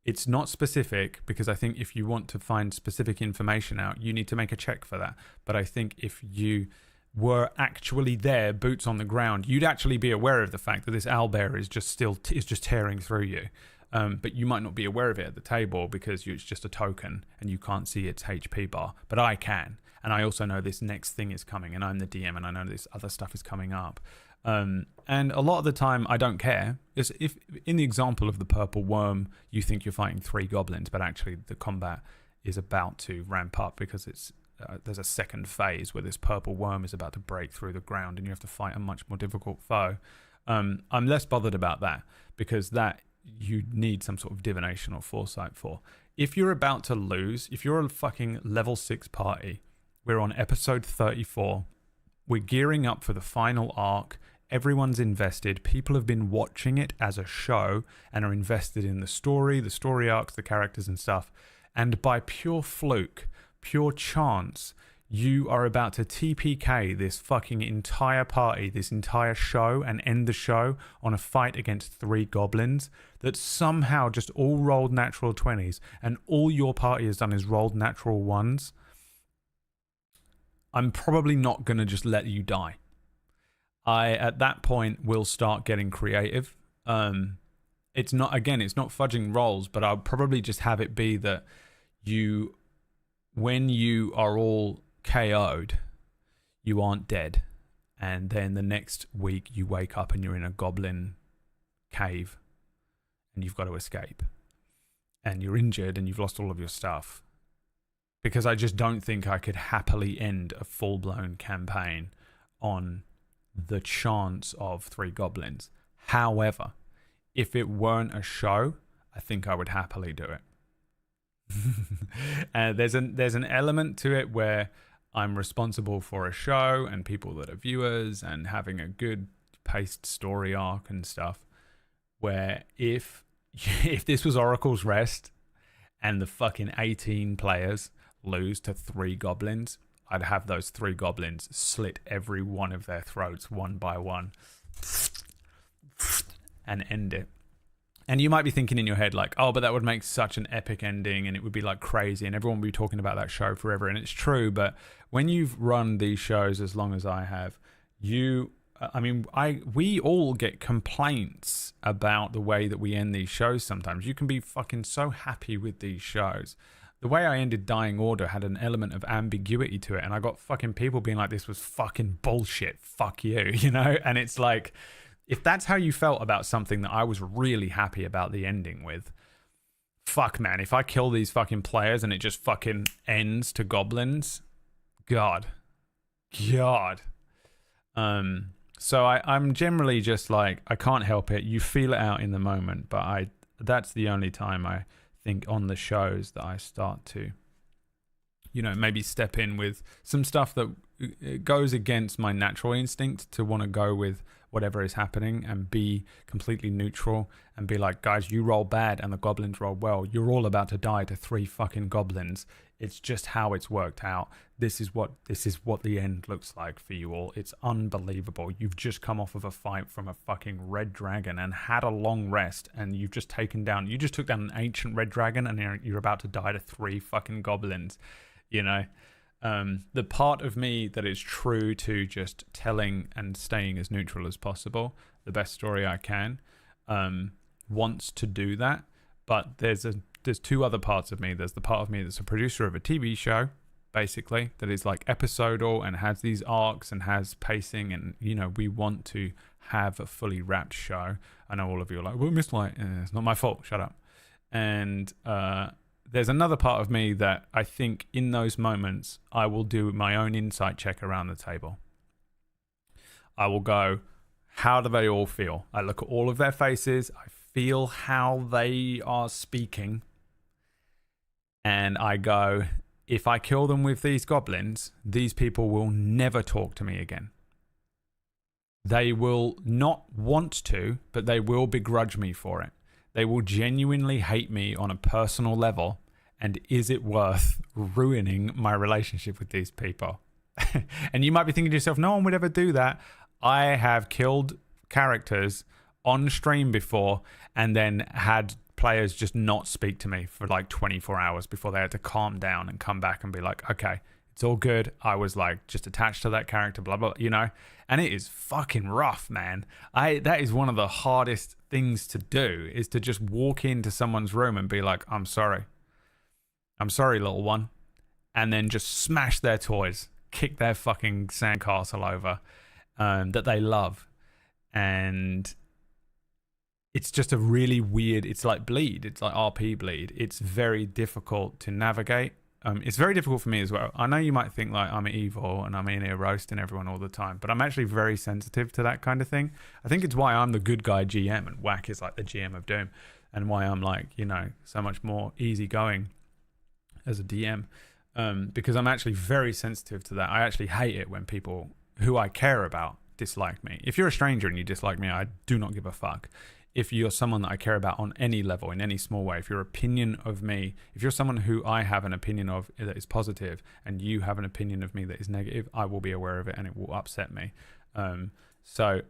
It's not specific, because I think if you want to find specific information out, you need to make a check for that. But I think if you were actually there, boots on the ground, you'd actually be aware of the fact that this owlbear is just tearing through you. But you might not be aware of it at the table because it's just a token and you can't see its HP bar. But I can. and I also know this next thing is coming, and I'm the DM, and I know this other stuff is coming up. And a lot of the time, I don't care. If in the example of the purple worm, you think you're fighting 3 goblins, but actually the combat is about to ramp up because there's a second phase where this purple worm is about to break through the ground, and you have to fight a much more difficult foe. I'm less bothered about that because that you need some sort of divination or foresight for. If you're about to lose, if you're a fucking level 6 party, we're on episode 34. We're gearing up for the final arc. Everyone's invested. People have been watching it as a show and are invested in the story arcs, the characters and stuff. And by pure fluke, pure chance, you are about to TPK this fucking entire party, this entire show, and end the show on a fight against 3 goblins that somehow just all rolled natural 20s, and all your party has done is rolled natural 1s. I'm probably not going to just let you die. I, at that point, will start getting creative. It's not fudging rolls, but I'll probably just have it be that when you are all KO'd, you aren't dead. And then the next week you wake up and you're in a goblin cave and you've got to escape. And you're injured and you've lost all of your stuff. Because I just don't think I could happily end a full-blown campaign on the chance of 3 goblins. However, if it weren't a show, I think I would happily do it. There's an element to it where I'm responsible for a show and people that are viewers and having a good paced story arc and stuff, where if this was Oracle's Rest and the fucking 18 players lose to 3 goblins, I'd have those 3 goblins slit every one of their throats one by one and end it. And you might be thinking in your head like, oh, but that would make such an epic ending and it would be like crazy and everyone would be talking about that show forever. And it's true, but when you've run these shows as long as I have, we all get complaints about the way that we end these shows sometimes. You can be fucking so happy with these shows. The way I ended Dying Order had an element of ambiguity to it, and I got fucking people being like, this was fucking bullshit, fuck you, you know? And it's like, if that's how you felt about something that I was really happy about the ending with, fuck, man, if I kill these fucking players and it just fucking ends to goblins, God. So I'm generally just like, I can't help it. You feel it out in the moment, but that's the only time I think on the shows that I start to, maybe step in with some stuff that goes against my natural instinct to want to go with whatever is happening and be completely neutral and be like, guys, you roll bad and the goblins roll well. You're all about to die to 3 fucking goblins. It's just how it's worked out. This is what the end looks like for you all. It's unbelievable. You've just come off of a fight from a fucking red dragon and had a long rest, and you just took down an ancient red dragon, and you're about to die to 3 fucking goblins. The part of me that is true to just telling and staying as neutral as possible, the best story I can, wants to do that. But there's 2 other parts of me. There's the part of me that's a producer of a TV show, basically, that is like episodal and has these arcs and has pacing, and we want to have a fully wrapped show. I know all of you are like, well, Mr. Light, it's not my fault, shut up. And there's another part of me that I think in those moments I will do my own insight check around the table. I will go, how do they all feel? I look at all of their faces, I feel how they are speaking, and I go, if I kill them with these goblins, these people will never talk to me again. They will not want to, but they will begrudge me for it. They will genuinely hate me on a personal level, and is it worth ruining my relationship with these people? And you might be thinking to yourself, no one would ever do that. I have killed characters on stream before and then had players just not speak to me for like 24 hours before they had to calm down and come back and be like, okay, it's all good. I was like just attached to that character, blah, blah, and it is fucking rough, man. That is one of the hardest things to do, is to just walk into someone's room and be like, I'm sorry, little one. and then just smash their toys, kick their fucking sandcastle over that they love. And it's just a really weird, it's like Bleed. It's like RP Bleed. It's very difficult to navigate. It's very difficult for me as well. I know you might think like I'm evil and I'm in here roasting everyone all the time, but I'm actually very sensitive to that kind of thing. I think it's why I'm the good guy GM and Whack is like the GM of Doom, and why I'm like, you know, so much more easygoing as a DM, because I'm actually very sensitive to that. I actually hate it when people who I care about dislike me. If you're a stranger and you dislike me, I do not give a fuck. If you're someone that I care about on any level, in any small way, if your opinion of me, if you're someone who I have an opinion of that is positive and you have an opinion of me that is negative, I will be aware of it and it will upset me. So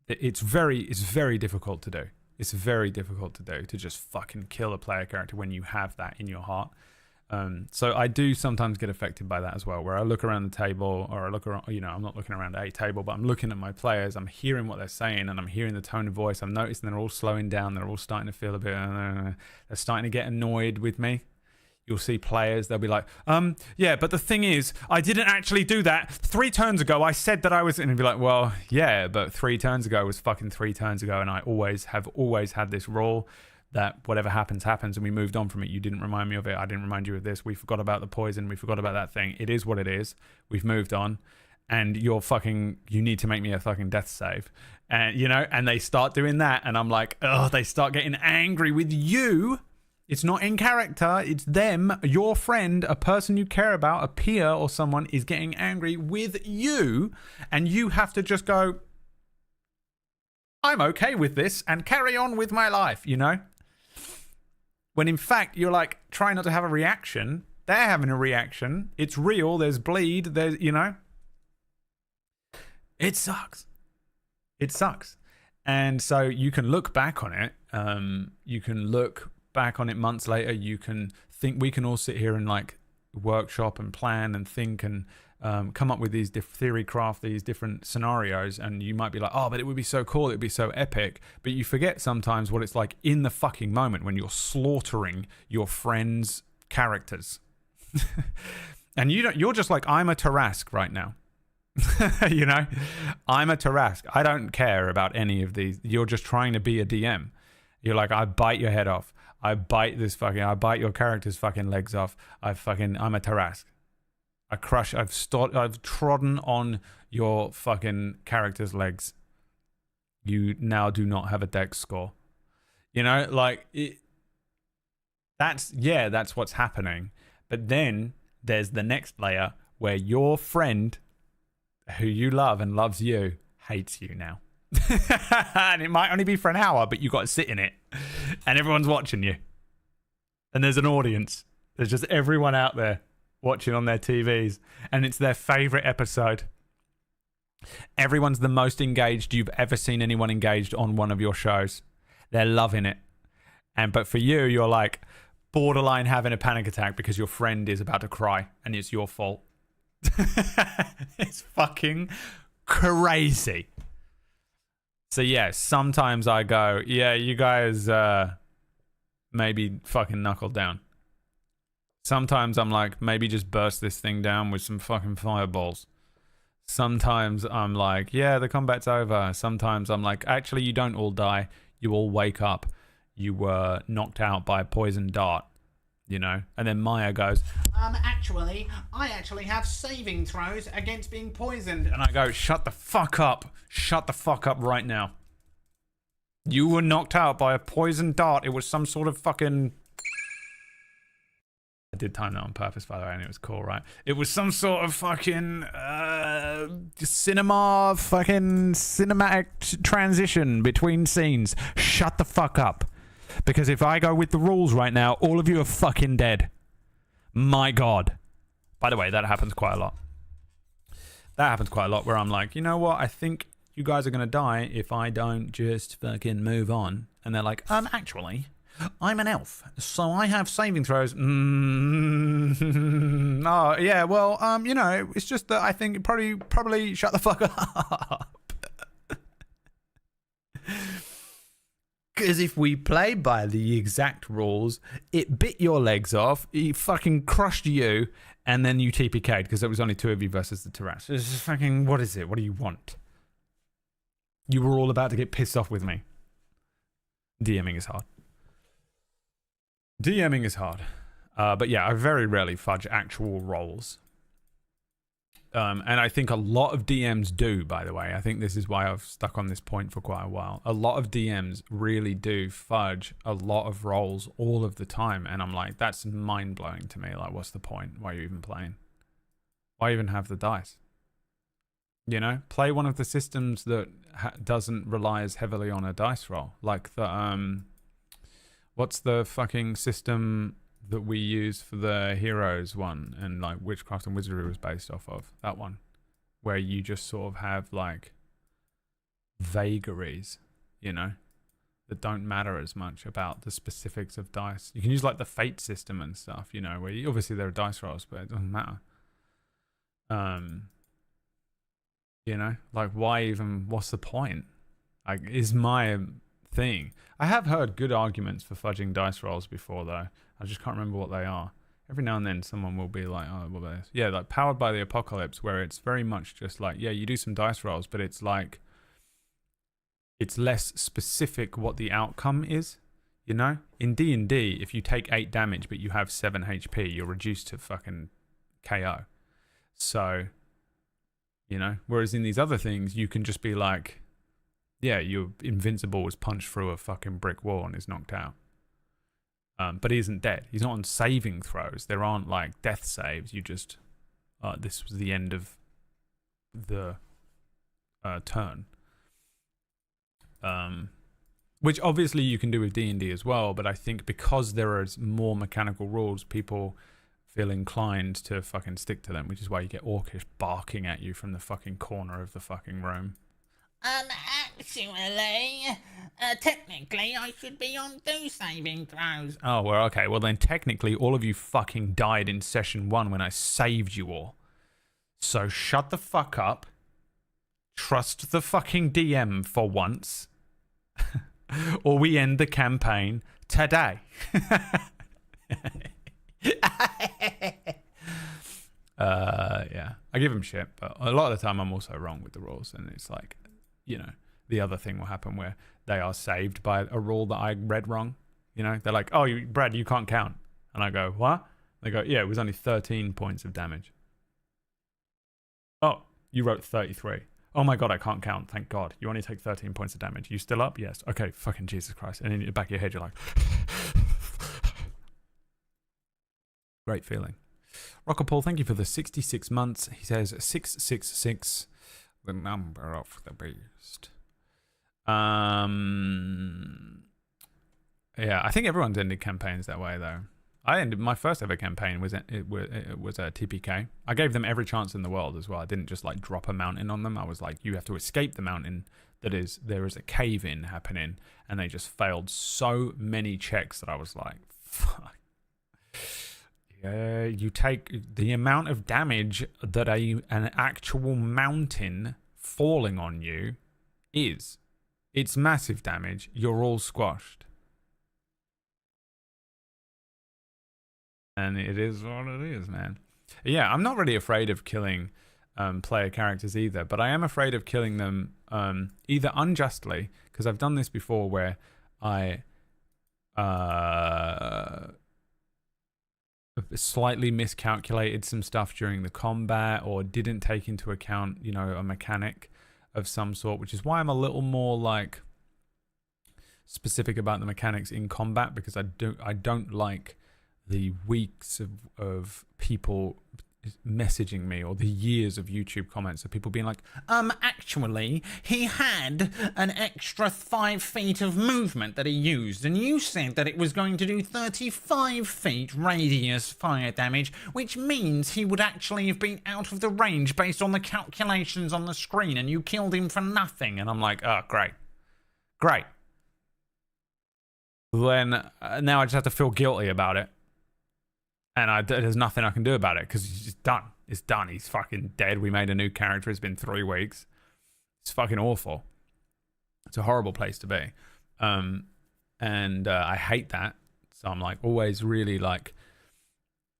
it's very difficult to do. It's very difficult to do, to just fucking kill a player character when you have that in your heart. So I do sometimes get affected by that as well, where I look around the table, or I look around, you know, I'm not looking around a table, but I'm looking at my players, I'm hearing what they're saying, and I'm hearing the tone of voice. I'm noticing they're all slowing down, they're all starting to feel a bit, they're starting to get annoyed with me. You'll see players, they'll be like, yeah, but the thing is, I didn't actually do that. 3 turns ago, I said that I was, and you'd be like, well, yeah, but 3 turns ago was fucking 3 turns ago, and I always had this rule that whatever happens, happens, and we moved on from it. You didn't remind me of it. I didn't remind you of this. We forgot about the poison. We forgot about that thing. It is what it is. We've moved on. And you need to make me a fucking death save. And, you know, and they start doing that. And I'm like, oh, they start getting angry with you. It's not in character. It's them, your friend, a person you care about, a peer or someone is getting angry with you. And you have to just go, I'm okay with this and carry on with my life, you know? When in fact, you're like trying not to have a reaction. They're having a reaction. It's real. There's bleed. There's, you know. It sucks. It sucks. And so you can look back on it. You can look back on it months later. You can think, we can all sit here and like workshop and plan and think and come up with these theory craft these different scenarios, and you might be like, oh, but it would be so cool, it would be so epic, but you forget sometimes what it's like in the fucking moment when you're slaughtering your friends' characters. And you're just like, I'm a Tarrasque right now. You know, I'm a Tarrasque. I don't care about any of these. You're just trying to be a DM. You're like, I bite your head off. I bite your character's fucking legs off. I'm a Tarrasque. I've trodden on your fucking character's legs. You now do not have a dex score. You know, like that's what's happening. But then there's the next layer where your friend who you love and loves you hates you now. And it might only be for an hour, but you got to sit in it and everyone's watching you. And there's an audience. There's just everyone out there watching on their TVs, and it's their favorite episode. Everyone's the most engaged you've ever seen anyone engaged on one of your shows. They're loving it. But for you, you're like borderline having a panic attack because your friend is about to cry and it's your fault. It's fucking crazy. So yeah, sometimes I go, yeah, you guys maybe fucking knuckle down. Sometimes I'm like, maybe just burst this thing down with some fucking fireballs. Sometimes I'm like, yeah, the combat's over. Sometimes I'm like, actually, you don't all die. You all wake up. You were knocked out by a poison dart, you know? And then Maya goes, actually, I actually have saving throws against being poisoned. And I go, shut the fuck up. Shut the fuck up right now. You were knocked out by a poison dart. It was some sort of fucking... I did time that on purpose, by the way, and it was cool, right? It was some sort of fucking cinematic transition between scenes. Shut the fuck up. Because if I go with the rules right now, all of you are fucking dead. My God. By the way, that happens quite a lot. That happens quite a lot where I'm like, you know what? I think you guys are going to die if I don't just fucking move on. And they're like, actually... I'm an elf, so I have saving throws. Oh, yeah, well, you know, it's just that I think probably shut the fuck up. Whereas if we play by the exact rules, it bit your legs off, it fucking crushed you, and then you TPK'd because there was only 2 of you versus the Tarrasque. It's just fucking, what is it? What do you want? You were all about to get pissed off with me. DMing is hard. DMing is hard. But yeah, I very rarely fudge actual roles. And I think a lot of DMs do, by the way. I think this is why I've stuck on this point for quite a while. A lot of DMs really do fudge a lot of roles all of the time. And I'm like, that's mind-blowing to me. Like, what's the point? Why are you even playing? Why even have the dice? You know? Play one of the systems that doesn't rely as heavily on a dice roll. Like the, what's the fucking system that we use for the heroes one, and like Witchcraft and Wizardry was based off of? That one, where you just sort of have like vagaries, you know, that don't matter as much about the specifics of dice. You can use like the fate system and stuff, you know, where obviously there are dice rolls, but it doesn't matter. You know, like why even, what's the point? Like, is my thing. I have heard good arguments for fudging dice rolls before though. I just can't remember what they are. Every now and then someone will be like, oh, what are those? Yeah, like Powered by the Apocalypse, where it's very much just like, yeah, you do some dice rolls, but it's like, it's less specific what the outcome is, you know? In D&D, if you take 8 damage but you have 7 HP, you're reduced to fucking KO. So, you know, whereas in these other things, you can just be like, yeah, your Invincible was punched through a fucking brick wall and is knocked out. But he isn't dead. He's not on saving throws. There aren't like death saves. You just, this was the end of the turn. Which obviously you can do with D&D as well, but I think because there are more mechanical rules, people feel inclined to fucking stick to them, which is why you get Orcish barking at you from the fucking corner of the fucking room. Actually, technically, I should be on 2 saving throws. Oh, well, okay. Well, then technically, all of you fucking died in session 1 when I saved you all. So shut the fuck up. Trust the fucking DM for once. Or we end the campaign today. Yeah. I give him shit, but a lot of the time I'm also wrong with the rules, and it's like, you know, the other thing will happen where they are saved by a rule that I read wrong. You know, they're like, oh, Brad, you can't count. And I go, what? They go, yeah, it was only 13 points of damage. Oh, you wrote 33. Oh my God, I can't count. Thank God. You only take 13 points of damage. You still up? Yes. Okay, fucking Jesus Christ. And in the back of your head, you're like, great feeling. Rocker Paul, thank you for the 66 months. He says 666, the number of the beast. Yeah, I think everyone's ended campaigns that way though. I ended my first ever campaign was a TPK. I gave them every chance in the world as well. I didn't just like drop a mountain on them. I was like, you have to escape the mountain. There is a cave in happening, and they just failed so many checks that I was like, fuck. Yeah, you take the amount of damage that an actual mountain falling on you is. It's massive damage. You're all squashed. And it is what it is, man. Yeah, I'm not really afraid of killing player characters either, but I am afraid of killing them either unjustly, because I've done this before where I slightly miscalculated some stuff during the combat, or didn't take into account, you know, a mechanic of some sort, which is why I'm a little more like specific about the mechanics in combat, because I don't like the weeks of people messaging me, or the years of YouTube comments of people being like, actually, he had an extra 5 feet of movement that he used, and you said that it was going to do 35 feet radius fire damage, which means he would actually have been out of the range based on the calculations on the screen, and you killed him for nothing. And I'm like, oh, great. Great. Then now I just have to feel guilty about it. And there's nothing I can do about it, because it's just done. It's done. He's fucking dead. We made a new character. It's been 3 weeks. It's fucking awful. It's a horrible place to be. And I hate that. So I'm like always really like,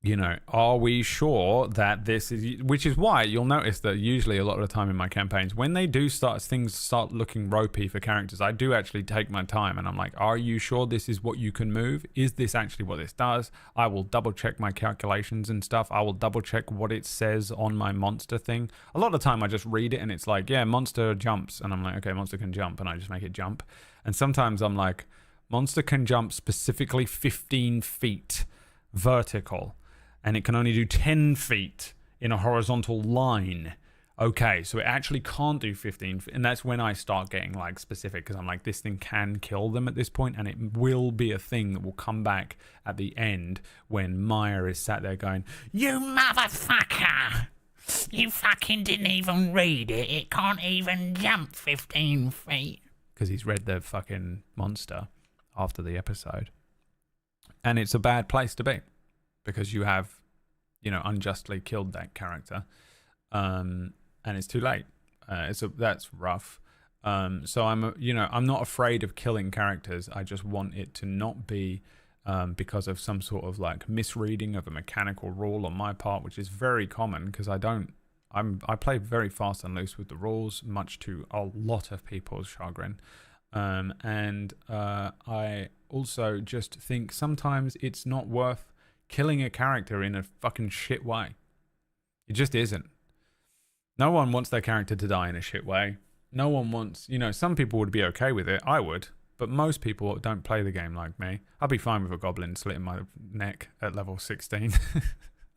you know, are we sure that this is, which is why you'll notice that usually a lot of the time in my campaigns, when they do things start looking ropey for characters, I do actually take my time and I'm like, are you sure this is what you can move? Is this actually what this does? I will double check my calculations and stuff. I will double check what it says on my monster thing. A lot of the time I just read it and it's like, yeah, monster jumps. And I'm like, okay, monster can jump, and I just make it jump. And sometimes I'm like, monster can jump specifically 15 feet vertical. And it can only do 10 feet in a horizontal line. Okay, so it actually can't do 15 feet. And that's when I start getting like specific, because I'm like, this thing can kill them at this point, and it will be a thing that will come back at the end when Maya is sat there going, You motherfucker! You fucking didn't even read it. It can't even jump 15 feet. Because he's read the fucking monster after the episode. And it's a bad place to be, because you have, you know, unjustly killed that character, and it's too late. That's rough. So I'm not afraid of killing characters. I just want it to not be because of some sort of like misreading of a mechanical rule on my part, which is very common because I play very fast and loose with the rules, much to a lot of people's chagrin. And I also just think sometimes it's not worth killing a character in a fucking shit way. It just isn't. No one wants their character to die in a shit way. No one wants, you know, some people would be okay with it. I would. But most people don't play the game like me. I'd be fine with a goblin slitting my neck at level 16.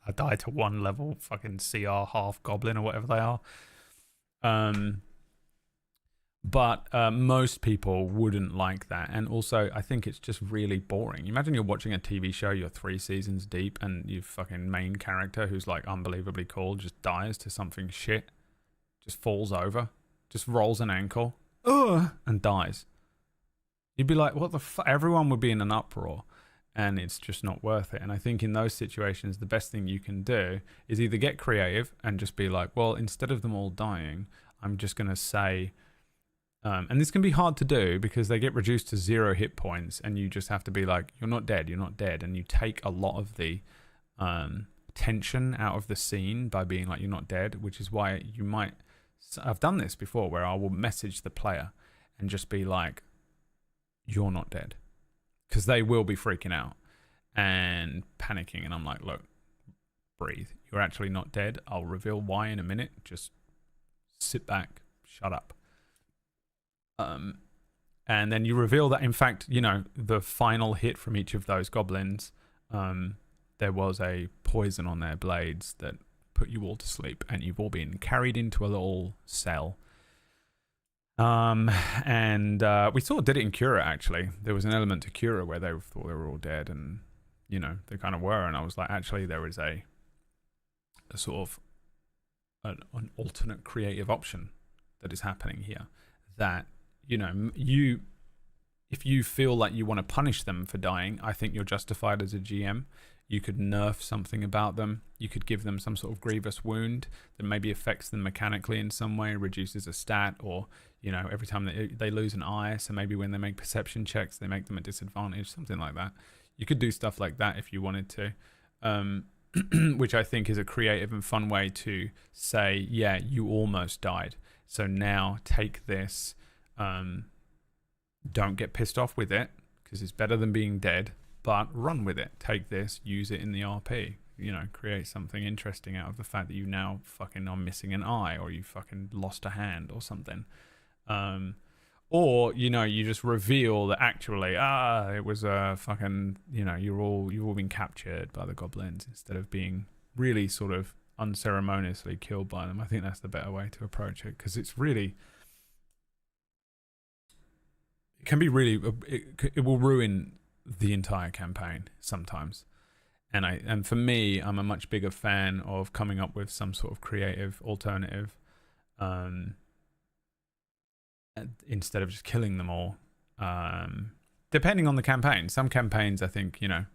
I die to 1 level fucking CR half goblin or whatever they are. But most people wouldn't like that. And also, I think it's just really boring. Imagine you're watching a TV show, you're 3 seasons deep, and your fucking main character, who's like unbelievably cool, just dies to something shit. Just falls over. Just rolls an ankle. And dies. You'd be like, what the fuck? Everyone would be in an uproar. And it's just not worth it. And I think in those situations, the best thing you can do is either get creative and just be like, well, instead of them all dying, I'm just going to say... and this can be hard to do because they get reduced to 0 hit points, and you just have to be like, you're not dead, you're not dead. And you take a lot of the tension out of the scene by being like, you're not dead, which is why you might... I've done this before where I will message the player and just be like, you're not dead. Because they will be freaking out and panicking. And I'm like, look, breathe. You're actually not dead. I'll reveal why in a minute. Just sit back, shut up. And then you reveal that, in fact, you know, the final hit from each of those goblins, there was a poison on their blades that put you all to sleep, and you've all been carried into a little cell. And we sort of did it in Cura, actually. There was an element to Cura where they thought they were all dead, and, you know, they kind of were. And I was like, actually, there is a sort of an alternate creative option that is happening here. That, you know, if you feel like you want to punish them for dying, I think you're justified as a GM. You could nerf something about them. You could give them some sort of grievous wound that maybe affects them mechanically in some way, reduces a stat, or, you know, every time they lose an eye, so maybe when they make perception checks, they make them a disadvantage, something like that. You could do stuff like that if you wanted to, which I think is a creative and fun way to say, yeah, you almost died. So now take this, don't get pissed off with it, because it's better than being dead, but run with it. Take this, use it in the RP. You know, create something interesting out of the fact that you now fucking are missing an eye, or you fucking lost a hand or something. Or, you know, you just reveal that actually, it was a fucking, you know, you've all been captured by the goblins, instead of being really sort of unceremoniously killed by them. I think that's the better way to approach it, because it's really... It can be really... It will ruin the entire campaign sometimes. And for me, I'm a much bigger fan of coming up with some sort of creative alternative, instead of just killing them all. Depending on the campaign. Some campaigns, I think, you know,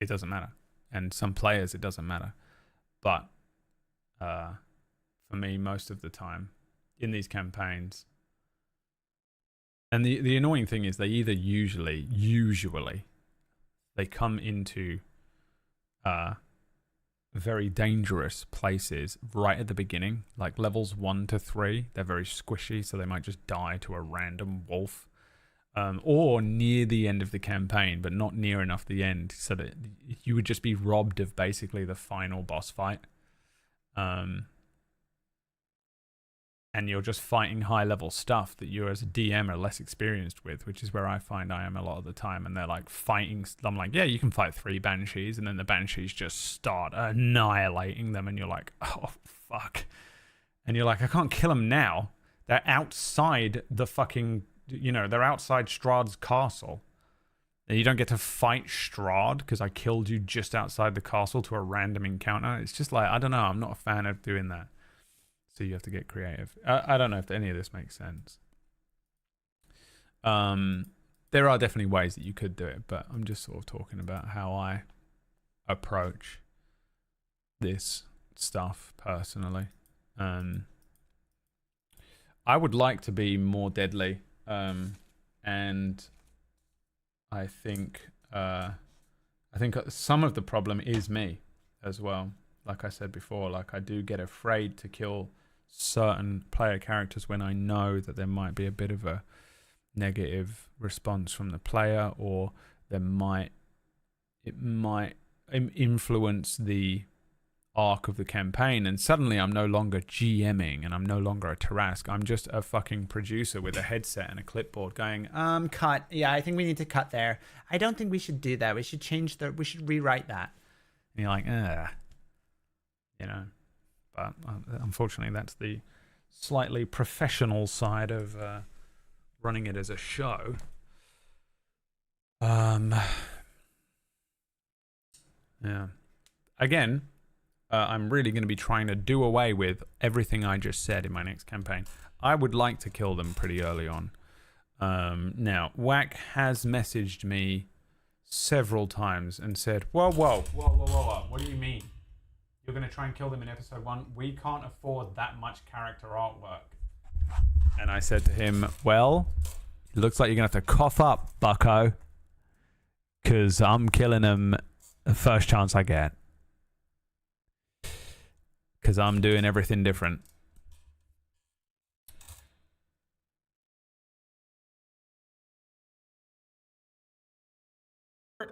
it doesn't matter. And some players, it doesn't matter. But for me, most of the time, in these campaigns, And the annoying thing is they either usually they come into very dangerous places right at the beginning, like levels 1 to 3. They're very squishy, so they might just die to a random wolf. Or near the end of the campaign, but not near enough the end, so that you would just be robbed of basically the final boss fight. And you're just fighting high-level stuff that you as a DM are less experienced with, which is where I find I am a lot of the time. And they're like fighting. I'm like, yeah, you can fight 3 banshees, and then the banshees just start annihilating them, and you're like, oh, fuck. And you're like, I can't kill them now. They're outside the fucking... they're outside Strahd's castle. And you don't get to fight Strahd because I killed you just outside the castle to a random encounter. It's just like, I don't know. I'm not a fan of doing that. So you have to get creative. I don't know if any of this makes sense. There are definitely ways that you could do it, but I'm just sort of talking about how I approach this stuff personally. I would like to be more deadly. And I think some of the problem is me as well. Like I said before, like I do get afraid to kill certain player characters when I know that there might be a bit of a negative response from the player, or it might influence the arc of the campaign, and suddenly I'm no longer GMing and I'm no longer a Tarask. I'm just a fucking producer with a headset and a clipboard going, cut. Yeah, I think we need to cut there. I don't think we should do that. We should rewrite that. And you're like, but unfortunately that's the slightly professional side of running it as a show. Yeah. Again, I'm really going to be trying to do away with everything I just said in my next campaign. I would like to kill them pretty early on. Now, Whack has messaged me several times and said, whoa. What do you mean? You're going to try and kill them in episode 1? We can't afford that much character artwork. And I said to him, well, it looks like you're going to have to cough up, bucko. Because I'm killing them the first chance I get. Because I'm doing everything different.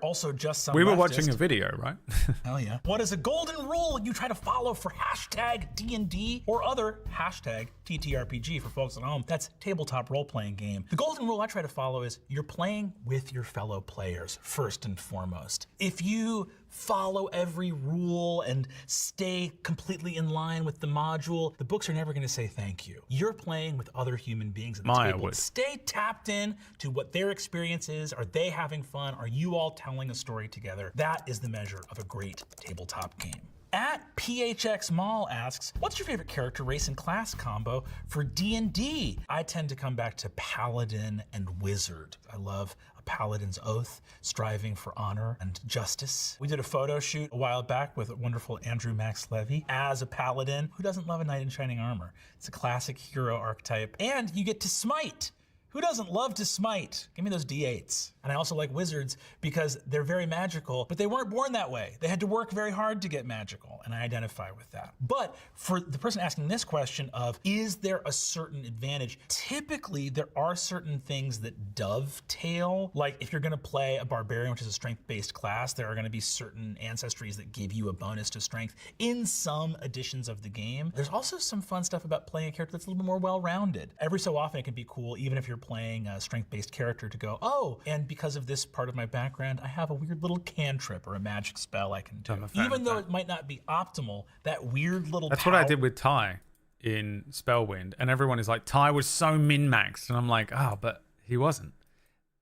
Also, just some we were leftist. watching a video, right? Hell yeah. What is a golden rule you try to follow for hashtag D&D or other hashtag TTRPG for folks at home? That's tabletop role-playing game. The golden rule I try to follow is you're playing with your fellow players, first and foremost. If you follow every rule and stay completely in line with the module, the books are never going to say thank you. You're playing with other human beings at the Maya table. would. Stay tapped in to what their experience is. Are they having fun? Are you all telling a story together? That is the measure of a great tabletop game. At PHX Mall asks, what's your favorite character race and class combo for D&D? I tend to come back to Paladin and Wizard. I love a Paladin's oath, striving for honor and justice. We did a photo shoot a while back with wonderful Andrew Max Levy as a Paladin. Who doesn't love a knight in shining armor? It's a classic hero archetype. And you get to smite. Who doesn't love to smite? Give me those D8s. And I also like wizards because they're very magical, but they weren't born that way. They had to work very hard to get magical, and I identify with that. But for the person asking this question of, is there a certain advantage? Typically, there are certain things that dovetail. Like if you're gonna play a barbarian, which is a strength-based class, there are gonna be certain ancestries that give you a bonus to strength in some editions of the game. There's also some fun stuff about playing a character that's a little bit more well-rounded. Every so often it can be cool, even if you're playing a strength-based character, to go, oh, and because of this part of my background, I have a weird little cantrip or a magic spell I can do. Even though it might not be optimal, that weird little That's what I did with Ty in Spellwind, and everyone is like, Ty was so min-maxed, and I'm like, oh, but he wasn't.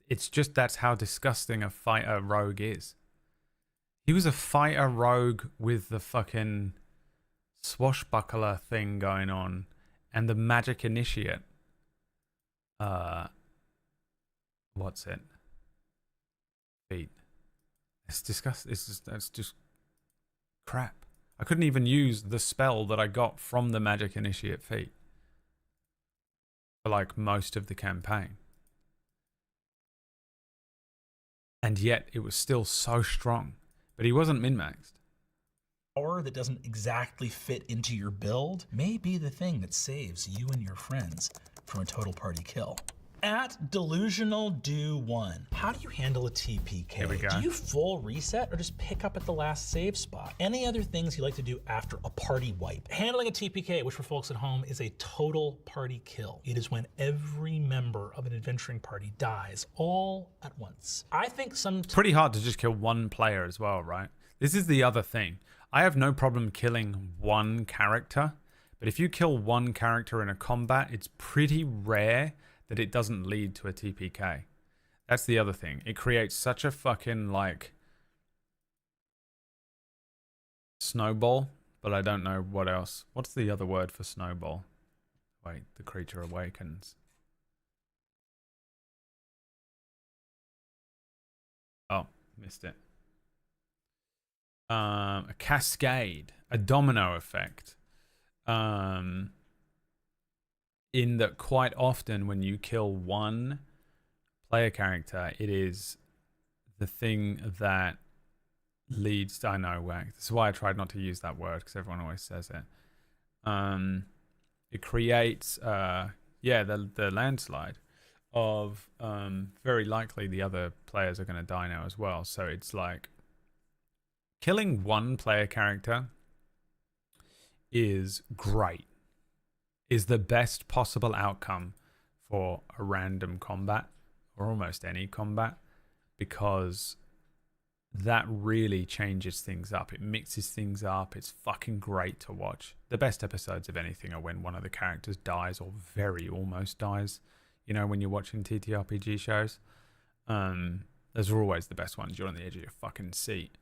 It's just that's how disgusting a fighter rogue is. He was a fighter rogue with the fucking swashbuckler thing going on and the magic initiate. What's it? Feet. It's disgusting. That's just crap. I couldn't even use the spell that I got from the magic initiate feat for like most of the campaign. and yet it was still so strong. But he wasn't min-maxed. Power that doesn't exactly fit into your build may be the thing that saves you and your friends from a total party kill. At Delusional Do 1, how do you handle a TPK? Here we go. Do you full reset or just pick up at the last save spot? Any other things you like to do after a party wipe? Handling a TPK, which for folks at home is a total party kill. It is when every member of an adventuring party dies all at once. I think Pretty hard to just kill one player as well, right? This is the other thing. I have no problem killing one character, but if you kill one character in a combat, it's pretty rare that it doesn't lead to a TPK. That's the other thing. It creates such a fucking, like, snowball, but I don't know what else. What's the other word for snowball? Wait, the creature awakens. Oh, missed it. A cascade, a domino effect. In that quite often when you kill one player character, it is the thing that leads to, I know, Wack. This is why I tried not to use that word, because everyone always says it. It creates, the landslide of, very likely the other players are going to die now as well. So it's like, killing one player character is great. Is the best possible outcome for a random combat, or almost any combat, because that really changes things up. It mixes things up. It's fucking great to watch. The best episodes of anything are when one of the characters dies or very almost dies. You know, when you're watching TTRPG shows, those are always the best ones. You're on the edge of your fucking seat.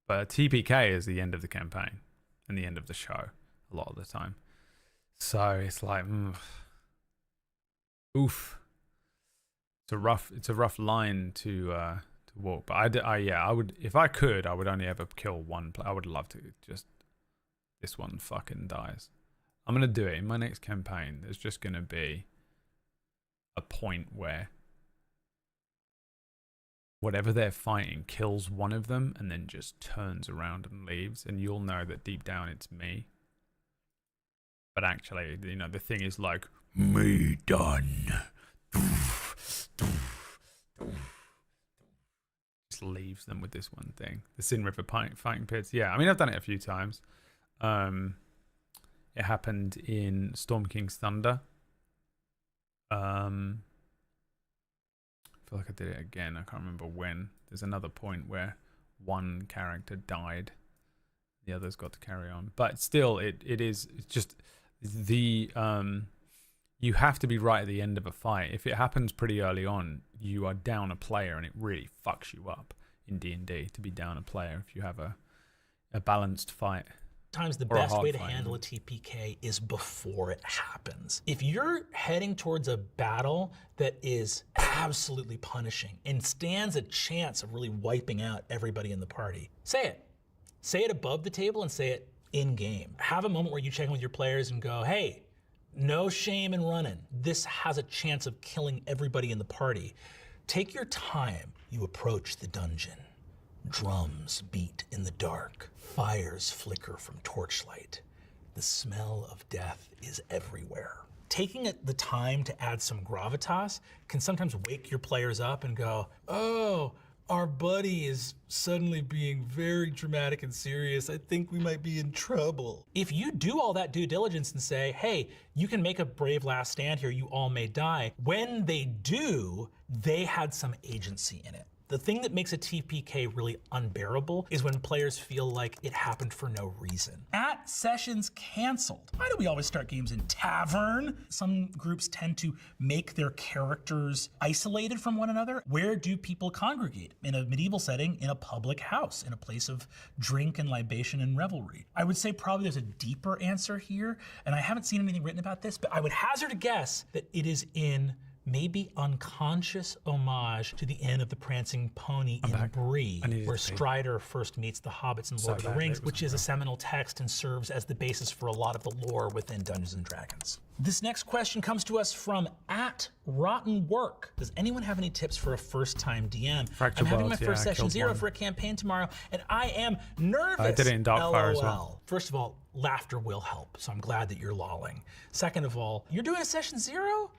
But TPK is the end of the campaign and the end of the show a lot of the time. So it's like, oof. It's a rough line to walk. But I would, if I could, I would only ever kill one player. I would love to just, this one fucking dies. I'm gonna do it in my next campaign. There's just gonna be a point where whatever they're fighting kills one of them and then just turns around and leaves, and you'll know that deep down it's me. But actually, you know, the thing is like, me done. Just leaves them with this one thing. The Sin River fighting pits. Yeah, I mean, I've done it a few times. It happened in Storm King's Thunder. I feel like I did it again. I can't remember when. There's another point where one character died. The others got to carry on. But still, it's just the you have to be right at the end of a fight. If it happens pretty early on, you are down a player, and it really fucks you up in D&D to be down a player if you have a balanced fight. Sometimes the best way to handle a TPK is before it happens. If you're heading towards a battle that is absolutely punishing and stands a chance of really wiping out everybody in the party, say it. Say it above the table and say it in game. Have a moment where you check in with your players and go, hey, no shame in running. This has a chance of killing everybody in the party. Take your time. You approach the dungeon. Drums beat in the dark. Fires flicker from torchlight. The smell of death is everywhere. Taking the time to add some gravitas can sometimes wake your players up and go, oh, our buddy is suddenly being very dramatic and serious. I think we might be in trouble. If you do all that due diligence and say, hey, you can make a brave last stand here, you all may die. When they do, they had some agency in it. The thing that makes a TPK really unbearable is when players feel like it happened for no reason. At sessions canceled. Why do we always start games in tavern? Some groups tend to make their characters isolated from one another. Where do people congregate? In a medieval setting, in a public house, in a place of drink and libation and revelry. I would say probably there's a deeper answer here, and I haven't seen anything written about this, but I would hazard a guess that it is in maybe unconscious homage to the end of The Prancing Pony in Bree, where Strider first meets the hobbits in Lord of the Rings, which is a seminal text and serves as the basis for a lot of the lore within Dungeons & Dragons. This next question comes to us from @RottenWork. Does anyone have any tips for a first-time DM? I'm having my first session 0 for a campaign tomorrow, and I am nervous. I did it in Darkfire as well. LOL. First of all, laughter will help, so I'm glad that you're lolling. Second of all, you're doing a session 0?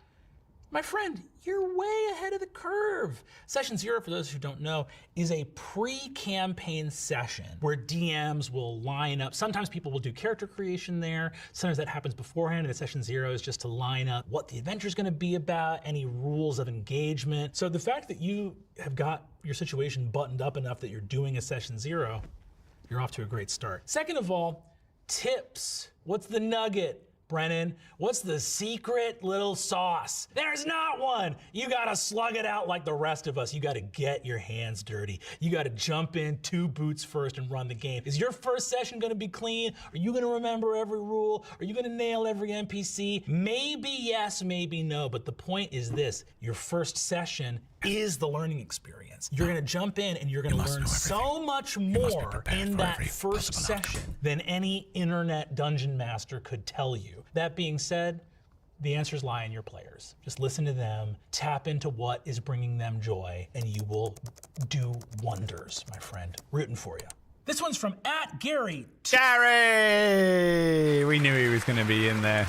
My friend, you're way ahead of the curve. Session 0, for those who don't know, is a pre-campaign session where DMs will line up. Sometimes people will do character creation there. Sometimes that happens beforehand, and the session 0 is just to line up what the adventure is going to be about, any rules of engagement. So the fact that you have got your situation buttoned up enough that you're doing a session 0, you're off to a great start. Second of all, tips. What's the nugget? Brennan, what's the secret little sauce? There's not one. You gotta slug it out like the rest of us. You gotta get your hands dirty. You gotta jump in 2 boots first and run the game. Is your first session gonna be clean? Are you gonna remember every rule? Are you gonna nail every NPC? Maybe yes, maybe no, but the point is this. Your first session is the learning experience. You're gonna jump in and you're gonna learn so much more in that first session than any internet dungeon master could tell you. That being said, the answers lie in your players. Just listen to them, tap into what is bringing them joy, and you will do wonders, my friend. Rooting for you. This one's from @Gary. Gary! We knew he was gonna be in there.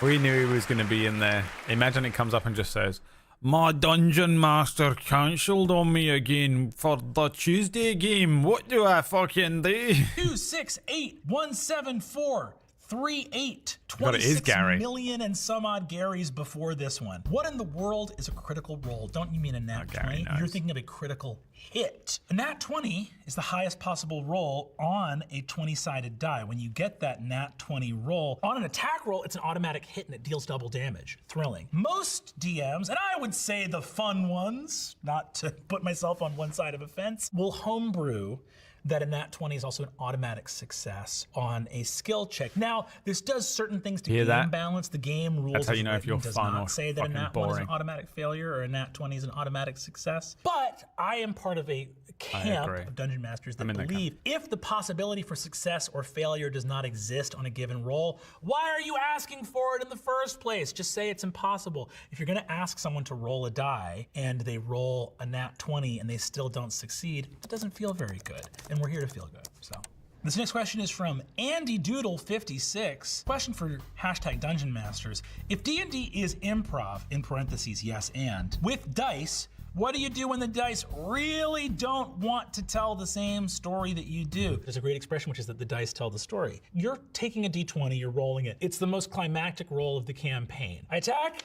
We knew he was gonna be in there. Imagine it comes up and just says, "My dungeon master cancelled on me again for the Tuesday game. What do I fucking do?" 268-174-38. God, it is 26 Gary. million and some odd Garys before this one. What in the world is a critical roll? Don't you mean a nat 20? You're thinking of a critical hit. A nat 20 is the highest possible roll on a 20-sided die. When you get that nat 20 roll, on an attack roll, it's an automatic hit and it deals double damage. Thrilling. Most DMs, and I would say the fun ones, not to put myself on one side of a fence, will homebrew that a nat 20 is also an automatic success on a skill check. Now, this does certain things to game balance. The game rules That's how you know if you're does fun not or say that a fucking nat 1 is an boring. automatic failure or a nat 20 is an automatic success. But I am part of a camp agree. of Dungeon Masters that I'm in that believe if the possibility for success or failure does not exist on a given roll, why are you asking for it in the first place? Just say it's impossible. If you're gonna ask someone to roll a die and they roll a nat 20 and they still don't succeed, it doesn't feel very good. And we're here to feel good, so. This next question is from Andy Doodle 56. Question for #Dungeon Masters. If D&D is improv, in parentheses, yes and, with dice, what do you do when the dice really don't want to tell the same story that you do? There's a great expression, which is that the dice tell the story. You're taking a D20, you're rolling it. It's the most climactic roll of the campaign. I attack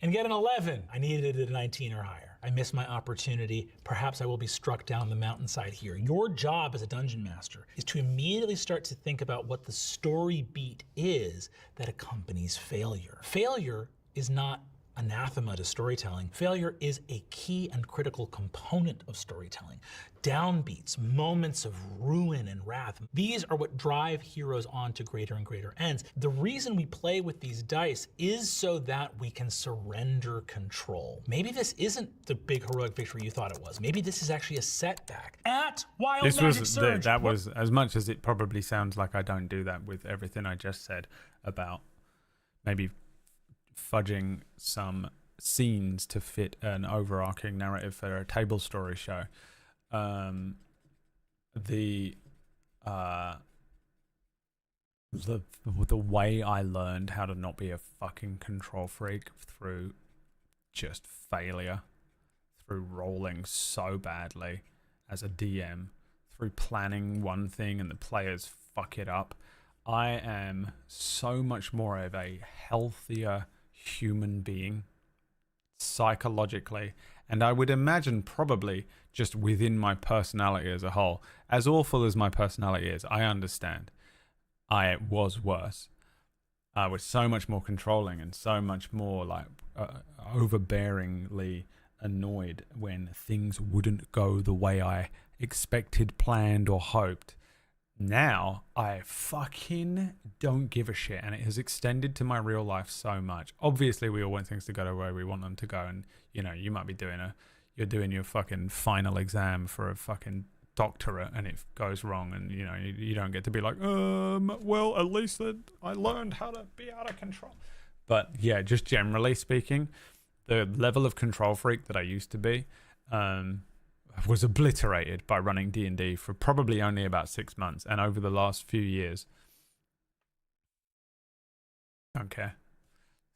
and get an 11. I needed a 19 or higher. I missed my opportunity. Perhaps I will be struck down the mountainside here. Your job as a dungeon master is to immediately start to think about what the story beat is that accompanies failure. Failure is not anathema to storytelling. Failure is a key and critical component of storytelling. Downbeats, moments of ruin and wrath, these are what drive heroes on to greater and greater ends. The reason we play with these dice is so that we can surrender control. Maybe this isn't the big heroic victory you thought it was. Maybe this is actually a setback. Wild This Magic was Surge. that was, as much as it probably sounds like I don't do that with everything I just said about maybe fudging some scenes to fit an overarching narrative for a table story show. The way I learned how to not be a fucking control freak through just failure, through rolling so badly as a DM, through planning one thing and the players fuck it up. I am so much more of a healthier human being psychologically, and I would imagine probably just within my personality as a whole. As awful as my personality is, I understand. I was worse. I was so much more controlling and so much more like overbearingly annoyed when things wouldn't go the way I expected, planned, or hoped. Now I fucking don't give a shit, and it has extended to my real life so much. Obviously, we all want things to go the way we want them to go, and you know, you might be you're doing your fucking final exam for a fucking doctorate, and it goes wrong, and you know, you don't get to be like, well, at least I learned how to be out of control. But yeah, just generally speaking, the level of control freak that I used to be, was obliterated by running D&D for probably only about 6 months, and over the last few years, don't care.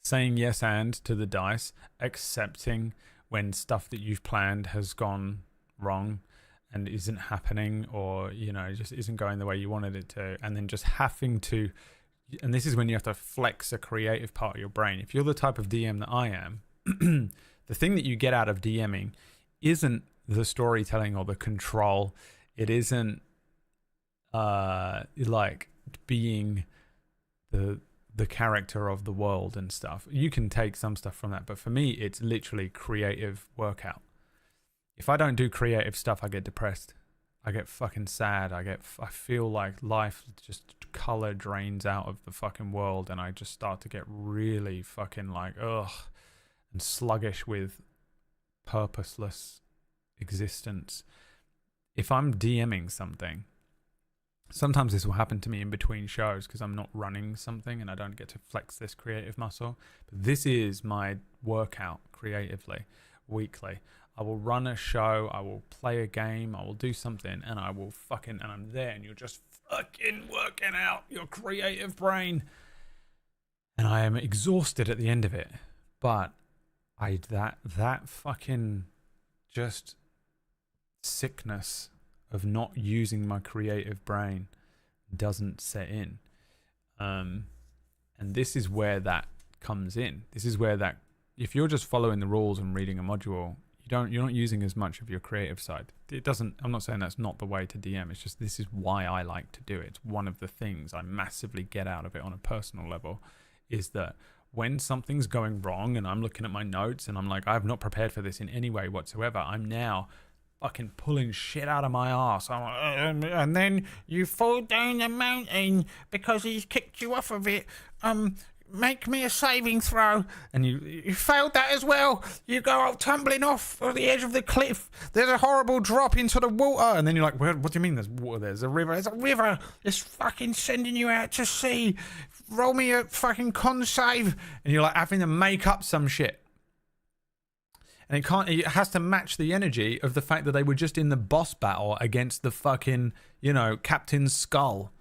Saying yes and to the dice, accepting when stuff that you've planned has gone wrong and isn't happening, or you know, just isn't going the way you wanted it to, and then just having to, and this is when you have to flex a creative part of your brain. If you're the type of DM that I am, the thing that you get out of DMing isn't the storytelling or the control. It isn't like being the character of the world and stuff. You can take some stuff from that, but for me, it's literally creative workout. If I don't do creative stuff, I get depressed. I get fucking sad. I feel like life just color drains out of the fucking world, and I just start to get really fucking like ugh and sluggish with purposeless existence. If I'm DMing something, sometimes this will happen to me in between shows because I'm not running something and I don't get to flex this creative muscle. But this is my workout creatively, weekly. I will run a show, I will play a game, I will do something, and I will fucking, and I'm there, and you're just fucking working out your creative brain. And I am exhausted at the end of it. But that fucking just sickness of not using my creative brain doesn't set in. And this is where that comes in. This is where that, if you're just following the rules and reading a module, you're not using as much of your creative side. It doesn't, I'm not saying that's not the way to DM. It's just, this is why I like to do it. It's one of the things I massively get out of it on a personal level, is that when something's going wrong and I'm looking at my notes and I'm like, I've not prepared for this in any way whatsoever, I'm now fucking pulling shit out of my ass. And then you fall down the mountain because he's kicked you off of it. Make me a saving throw. And you failed that as well. You go tumbling off the edge of the cliff. There's a horrible drop into the water. And then you're like, what do you mean there's water? There's a river. There's a river. It's fucking sending you out to sea. Roll me a fucking con save. And you're like having to make up some shit. And it has to match the energy of the fact that they were just in the boss battle against the fucking, you know, Captain Skull.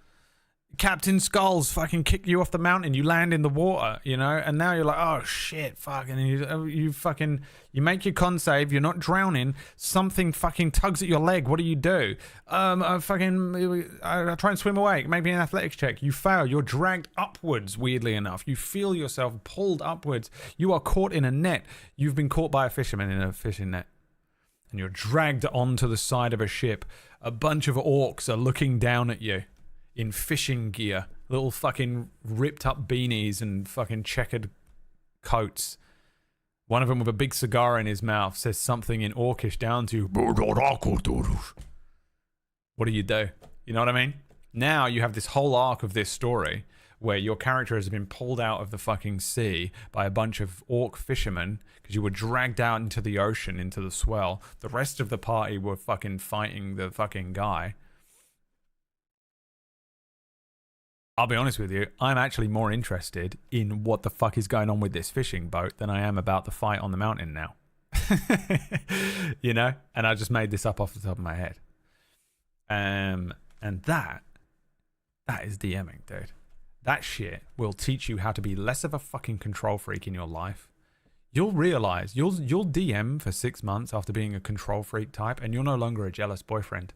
Captain Skull's fucking kick you off the mountain, you land in the water, you know, and now you're like, oh shit, fucking, you make your con save, you're not drowning, something fucking tugs at your leg, what do? I try and swim away, maybe an athletics check, you fail, you're dragged upwards, weirdly enough, you feel yourself pulled upwards, you are caught in a net, you've been caught by a fisherman in a fishing net, and you're dragged onto the side of a ship, a bunch of orcs are looking down at you. In fishing gear, little fucking ripped up beanies and fucking checkered coats. One of them with a big cigar in his mouth says something in Orcish down to you. What do? You know what I mean? Now you have this whole arc of this story where your character has been pulled out of the fucking sea by a bunch of orc fishermen because you were dragged out into the ocean, into the swell. The rest of the party were fucking fighting the fucking guy. I'll be honest with you, I'm actually more interested in what the fuck is going on with this fishing boat than I am about the fight on the mountain now. You know? And I just made this up off the top of my head. And that is DMing, dude. That shit will teach you how to be less of a fucking control freak in your life. You'll realize, you'll DM for 6 months after being a control freak type, and you're no longer a jealous boyfriend.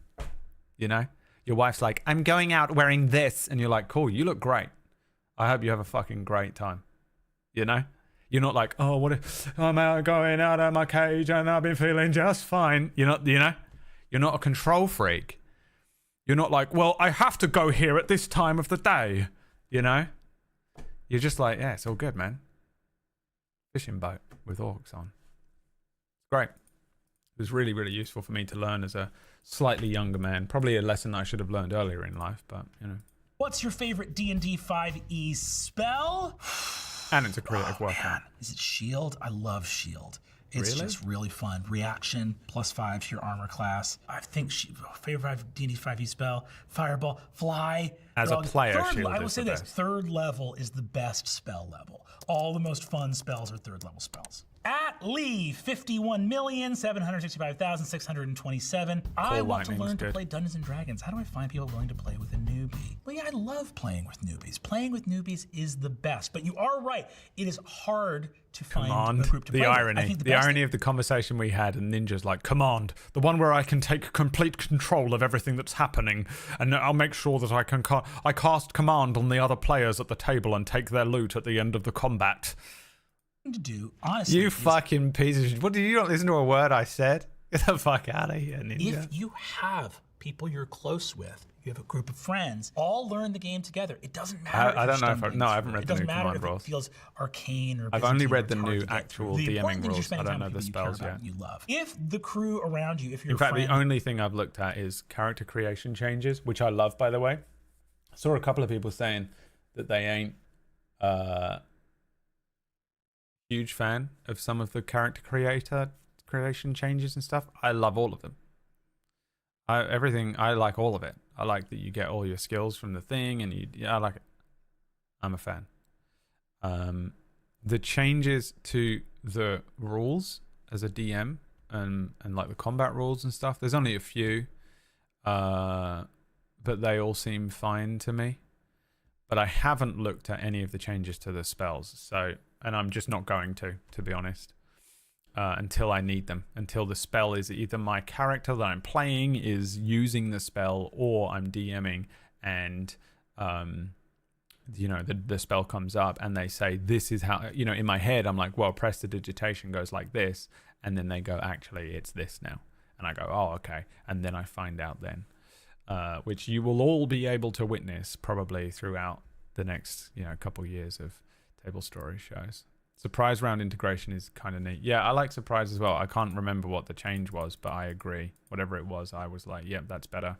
You know? Your wife's like, I'm going out wearing this. And you're like, cool, you look great. I hope you have a fucking great time. You know? You're not like, oh, I'm going out of my cage and I've been feeling just fine. You're not, you know? You're not a control freak. You're not like, well, I have to go here at this time of the day. You know? You're just like, yeah, it's all good, man. Fishing boat with orcs on. Great. It was really, really useful for me to learn as a slightly younger man. Probably a lesson I should have learned earlier in life, but you know. What's your favorite D&D 5e spell? And it's a creative work. Is it Shield? I love Shield. It's just really fun. Reaction, +5 to your armor class. I think favorite D&D 5e spell, Fireball, Fly. As a player, Shield I will is say the this, best. 3rd level is the best spell level. All the most fun spells are 3rd level spells. At Lee, 51,765,627. I want to learn to play Dungeons and Dragons. How do I find people willing to play with a newbie? Well, yeah, I love playing with newbies. Playing with newbies is the best. But you are right. It is hard to find a group to play with. I think the irony of the conversation we had, and Ninja's like, Command, the one where I can take complete control of everything that's happening, and I'll make sure that I can I cast command on the other players at the table and take their loot at the end of the combat. To do, honestly, you fucking piece of shit. What, did you not listen to a word I said? Get the fuck out of here, Ninja. If you have people you're close with, you have a group of friends, all learn the game together. It doesn't matter. I don't know if I haven't read the new command rules. It feels arcane or I've only read the new actual DMing rules. I don't know the spells yet. You love. If the crew around you, if you're in fact, the only thing I've looked at is character creation changes, which I love, by the way. I saw a couple of people saying that they ain't huge fan of some of the character creation changes and stuff. I love all of them. I like all of it. I like that you get all your skills from the thing, and I like it. I'm a fan. The changes to the rules as a DM and like the combat rules and stuff, there's only a few, but they all seem fine to me. But I haven't looked at any of the changes to the spells, and I'm just not going to be honest, until I need them. Until the spell is either my character that I'm playing is using the spell, or I'm DMing and the spell comes up and they say this is how, in my head I'm like, well, prestidigitation goes like this, and then they go, actually it's this now, and I go, oh, okay, and then I find out then. Which you will all be able to witness probably throughout the next couple years of Table Story shows. Surprise round integration is kind of neat. Yeah, I like surprise as well. I can't remember what the change was, but I agree. Whatever it was, I was like, yep, that's better.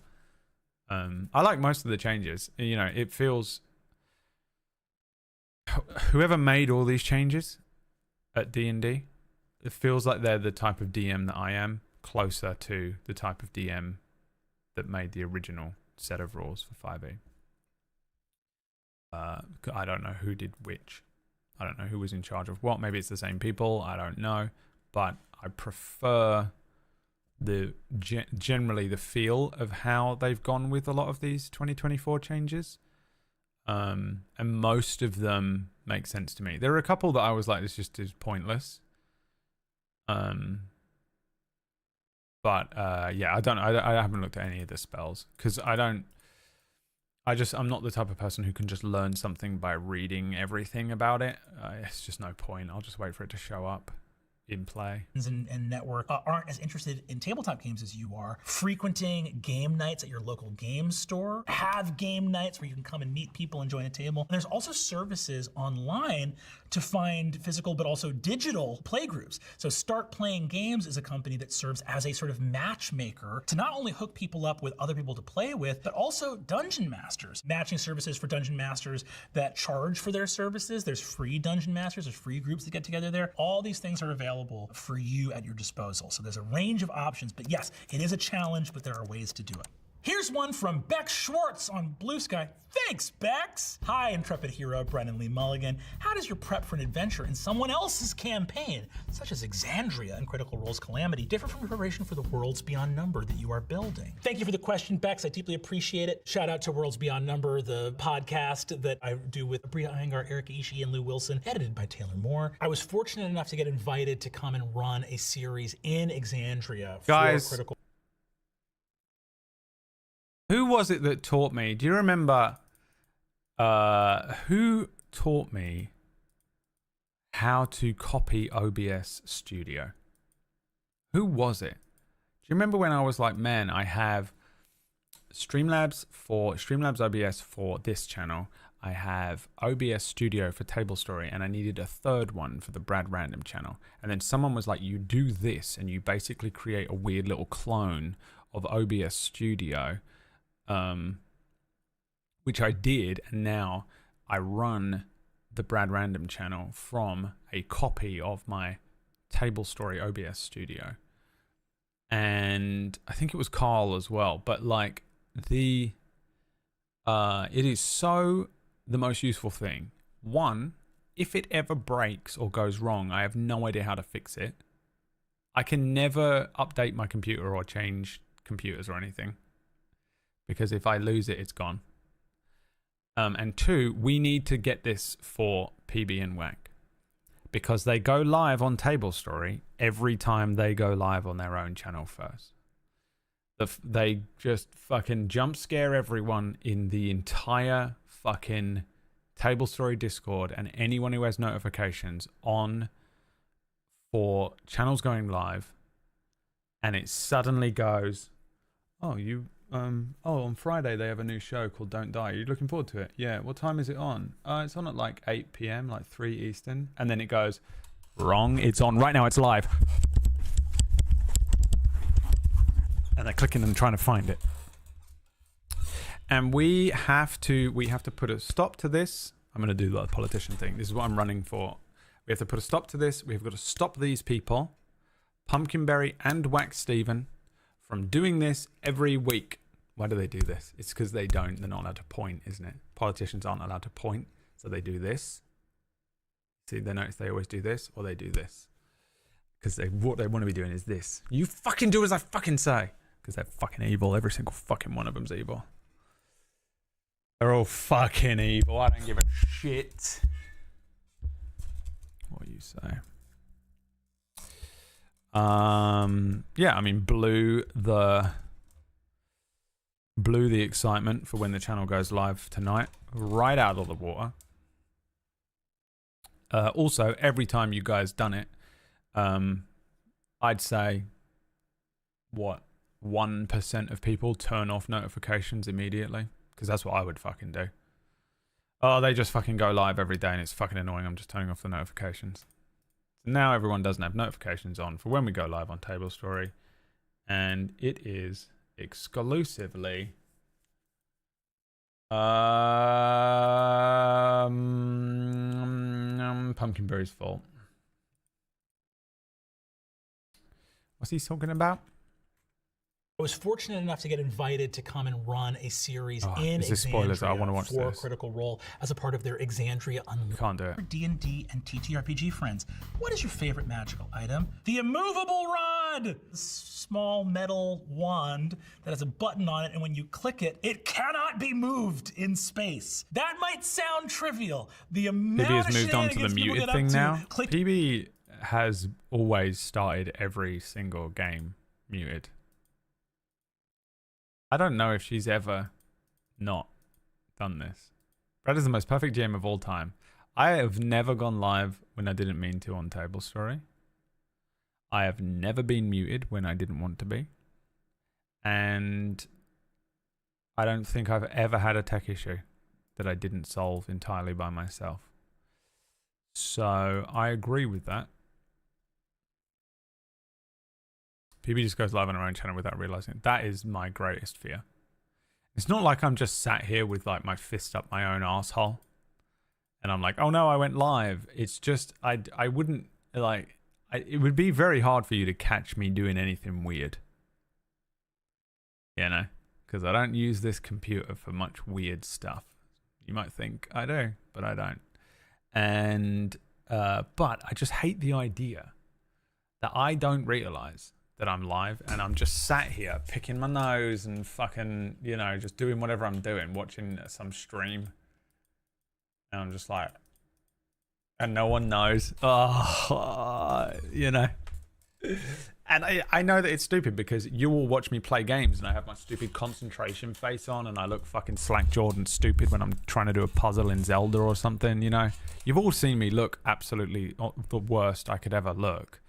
I like most of the changes. It feels... Whoever made all these changes at D&D, it feels like they're the type of DM that I am, closer to the type of DM that made the original set of rules for 5e. I don't know who did which. I don't know who was in charge of what. Maybe it's the same people. I don't know. But I prefer generally the feel of how they've gone with a lot of these 2024 changes. And most of them make sense to me. There are a couple that I was like, this just is pointless. But yeah, I haven't looked at any of the spells because I'm not the type of person who can just learn something by reading everything about it. It's just no point. I'll just wait for it to show up in play. And network aren't as interested in tabletop games as you are. Frequenting game nights at your local game store. Have game nights where you can come and meet people and join a table. And there's also services online to find physical but also digital play groups. So Start Playing Games is a company that serves as a sort of matchmaker to not only hook people up with other people to play with, but also dungeon masters. Matching services for dungeon masters that charge for their services. There's free dungeon masters, there's free groups that get together there. All these things are available for you at your disposal. So there's a range of options, but yes, it is a challenge, but there are ways to do it. Here's one from Bex Schwartz on Blue Sky. Thanks, Bex. Hi, intrepid hero Brennan Lee Mulligan. How does your prep for an adventure in someone else's campaign, such as Exandria and Critical Role's Calamity, differ from your preparation for the Worlds Beyond Number that you are building? Thank you for the question, Bex. I deeply appreciate it. Shout out to Worlds Beyond Number, the podcast that I do with Bria Iyengar, Erica Ishii, and Lou Wilson, edited by Taylor Moore. I was fortunate enough to get invited to come and run a series in Exandria for Critical. Who was it that taught me? Do you remember who taught me how to copy OBS Studio? Who was it? Do you remember when I was like, man, I have Streamlabs OBS for this channel. I have OBS Studio for Table Story, and I needed a third one for the Brad Random channel. And then someone was like, you do this, and you basically create a weird little clone of OBS Studio, which I did, and now I run the Brad Random channel from a copy of my Table Story OBS Studio. And I think it was Carl as well, but like it is so the most useful thing. One, if it ever breaks or goes wrong, I have no idea how to fix it. I can never update my computer or change computers or anything, because if I lose it, it's gone. And two, we need to get this for PB and Whack, because they go live on Table Story every time they go live on their own channel first. They just fucking jump scare everyone in the entire fucking Table Story Discord and anyone who has notifications on for channels going live, and it suddenly goes, oh, on Friday they have a new show called Don't Die. Are you looking forward to it? Yeah. What time is it on? It's on at like 8 p.m, like 3 Eastern. And then it goes, wrong. It's on right now. It's live. And they're clicking and trying to find it. And we have to put a stop to this. I'm going to do the politician thing. This is what I'm running for. We have to put a stop to this. We've got to stop these people, Pumpkinberry and Wax Steven, from doing this every week. Why do they do this? It's because they're not allowed to point, isn't it? Politicians aren't allowed to point, so they do this. See, they notice they always do this, or they do this. Because what they want to be doing is this. You fucking do as I fucking say. Because they're fucking evil. Every single fucking one of them's evil. They're all fucking evil. I don't give a shit what you say. Yeah, I mean, blew the excitement for when the channel goes live tonight right out of the water. Also, every time you guys done it, I'd say, what, 1% of people turn off notifications immediately, because that's what I would fucking do. Oh, they just fucking go live every day and it's fucking annoying. I'm just turning off the notifications. Now everyone doesn't have notifications on for when we go live on Table Story, and it is exclusively Pumpkinberry's fault. What's he talking about? I was fortunate enough to get invited to come and run a series in this is spoilers. I want to watch for this. Critical Role as a part of their Exandria Unlimited. Can't do it. D&D and TTRPG friends, what is your favorite magical item? The immovable rod! Small metal wand that has a button on it, and when you click it, it cannot be moved in space. That might sound trivial. The amount PB of has moved on to the shenanigans people muted get thing up to. now. Click PB has always started every single game muted. I don't know if she's ever not done this. Brad is the most perfect GM of all time. I have never gone live when I didn't mean to on Table Story. I have never been muted when I didn't want to be. And I don't think I've ever had a tech issue that I didn't solve entirely by myself. So I agree with that. PB just goes live on her own channel without realizing it. That is my greatest fear. It's not like I'm just sat here with like my fist up my own asshole and I'm like, oh no, I went live. It's just, I wouldn't like, it would be very hard for you to catch me doing anything weird. You know, because I don't use this computer for much weird stuff. You might think I do, but I don't. And, but I just hate the idea that I don't realize that I'm live and I'm just sat here picking my nose and fucking, you know, just doing whatever I'm doing, watching some stream. And I'm just like, and no one knows. Oh, you know. And I know that it's stupid because you all watch me play games and I have my stupid concentration face on and I look fucking slack-jawed and stupid when I'm trying to do a puzzle in Zelda or something, you know. You've all seen me look absolutely the worst I could ever look.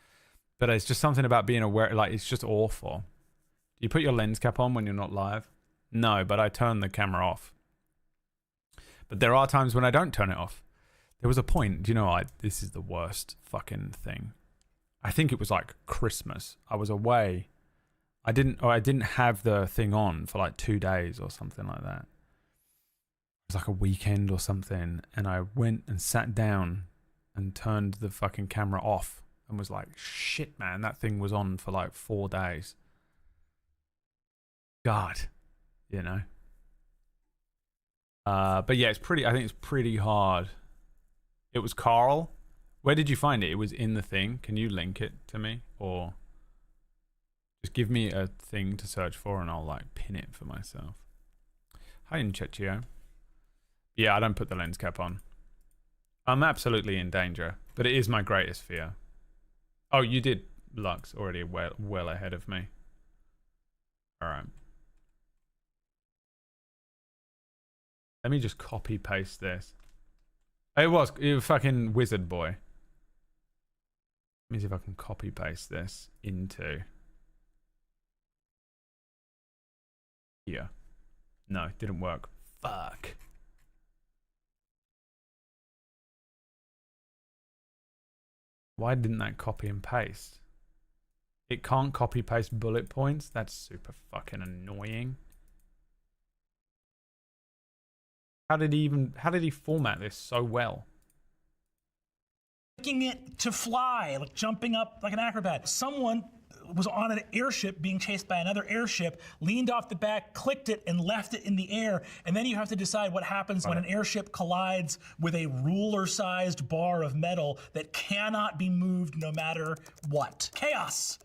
But it's just something about being aware, like, it's just awful. Do you put your lens cap on when you're not live? No, but I turn the camera off. But there are times when I don't turn it off. There was a point, do you know, this is the worst fucking thing. I think it was like Christmas. I was away. I didn't have the thing on for like 2 days or something like that. It was like a weekend or something. And I went and sat down and turned the fucking camera off and was like, shit, man, that thing was on for like 4 days. God, you know. But yeah, I think it's pretty hard. It was Carl. Where did you find it? It was in the thing. Can you link it to me? Or just give me a thing to search for and I'll like pin it for myself. Hi, Inchechio. Yeah, I don't put the lens cap on. I'm absolutely in danger, but it is my greatest fear. Oh, you did, Lux, already well ahead of me. All right. Let me just copy paste this. It was fucking wizard boy. Let me see if I can copy paste this into here. No, it didn't work. Fuck. Why didn't that copy and paste? It can't copy paste bullet points? That's super fucking annoying. How did he format this so well? Making it to fly, like jumping up like an acrobat. Someone was on an airship being chased by another airship, leaned off the back, clicked it, and left it in the air. And then you have to decide what happens when an airship collides with a ruler-sized bar of metal that cannot be moved no matter what. Chaos,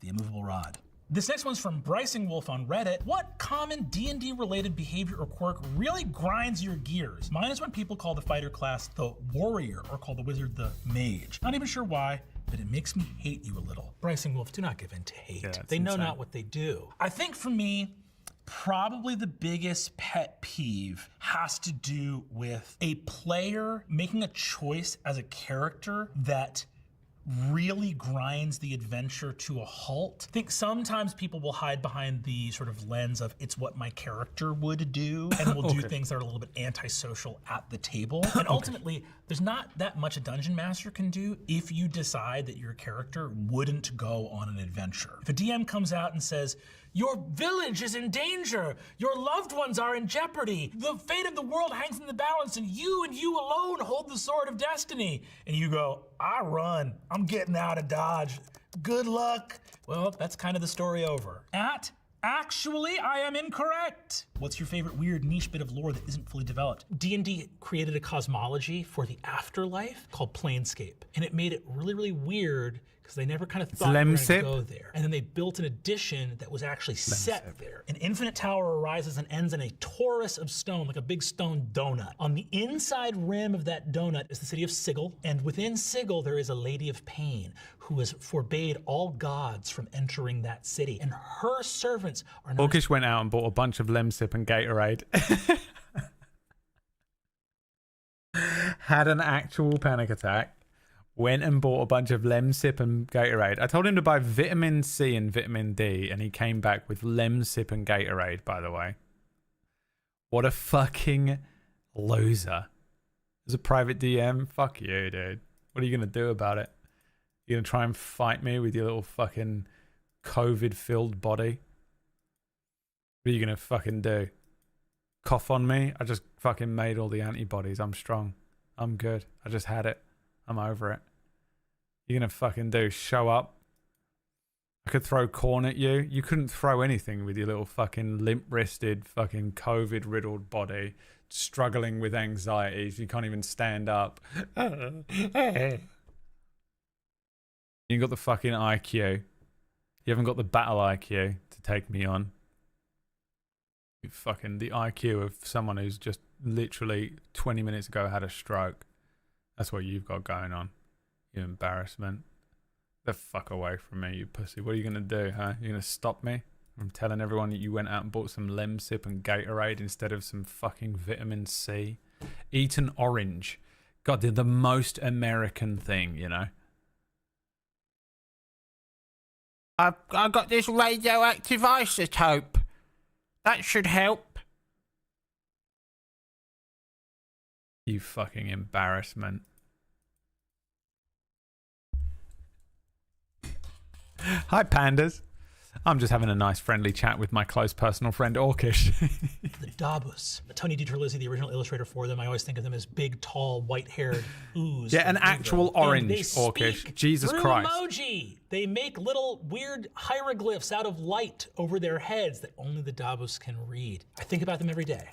the immovable rod. This next one's from Brycing Wolf on Reddit. What common D&D related behavior or quirk really grinds your gears? Mine is when people call the fighter class the warrior or call the wizard the mage. Not even sure why, but it makes me hate you a little. Brycing Wolf, do not give in to hate. Yeah, they know insane. not what they do. I think for me, probably the biggest pet peeve has to do with a player making a choice as a character that really grinds the adventure to a halt. I think sometimes people will hide behind the sort of lens of it's what my character would do and will do things that are a little bit antisocial at the table. And ultimately, there's not that much a dungeon master can do if you decide that your character wouldn't go on an adventure. If a DM comes out and says, your village is in danger. Your loved ones are in jeopardy. The fate of the world hangs in the balance and you alone hold the sword of destiny. And you go, I run. I'm getting out of Dodge. Good luck. Well, that's kind of the story over. Actually, I am incorrect. What's your favorite weird niche bit of lore that isn't fully developed? D&D created a cosmology for the afterlife called Planescape. And it made it really, really weird because they never kind of thought they were going to go there. And then they built an edition that was actually set there. An infinite tower arises and ends in a torus of stone, like a big stone donut. On the inside rim of that donut is the city of Sigil, and within Sigil there is a lady of pain who has forbade all gods from entering that city, and her servants are known Orcish went out and bought a bunch of Lemsip and Gatorade. Had an actual panic attack. Went and bought a bunch of Lemsip and Gatorade. I told him to buy vitamin C and vitamin D, and he came back with Lemsip and Gatorade, by the way. What a fucking loser. As a private DM, fuck you, dude. What are you going to do about it? You going to try and fight me with your little fucking COVID-filled body? What are you going to fucking do? Cough on me? I just fucking made all the antibodies. I'm strong. I'm good. I just had it. I'm over it. You're gonna fucking do? Show up? I could throw corn at you. You couldn't throw anything with your little fucking limp-wristed, fucking COVID-riddled body, struggling with anxieties. You can't even stand up. You got the fucking IQ. You haven't got the battle IQ to take me on. You fucking the IQ of someone who's just literally 20 minutes ago had a stroke. That's what you've got going on. You embarrassment. The fuck away from me, you pussy. What are you going to do, huh? You're going to stop me from telling everyone that you went out and bought some Lemsip and Gatorade instead of some fucking vitamin C? Eat an orange. God, they're the most American thing, you know? I got this radioactive isotope. That should help. You fucking embarrassment. Hi, pandas. I'm just having a nice friendly chat with my close personal friend Orkish. The Dabus. Tony DiTerlizzi, the original illustrator for them, I always think of them as big, tall, white-haired ooze. Yeah, an from actual Google. And orange they Orkish. speak Jesus through Christ. emoji. They make little weird hieroglyphs out of light over their heads that only the Dabus can read. I think about them every day.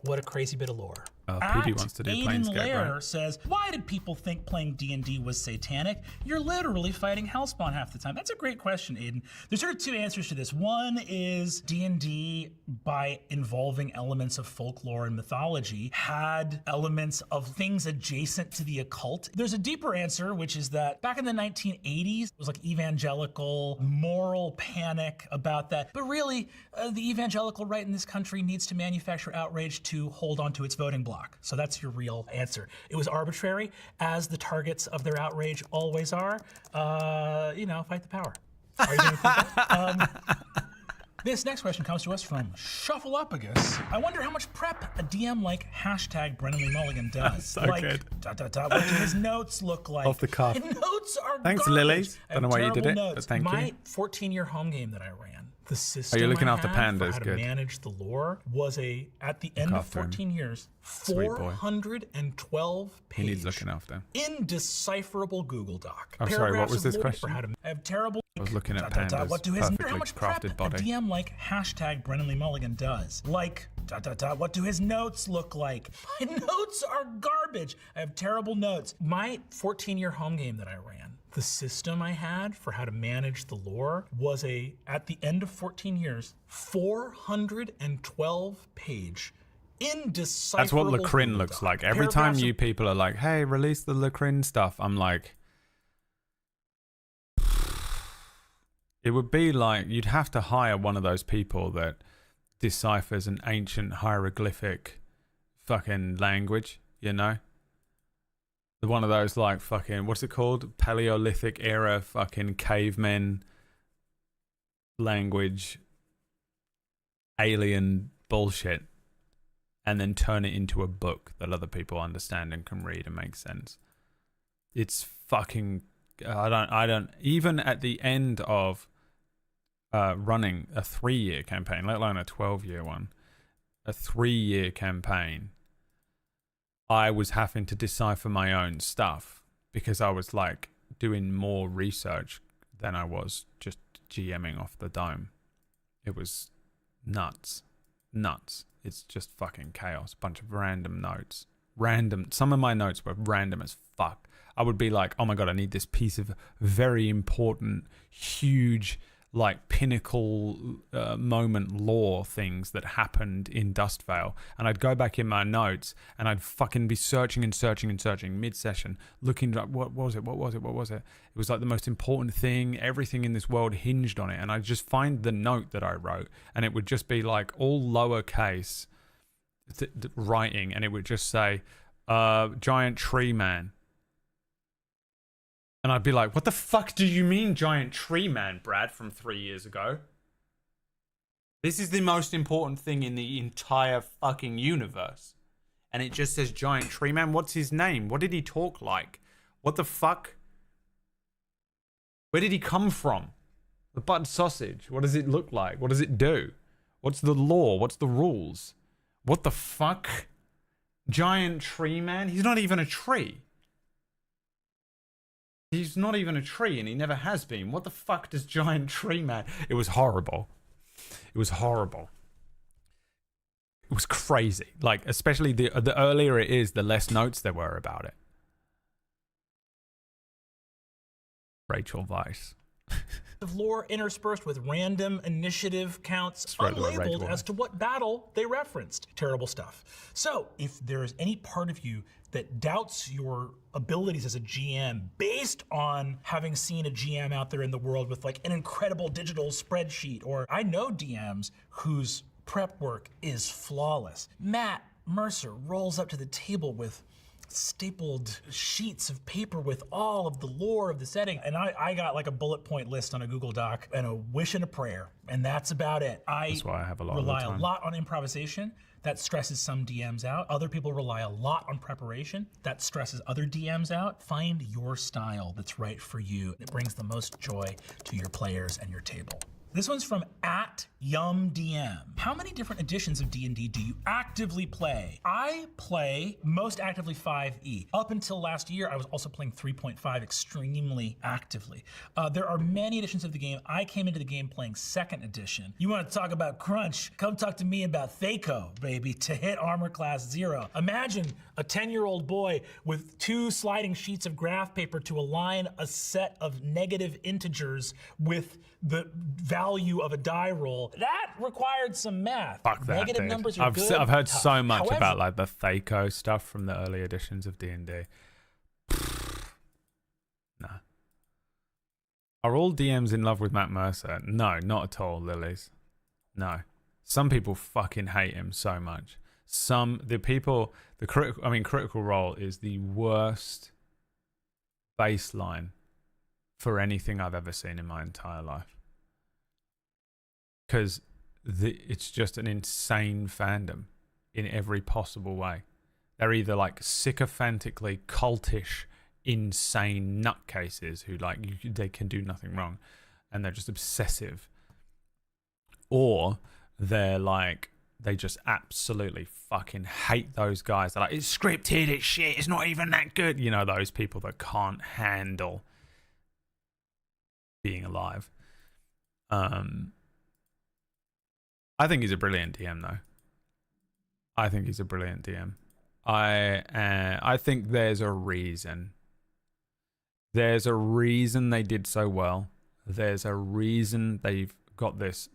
What a crazy bit of lore. PD wants to do Aiden Planescape, Lair right? says, why did people think playing D&D was satanic? You're literally fighting Hellspawn half the time. That's a great question, Aiden. There's sort of two answers to this. One is D&D, by involving elements of folklore and mythology, had elements of things adjacent to the occult. There's a deeper answer, which is that back in the 1980s, it was like evangelical, moral panic about that. But really, the evangelical right in this country needs to manufacture outrage to hold on to its voting bloc. So that's your real answer. It was arbitrary, as the targets of their outrage always are. Fight the power. Are you going to think that? This next question comes to us from Shuffleupagus. I wonder how much prep a DM like #BrennanLeeMulligan does. So like, good. What do his notes look like? Off the cuff. His notes are Thanks, garbage. Lilies. I Don't know have why you did terrible it, but notes. thank you. My 14-year home game that I ran, the system looking I after had for pandas? how to Good. manage the lore was at the end of after him. 14 years, Sweet boy. 412 He page needs looking after. indecipherable Google Doc. I'm sorry, what Paragraphs was of this lore question? for how to- I have terrible. I was looking at What do pandas' his perfectly how much prep crafted body. a DM like #BrennanLeeMulligan does? Like what do his notes look like? My notes are garbage. I have terrible notes. My 14-year home game that I ran, the system I had for how to manage the lore was at the end of 14 years, 412 page indecipherable. That's what Lacrin Google looks Doc. like. Every time Paragraphs you of- people are like, hey, release the Lacrin stuff, I'm like, it would be like you'd have to hire one of those people that deciphers an ancient hieroglyphic fucking language, One of those like fucking, what's it called? Paleolithic era fucking cavemen language, alien bullshit, and then turn it into a book that other people understand and can read and make sense. It's fucking, I don't, even at the end of running a 3-year campaign, let alone a 12-year one, a 3-year campaign, I was having to decipher my own stuff because I was like doing more research than I was just GMing off the dome. It was nuts. It's just fucking chaos. Bunch of random notes. Some of my notes were random as fuck. I would be like, oh my God, I need this piece of very important, huge, like pinnacle moment lore things that happened in Dustvale, and I'd go back in my notes and I'd fucking be searching mid-session, looking up what was it. It was like the most important thing. Everything in this world hinged on it, and I'd just find the note that I wrote, and it would just be like all lowercase writing, and it would just say giant tree man. And I'd be like, what the fuck do you mean, giant tree man, Brad, from 3 years ago? This is the most important thing in the entire fucking universe. And it just says giant tree man. What's his name? What did he talk like? What the fuck? Where did he come from? The button sausage. What does it look like? What does it do? What's the law? What's the rules? What the fuck? Giant tree man? He's not even a tree. He's not even a tree, and he never has been. What the fuck does giant tree man? It was horrible. It was horrible. It was crazy. Like, especially the earlier it is, the less notes there were about it. Rachel Weisz. Of lore interspersed with random initiative counts, right, right, unlabeled right. as to what battle they referenced. Terrible stuff. So, if there is any part of you that doubts your abilities as a GM based on having seen a GM out there in the world with like an incredible digital spreadsheet, or I know DMs whose prep work is flawless. Matt Mercer rolls up to the table with stapled sheets of paper with all of the lore of the setting. And I got like a bullet point list on a Google Doc and a wish and a prayer. And that's about it. That's why I have a lot of the rely a time. lot on improvisation. That stresses some DMs out. Other people rely a lot on preparation. That stresses other DMs out. Find your style that's right for you. It brings the most joy to your players and your table. This one's from @YumDM. How many different editions of D&D do you actively play? I play most actively 5e. Up until last year, I was also playing 3.5 extremely actively. There are many editions of the game. I came into the game playing 2nd edition. You want to talk about crunch? Come talk to me about Thaco, baby, to hit armor class 0. Imagine a 10-year-old boy with 2 sliding sheets of graph paper to align a set of negative integers with the value of a die roll. That required some math. Fuck that, Negative dude. numbers are good. I've heard tough. so much However, about like the Thaco stuff from the early editions of D&D. Nah. Are all DMs in love with Matt Mercer? No, not at all, Lilies. No. Some people fucking hate him so much. Critical Role is the worst baseline for anything I've ever seen in my entire life. Because it's just an insane fandom in every possible way. They're either like sycophantically cultish, insane nutcases who they can do nothing wrong, and they're just obsessive, or they're like they just absolutely fucking hate those guys. They're like, it's scripted, it's shit, it's not even that good. You know, those people that can't handle being alive. I think he's a brilliant DM, though. I think he's a brilliant DM. I think there's a reason. There's a reason they did so well. There's a reason they've got this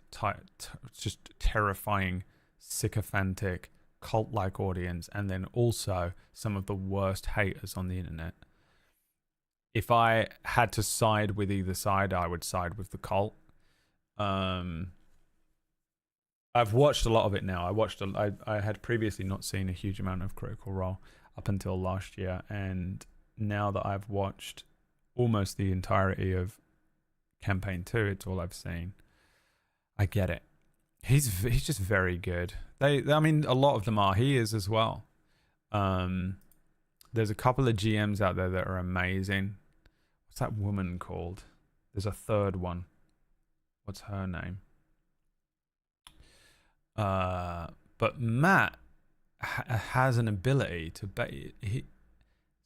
just terrifying, sycophantic, cult-like audience, and then also some of the worst haters on the internet. If I had to side with either side, I would side with the cult. I've watched a lot of it now. I had previously not seen a huge amount of Critical Role up until last year, and now that I've watched almost the entirety of Campaign 2, it's all I've seen. I get it. He's just very good. I mean, a lot of them are. He is as well. There's a couple of GMs out there that are amazing. What's that woman called? There's a third one. What's her name? But Matt has an ability to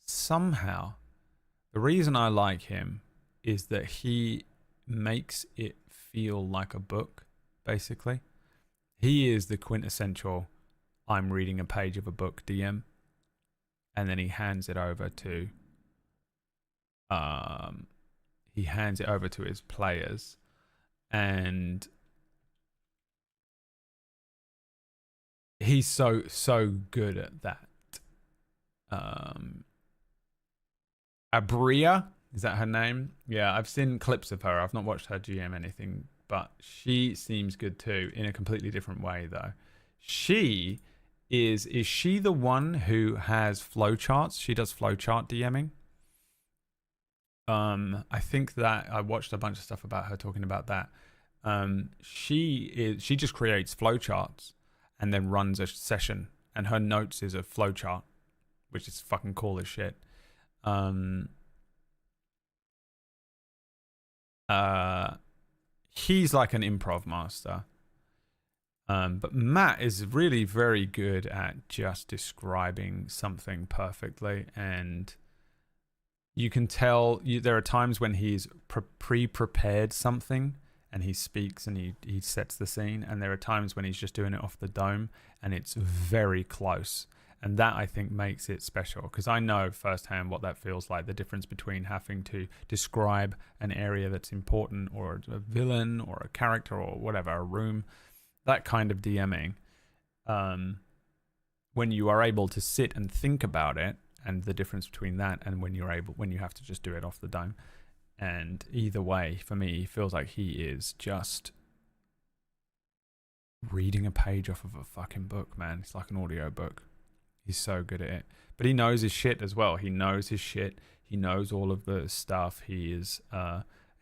somehow, the reason I like him is that he makes it feel like a book, basically. He is the quintessential I'm reading a page of a book DM, and then he hands it over to his players, and he's so good at that. Abria, is that her name? Yeah, I've seen clips of her. I've not watched her GM anything, but she seems good too, in a completely different way though. Is she the one who has flowcharts? She does flowchart DMing. I think that I watched a bunch of stuff about her talking about that. She just creates flowcharts and then runs a session, and her notes is a flowchart, which is fucking cool as shit. He's like an improv master. But Matt is really very good at just describing something perfectly, and you can tell there are times when he's pre-prepared something and he speaks and he sets the scene, and there are times when he's just doing it off the dome and it's very close. And that, I think, makes it special, because I know firsthand what that feels like, the difference between having to describe an area that's important, or a villain, or a character, or whatever, a room, that kind of DMing. When you are able to sit and think about it, and the difference between that and when you have to just do it off the dome. And either way, for me, he feels like he is just reading a page off of a fucking book, man. It's like an audio book. He's so good at it. But he knows his shit as well. He knows his shit. He knows all of the stuff. He is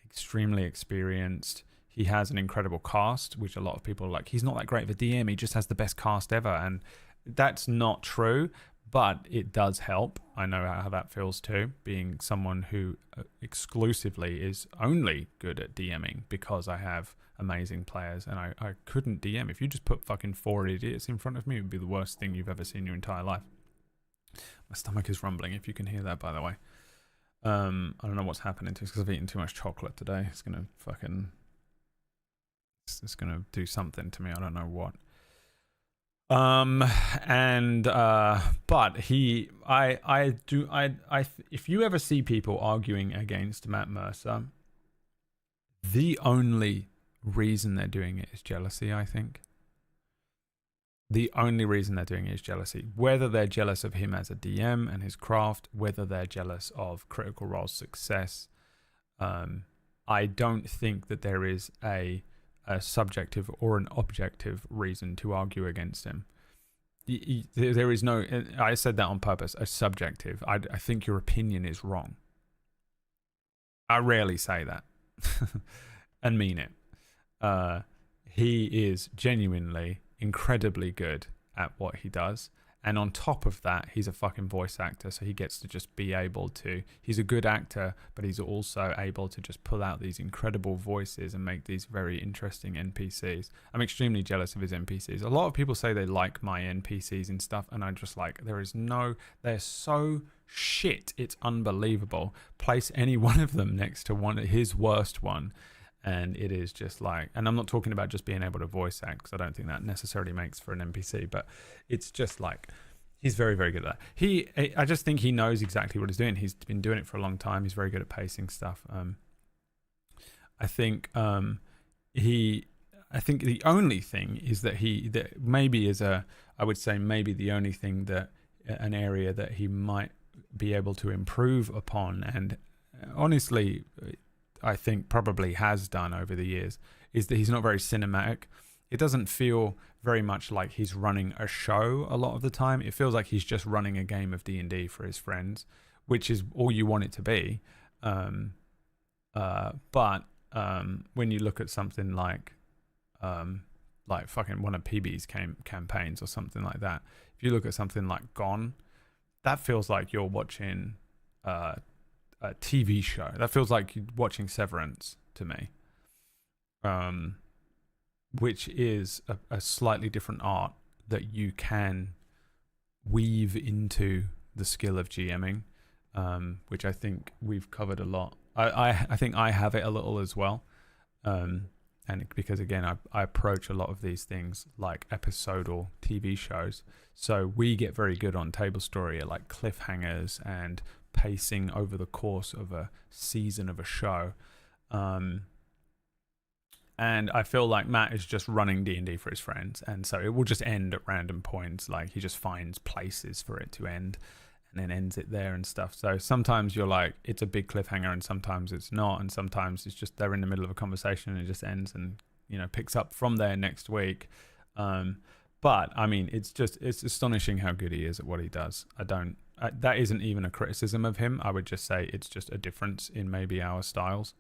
extremely experienced. He has an incredible cast, which a lot of people are like, he's not that great of a DM. He just has the best cast ever. And that's not true, but it does help. I know how that feels too, being someone who exclusively is only good at DMing because I have amazing players and I couldn't DM. If you just put fucking 4 idiots in front of me, it would be the worst thing you've ever seen in your entire life. My stomach is rumbling, if you can hear that, by the way. I don't know what's happening to it because I've eaten too much chocolate today. It's gonna do something to me. I don't know what. But if you ever see people arguing against Matt Mercer, the only reason they're doing it is jealousy, I think. The only reason they're doing it is jealousy. Whether they're jealous of him as a DM and his craft, whether they're jealous of Critical Role's success, I don't think that there is a subjective or an objective reason to argue against him. There is no, I said that on purpose, a subjective. I think your opinion is wrong. I rarely say that and mean it. He is genuinely incredibly good at what he does, and on top of that, he's a fucking voice actor, so he gets to just be able to, he's a good actor, but he's also able to just pull out these incredible voices and make these very interesting NPCs. I'm extremely jealous of his NPCs. A lot of people say they like my NPCs and stuff, and I'm just like, they're so shit, it's unbelievable. Place any one of them next to his worst one, and it is just like, and I'm not talking about just being able to voice act, because I don't think that necessarily makes for an NPC, but it's just like, he's very, very good at that. I just think he knows exactly what he's doing. He's been doing it for a long time. He's very good at pacing stuff. I think the only thing is that maybe the only thing that an area that he might be able to improve upon, and honestly, I think probably has done over the years, is that he's not very cinematic. It doesn't feel very much like he's running a show a lot of the time. It feels like he's just running a game of D&D for his friends, which is all you want it to be. But when you look at something like fucking one of PB's campaigns or something like that, if you look at something like Gone, that feels like you're watching a TV show. That feels like watching Severance to me, which is a slightly different art that you can weave into the skill of GMing, which I think we've covered a lot. I think I have it a little as well, and because again I approach a lot of these things like episodal TV shows, so we get very good on Table Story at like cliffhangers and pacing over the course of a season of a show, and I feel like Matt is just running D&D for his friends, and so it will just end at random points. Like he just finds places for it to end and then ends it there and stuff. So sometimes you're like, it's a big cliffhanger, and sometimes it's not, and sometimes it's just they're in the middle of a conversation and it just ends and picks up from there next week. But I mean, it's astonishing how good he is at what he does. That isn't even a criticism of him. I would just say it's just a difference in maybe our styles.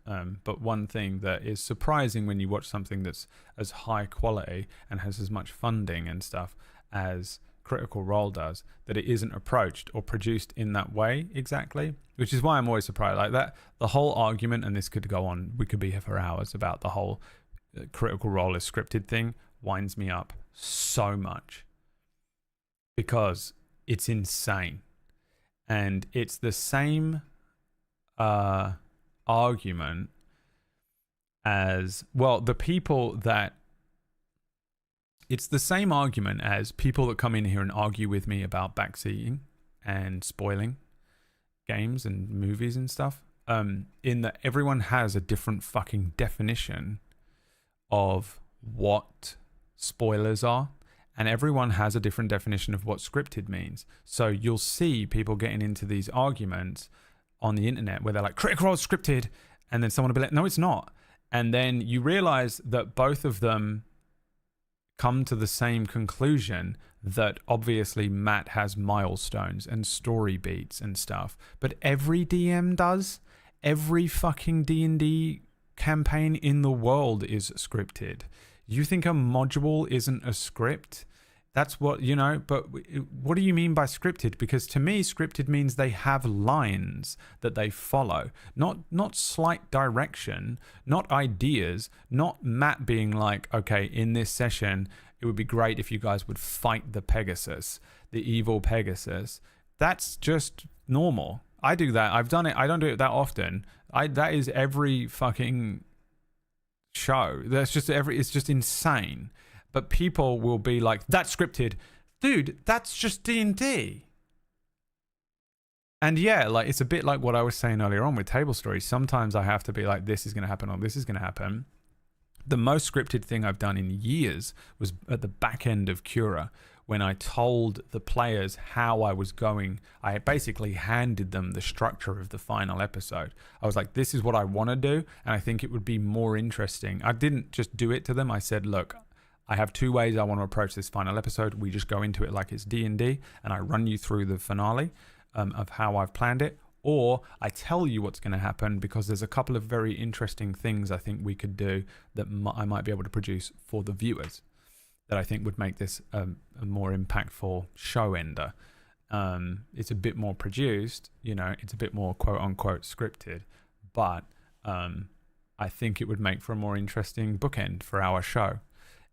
But one thing that is surprising when you watch something that's as high quality and has as much funding and stuff as Critical Role does, that it isn't approached or produced in that way exactly, which is why I'm always surprised. Like that, the whole argument, and this could go on, we could be here for hours about the whole Critical Role is scripted thing, winds me up so much because it's insane. And it's the same argument as, well, it's the same argument as people that come in here and argue with me about backseating and spoiling games and movies and stuff. In that everyone has a different fucking definition of what spoilers are. And everyone has a different definition of what scripted means. So you'll see people getting into these arguments on the internet where they're like, Critical Role is scripted. And then someone will be like, no, it's not. And then you realize that both of them come to the same conclusion that obviously Matt has milestones and story beats and stuff, but every DM does. Every fucking D&D campaign in the world is scripted. You think a module isn't a script? That's what, you know, but what do you mean by scripted? Because to me, scripted means they have lines that they follow, not slight direction, not ideas, not Matt being like, okay, in this session, it would be great if you guys would fight the Pegasus, the evil Pegasus. That's just normal. I do that. I've done it. I don't do it that often. That is every fucking show. That's just it's just insane. But people will be like, that's scripted. Dude, that's just D&D. And yeah, like it's a bit like what I was saying earlier on with table stories. Sometimes I have to be like, this is going to happen or this is going to happen. The most scripted thing I've done in years was at the back end of Cura, when I told the players how I was going. I basically handed them the structure of the final episode. I was like, this is what I want to do, and I think it would be more interesting. I didn't just do it to them. I said, look, I have two ways I want to approach this final episode. We just go into it like it's D&D, and I run you through the finale of how I've planned it. Or I tell you what's going to happen, because there's a couple of very interesting things I think we could do that I might be able to produce for the viewers that I think would make this a more impactful show ender. It's a bit more produced, you know, it's a bit more quote unquote scripted, but I think it would make for a more interesting bookend for our show.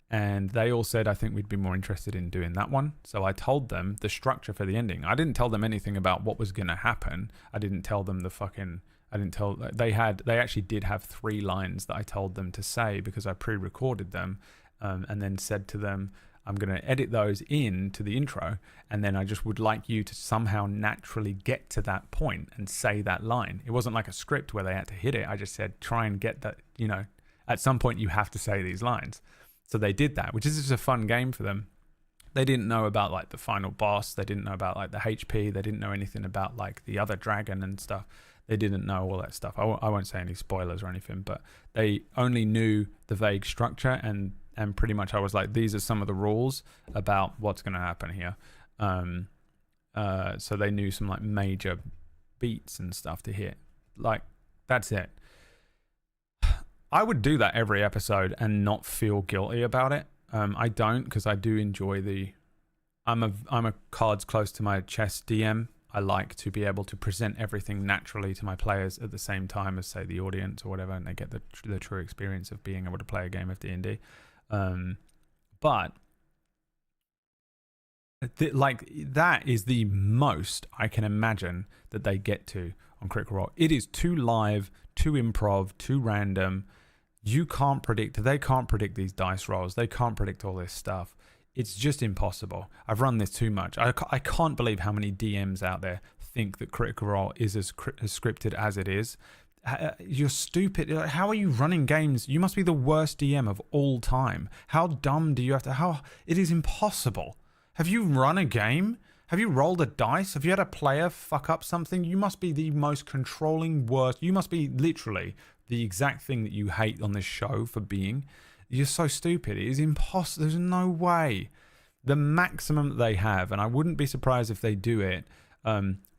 And they all said, I think we'd be more interested in doing that one. So I told them the structure for the ending. I didn't tell them anything about what was going to happen. I didn't tell them they actually did have 3 lines that I told them to say, because I pre-recorded them and then said to them, I'm going to edit those in to the intro. And then I just would like you to somehow naturally get to that point and say that line. It wasn't like a script where they had to hit it. I just said, try and get that, you know, at some point you have to say these lines. So they did that, which is just a fun game for them. They didn't know about like the final boss. They didn't know about like the HP. They didn't know anything about like the other dragon and stuff. They didn't know all that stuff. I won't say any spoilers or anything, but they only knew the vague structure, and pretty much I was like, these are some of the rules about what's going to happen here. So they knew some like major beats and stuff to hit. Like, that's it. I would do that every episode and not feel guilty about it. I don't, because I do enjoy I'm a cards close to my chest DM. I like to be able to present everything naturally to my players at the same time as, say, the audience or whatever, and they get the true experience of being able to play a game of D&D. But that is the most I can imagine that they get to on Critical Role. It is too live, too improv, too random. You can't predict. They can't predict these dice rolls. They can't predict all this stuff. It's just impossible. I've run this too much. I can't believe how many DMs out there think that Critical Role is as scripted as it is. You're stupid. How are you running games? You must be the worst DM of all time. How dumb do you have to... It is impossible. Have you run a game? Have you rolled a dice? Have you had a player fuck up something? You must be the most controlling worst. You must be literally the exact thing that you hate on this show for being. You're so stupid. It is impossible. There's no way. The maximum that they have, and I wouldn't be surprised if they do it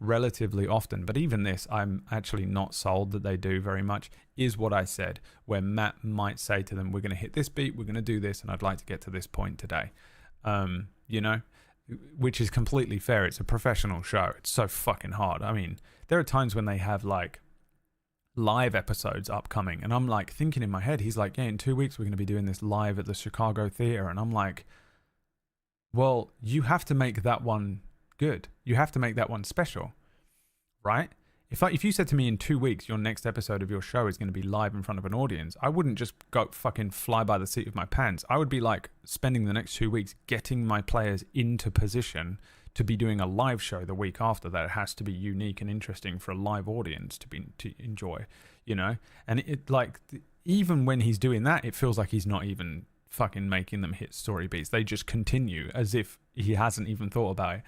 relatively often, but even this, I'm actually not sold that they do very much, is what I said, where Matt might say to them, we're going to hit this beat, we're going to do this, and I'd like to get to this point today. You know? Which is completely fair. It's a professional show. It's so fucking hard. I mean, there are times when they have like live episodes upcoming, and I'm like thinking in my head, he's like, yeah, in 2 weeks we're going to be doing this live at the Chicago Theater, and I'm like, well, you have to make that one good. You have to make that one special, right? If you said to me in 2 weeks your next episode of your show is going to be live in front of an audience, I wouldn't just go fucking fly by the seat of my pants. I would be like spending the next 2 weeks getting my players into position to be doing a live show the week after that. It has to be unique and interesting for a live audience to enjoy, you know? And it like, even when he's doing that, it feels like he's not even fucking making them hit story beats. They just continue as if he hasn't even thought about it.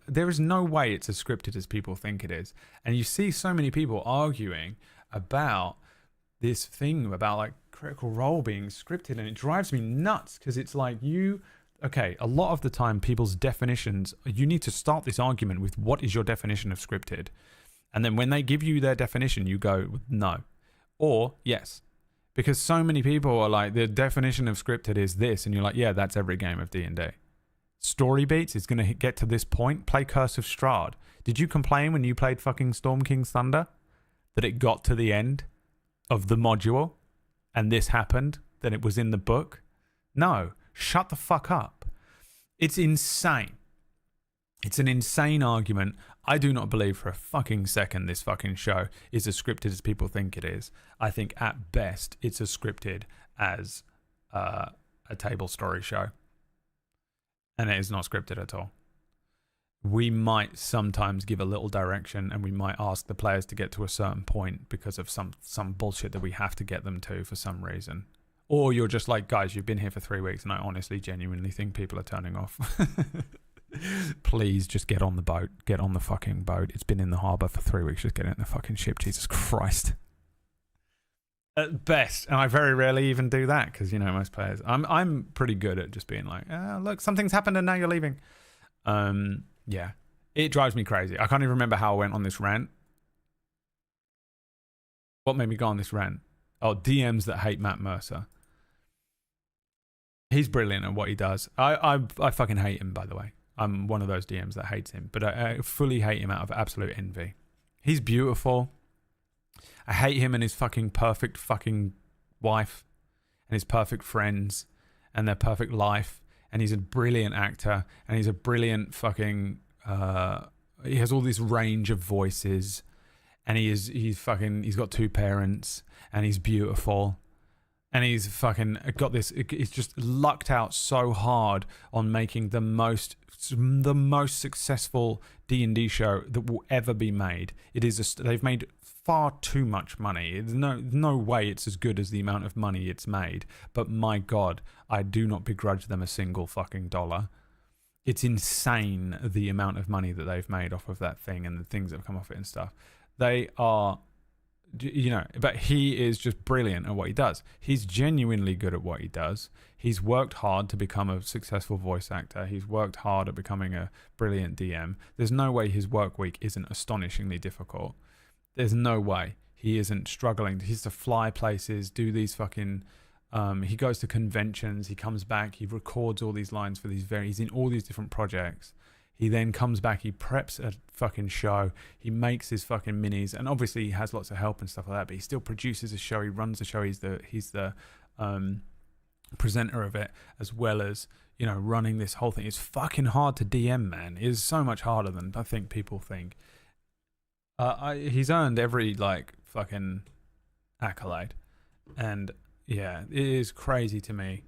There is no way it's as scripted as people think it is. And you see so many people arguing about this thing about like Critical Role being scripted, and it drives me nuts because it's like okay, a lot of the time people's definitions, you need to start this argument with what is your definition of scripted, and then when they give you their definition, you go no or yes, because so many people are like, the definition of scripted is this, and you're like, yeah, that's every game of D&D. Story beats is going to get to this point. Play Curse of Strahd. Did you complain when you played fucking Storm King's Thunder that it got to the end of the module and this happened, that it was in the book? No, shut the fuck up. It's insane. It's an insane argument. I do not believe for a fucking second this fucking show is as scripted as people think it is. I think at best it's as scripted as a table story show. And it is not scripted at all. We might sometimes give a little direction, and we might ask the players to get to a certain point because of some bullshit that we have to get them to for some reason. Or you're just like, guys, you've been here for 3 weeks, and I honestly, genuinely think people are turning off. Please just get on the boat. Get on the fucking boat. It's been in the harbour for 3 weeks. Just get in the fucking ship. Jesus Christ. At best, and I very rarely even do that because, you know, most players, I'm pretty good at just being like, look, something's happened and now you're leaving. Yeah, it drives me crazy. I can't even remember how I went on this rant. What made me go on this rant? Oh, DMs that hate Matt Mercer. He's brilliant at what he does. I fucking hate him, by the way. I'm one of those DMs that hates him, but I fully hate him out of absolute envy. He's beautiful. I hate him and his fucking perfect fucking wife and his perfect friends and their perfect life. And he's a brilliant actor and he's a brilliant fucking, he has all this range of voices, and he's got 2 parents and he's beautiful. And he's fucking got this, he's just lucked out so hard on making the most successful D&D show that will ever be made. They've made far too much money. There's no way it's as good as the amount of money it's made. But my God, I do not begrudge them a single fucking dollar. It's insane the amount of money that they've made off of that thing and the things that have come off it and stuff. They are, you know, but he is just brilliant at what he does. He's genuinely good at what he does. He's worked hard to become a successful voice actor. He's worked hard at becoming a brilliant DM. There's no way his work week isn't astonishingly difficult. There's no way he isn't struggling. He has to fly places, do these fucking, he goes to conventions, he comes back, he records all these lines for he's in all these different projects. He then comes back, he preps a fucking show, he makes his fucking minis, and obviously he has lots of help and stuff like that, but he still produces a show, he runs the show, he's the presenter of it, as well as, you know, running this whole thing. It's fucking hard to DM, man. It is so much harder than I think people think. He's earned every like fucking accolade, and yeah, it is crazy to me.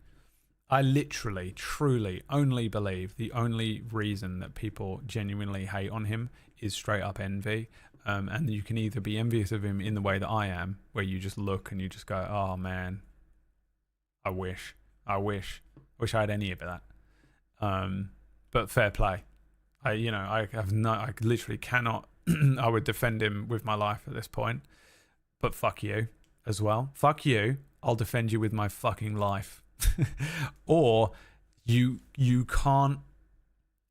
I literally, truly only believe the only reason that people genuinely hate on him is straight up envy. And you can either be envious of him in the way that I am, where you just look and you just go, oh man, I wish I had any of that. But fair play. I literally cannot. I would defend him with my life at this point, but fuck you as well. Fuck you. I'll defend you with my fucking life. Or you can't.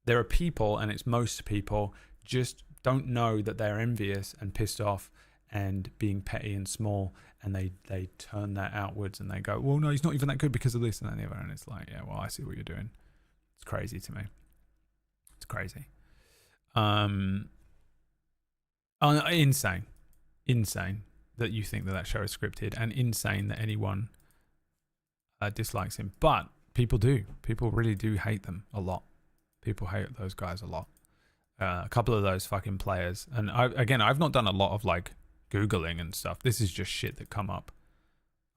There are people, and it's most people, just don't know that they're envious and pissed off and being petty and small, and they turn that outwards and they go, well, no, he's not even that good because of this and that and the other. And it's like, yeah, well, I see what you're doing. It's crazy to me. It's crazy. Insane that you think that show is scripted, and insane that anyone dislikes him. But people do. People really do hate them a lot. People hate those guys a lot. A couple of those fucking players. And I've not done a lot of like Googling and stuff. This is just shit that come up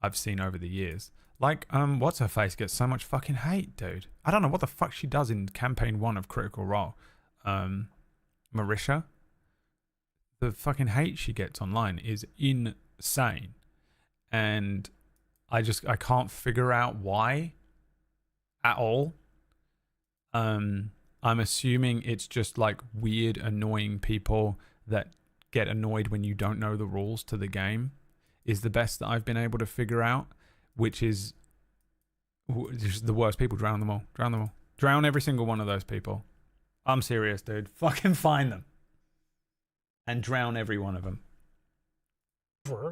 I've seen over the years. Like, what's her face gets so much fucking hate, dude. I don't know what the fuck she does in campaign 1 of Critical Role. Marisha. The fucking hate she gets online is insane. And I can't figure out why at all. I'm assuming it's just like weird, annoying people that get annoyed when you don't know the rules to the game. is the best that I've been able to figure out, which is just the worst people. Drown them all. Drown them all. Drown every single one of those people. I'm serious, dude. Fucking find them. And drown every one of them.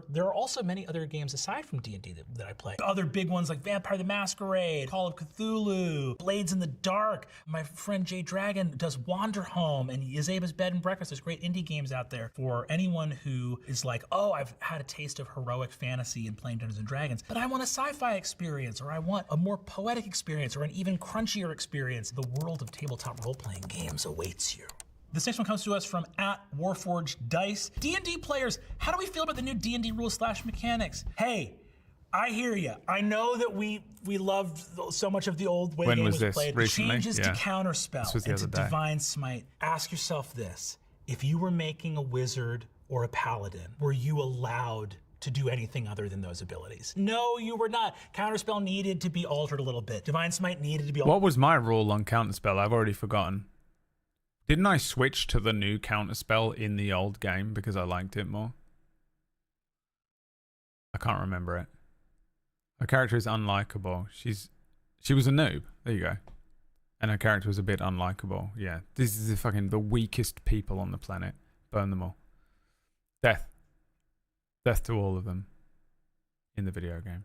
There are also many other games aside from D&D that I play. Other big ones like Vampire the Masquerade, Call of Cthulhu, Blades in the Dark. My friend Jay Dragon does Wander Home and Yazeba's Bed and Breakfast. There's great indie games out there for anyone who is like, oh, I've had a taste of heroic fantasy and playing Dungeons & Dragons, but I want a sci-fi experience, or I want a more poetic experience, or an even crunchier experience. The world of tabletop role-playing games awaits you. This next one comes to us from @Warforged Dice. D&D players, how do we feel about the new D&D rules/mechanics? Hey, I hear you. I know that we loved so much of the old way the game was played. Recently? The changes to Counterspell This was the and to other day. Divine Smite. Ask yourself this. If you were making a wizard or a paladin, were you allowed to do anything other than those abilities? No, you were not. Counterspell needed to be altered a little bit. Divine Smite needed to be altered. What was my rule on Counterspell? I've already forgotten. Didn't I switch to the new Counterspell in the old game because I liked it more? I can't remember it. Her character is unlikable. She was a noob. There you go. And her character was a bit unlikable. Yeah. This is the weakest people on the planet. Burn them all. Death. Death to all of them in the video game.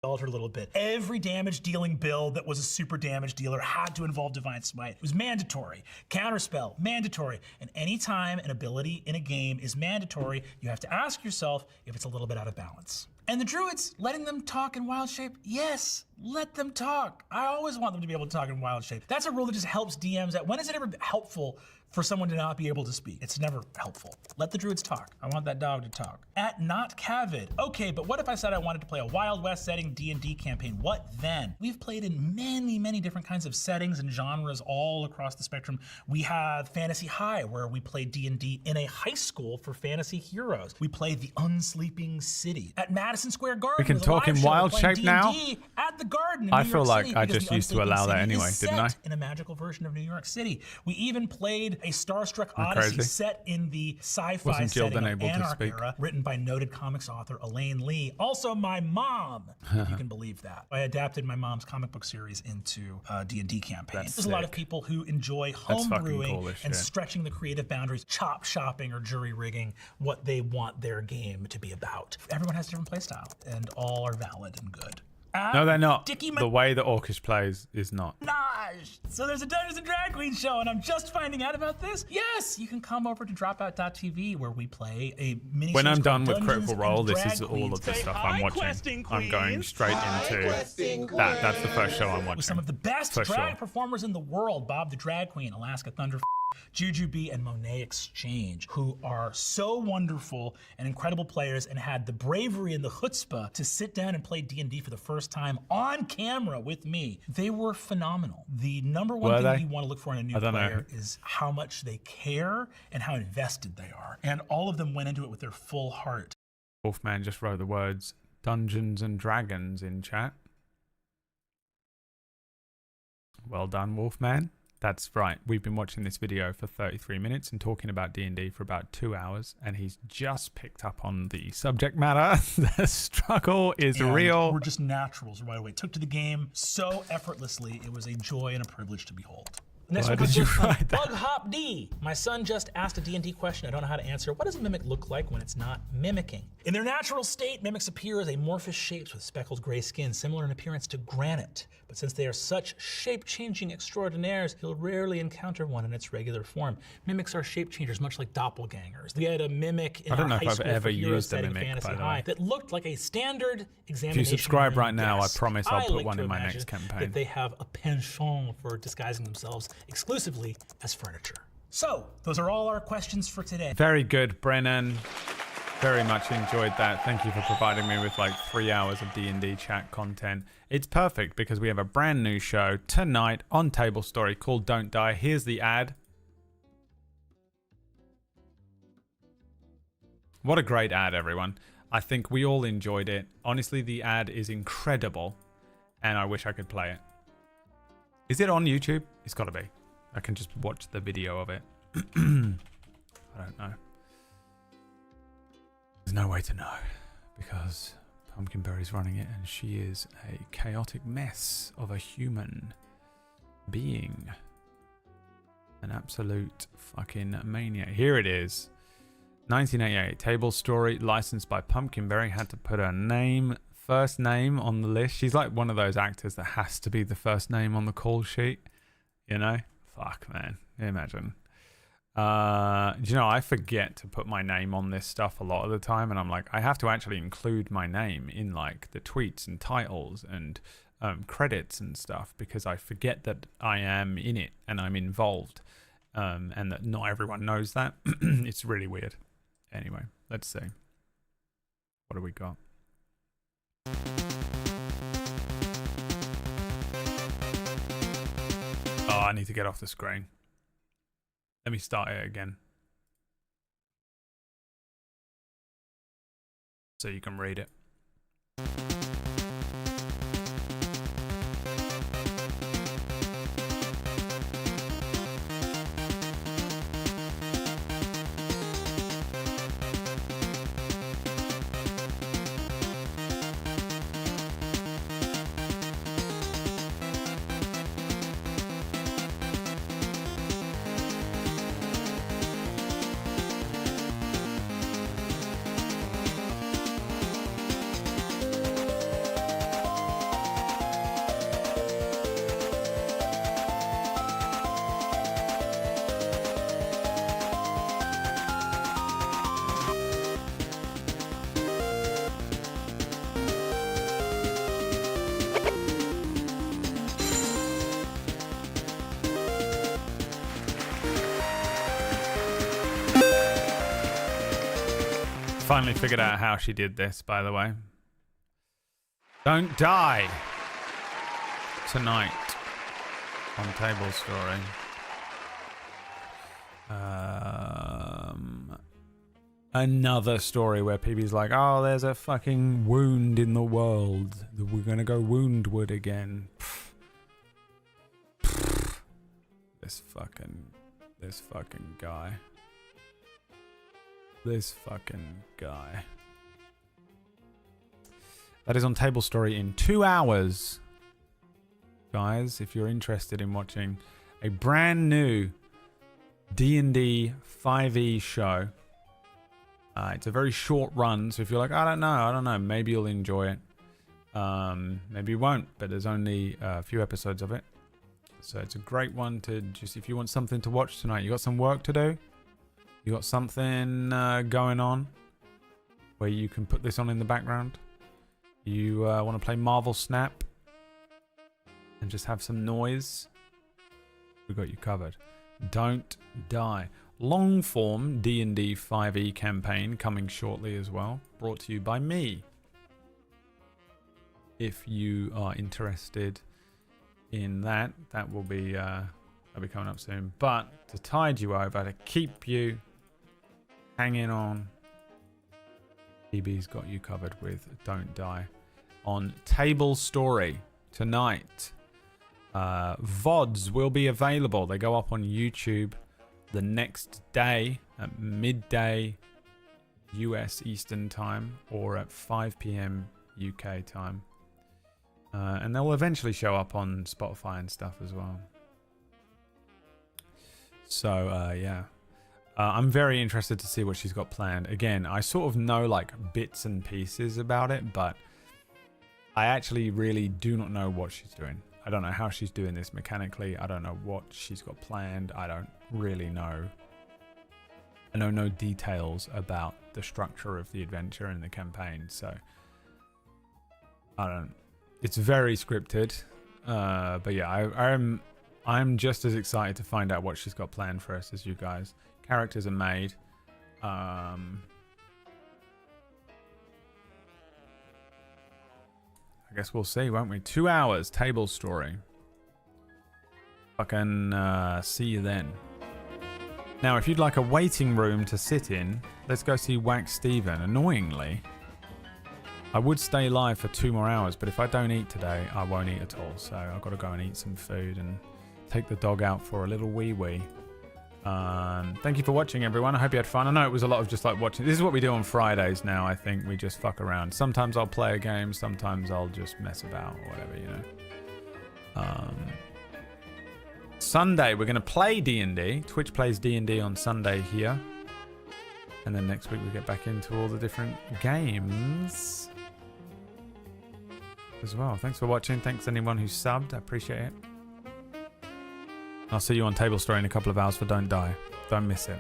Altered a little bit. Every damage dealing build that was a super damage dealer had to involve Divine Smite. It was mandatory. Counterspell, mandatory. And anytime an ability in a game is mandatory, you have to ask yourself if it's a little bit out of balance. And the druids, letting them talk in wild shape? Yes, let them talk. I always want them to be able to talk in wild shape. That's a rule that just helps DMs out. When is it ever helpful for someone to not be able to speak? It's never helpful. Let the druids talk. I want that dog to talk. @NotCavid. Okay, but what if I said I wanted to play a Wild West setting D&D campaign? What then? We've played in many, many different kinds of settings and genres all across the spectrum. We have Fantasy High, where we play D&D in a high school for fantasy heroes. We play The Unsleeping City. At Madison Square Garden, We can there's a talk live in show wild playing shape now? D&D at the Garden in I New feel York like City, I because just The used to Unsleeping allow that City anyway, is didn't I? set in a magical version of New York City. We even played a Starstruck I'm Odyssey crazy. set in the sci-fi Wasn't Jill setting then of able to Anarch speak? era, written by noted comics author Elaine Lee. Also my mom, if you can believe that. I adapted my mom's comic book series into a D&D campaign. That's There's a lot of sick. people who enjoy That's home fucking brewing cool as and shit. stretching the creative boundaries, chop shopping or jury rigging what they want their game to be about. Everyone has a different playstyle, and all are valid and good. No, they're not. Dickie The way that Orcish plays is not. Minaj. So there's a Dungeons and Drag Queen show, and I'm just finding out about this. Yes, you can come over to Dropout.tv, where we play a mini. When I'm series done called with Dungeons Critical Role, and this Drag is all Queens. of the Say stuff hi, I'm watching. questing I'm going queens. straight into that. That's the first show I'm watching. With some of the best For drag sure. performers in the world: Bob the Drag Queen, Alaska Thunder, Jujubee, and Monet Exchange, who are so wonderful and incredible players, and had the bravery and the chutzpah to sit down and play D&D for the first time on camera with me. They were phenomenal. The number one Were thing they? that you want to look for in a new I don't know. player is how much they care and how invested they are. And all of them went into it with their full heart. Wolfman just wrote the words Dungeons and Dragons in chat. Well done, Wolfman. That's right. We've been watching this video for 33 minutes and talking about D&D for about 2 hours, and he's just picked up on the subject matter. The struggle is And real. We're just naturals right away. Took to the game so effortlessly. It was a joy and a privilege to behold. Next Why one did you comes from write that? Bug Hop D. My son just asked a D&D question I don't know how to answer. What does a mimic look like when it's not mimicking? In their natural state, mimics appear as amorphous shapes with speckled gray skin, similar in appearance to granite. But since they are such shape-changing extraordinaires, you'll rarely encounter one in its regular form. Mimics are shape changers, much like doppelgangers. We had a mimic in I don't our know high if I've school ever for hero used a setting mimic, Fantasy by the High way. that looked like a standard If examination. you subscribe right room now, I desk. promise I'll put like one to in my imagine next campaign. That they have a penchant for disguising themselves exclusively as furniture. So, those are all our questions for today. Very good, Brennan. Very much enjoyed that. Thank you for providing me with like 3 hours of D&D chat content. It's perfect because we have a brand new show tonight on Table Story called Don't Die. Here's the ad. What a great ad, everyone. I think we all enjoyed it. Honestly, the ad is incredible, and I wish I could play it. Is it on YouTube? It's got to be. I can just watch the video of it. I don't know. There's no way to know because Pumpkinberry's running it and she is a chaotic mess of a human being. An absolute fucking maniac. Here it is. 1988. Table story licensed by Pumpkinberry. Had to put her first name on the list. She's like one of those actors that has to be the first name on the call sheet. You know? Fuck, man. Imagine. You know, I forget to put my name on this stuff a lot of the time, and I'm like, I have to actually include my name in like the tweets and titles and credits and stuff because I forget that I am in it and I'm involved, and that not everyone knows that. It's really weird. Anyway, let's see. What do we got? Oh, I need to get off the screen. Let me start it again. So you can read it. Finally figured out how she did this, by the way. Don't die tonight on Table Story. Another story where PB's like, oh, there's a fucking wound in the world. We're gonna go woundward again. This fucking guy. This fucking guy. That is on Table Story in 2 hours. Guys, if you're interested in watching a brand new D&D 5e show. It's a very short run, so if you're like, I don't know, maybe you'll enjoy it. Maybe you won't, but there's only a few episodes of it. So it's a great one to just, if you want something to watch tonight, you got some work to do. You got something going on where you can put this on in the background. You want to play Marvel Snap and just have some noise. We got you covered. Don't die. Long form D&D 5e campaign coming shortly as well. Brought to you by me. If you are interested in that, that will be that'll be coming up soon. But to tide you over, to keep you hanging on, PB's got you covered with Don't Die on Table Story tonight. VODs will be available. They go up on YouTube the next day at midday US Eastern Time or at 5 p.m. UK time. And they'll eventually show up on Spotify and stuff as well. So, yeah. I'm very interested to see what she's got planned. Again, I sort of know like bits and pieces about it, but I actually really do not know what she's doing. I don't know how she's doing this mechanically. I don't know what she's got planned. I don't really know. I know no details about the structure of the adventure and the campaign, so I don't. It's very scripted, but yeah, I'm just as excited to find out what she's got planned for us as you guys. Characters are made. I guess we'll see, won't we? 2 hours, Table Story. Fucking see you then. Now, if you'd like a waiting room to sit in, let's go see Wax Steven. Annoyingly, I would stay live for 2 more hours, but if I don't eat today, I won't eat at all. So I've got to go and eat some food and take the dog out for a little wee-wee. Thank you for watching, everyone. I hope you had fun. I know it was a lot of just like watching. This is what we do on Fridays now, I think. We just fuck around. Sometimes I'll play a game. Sometimes I'll just mess about or whatever, you know. Sunday, we're going to play D&D. Twitch plays D&D on Sunday here. And then next week we get back into all the different games as well. Thanks for watching. Thanks to anyone who subbed. I appreciate it. I'll see you on Table Story in a couple of hours for Don't Die. Don't miss it.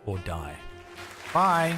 Or die. Bye.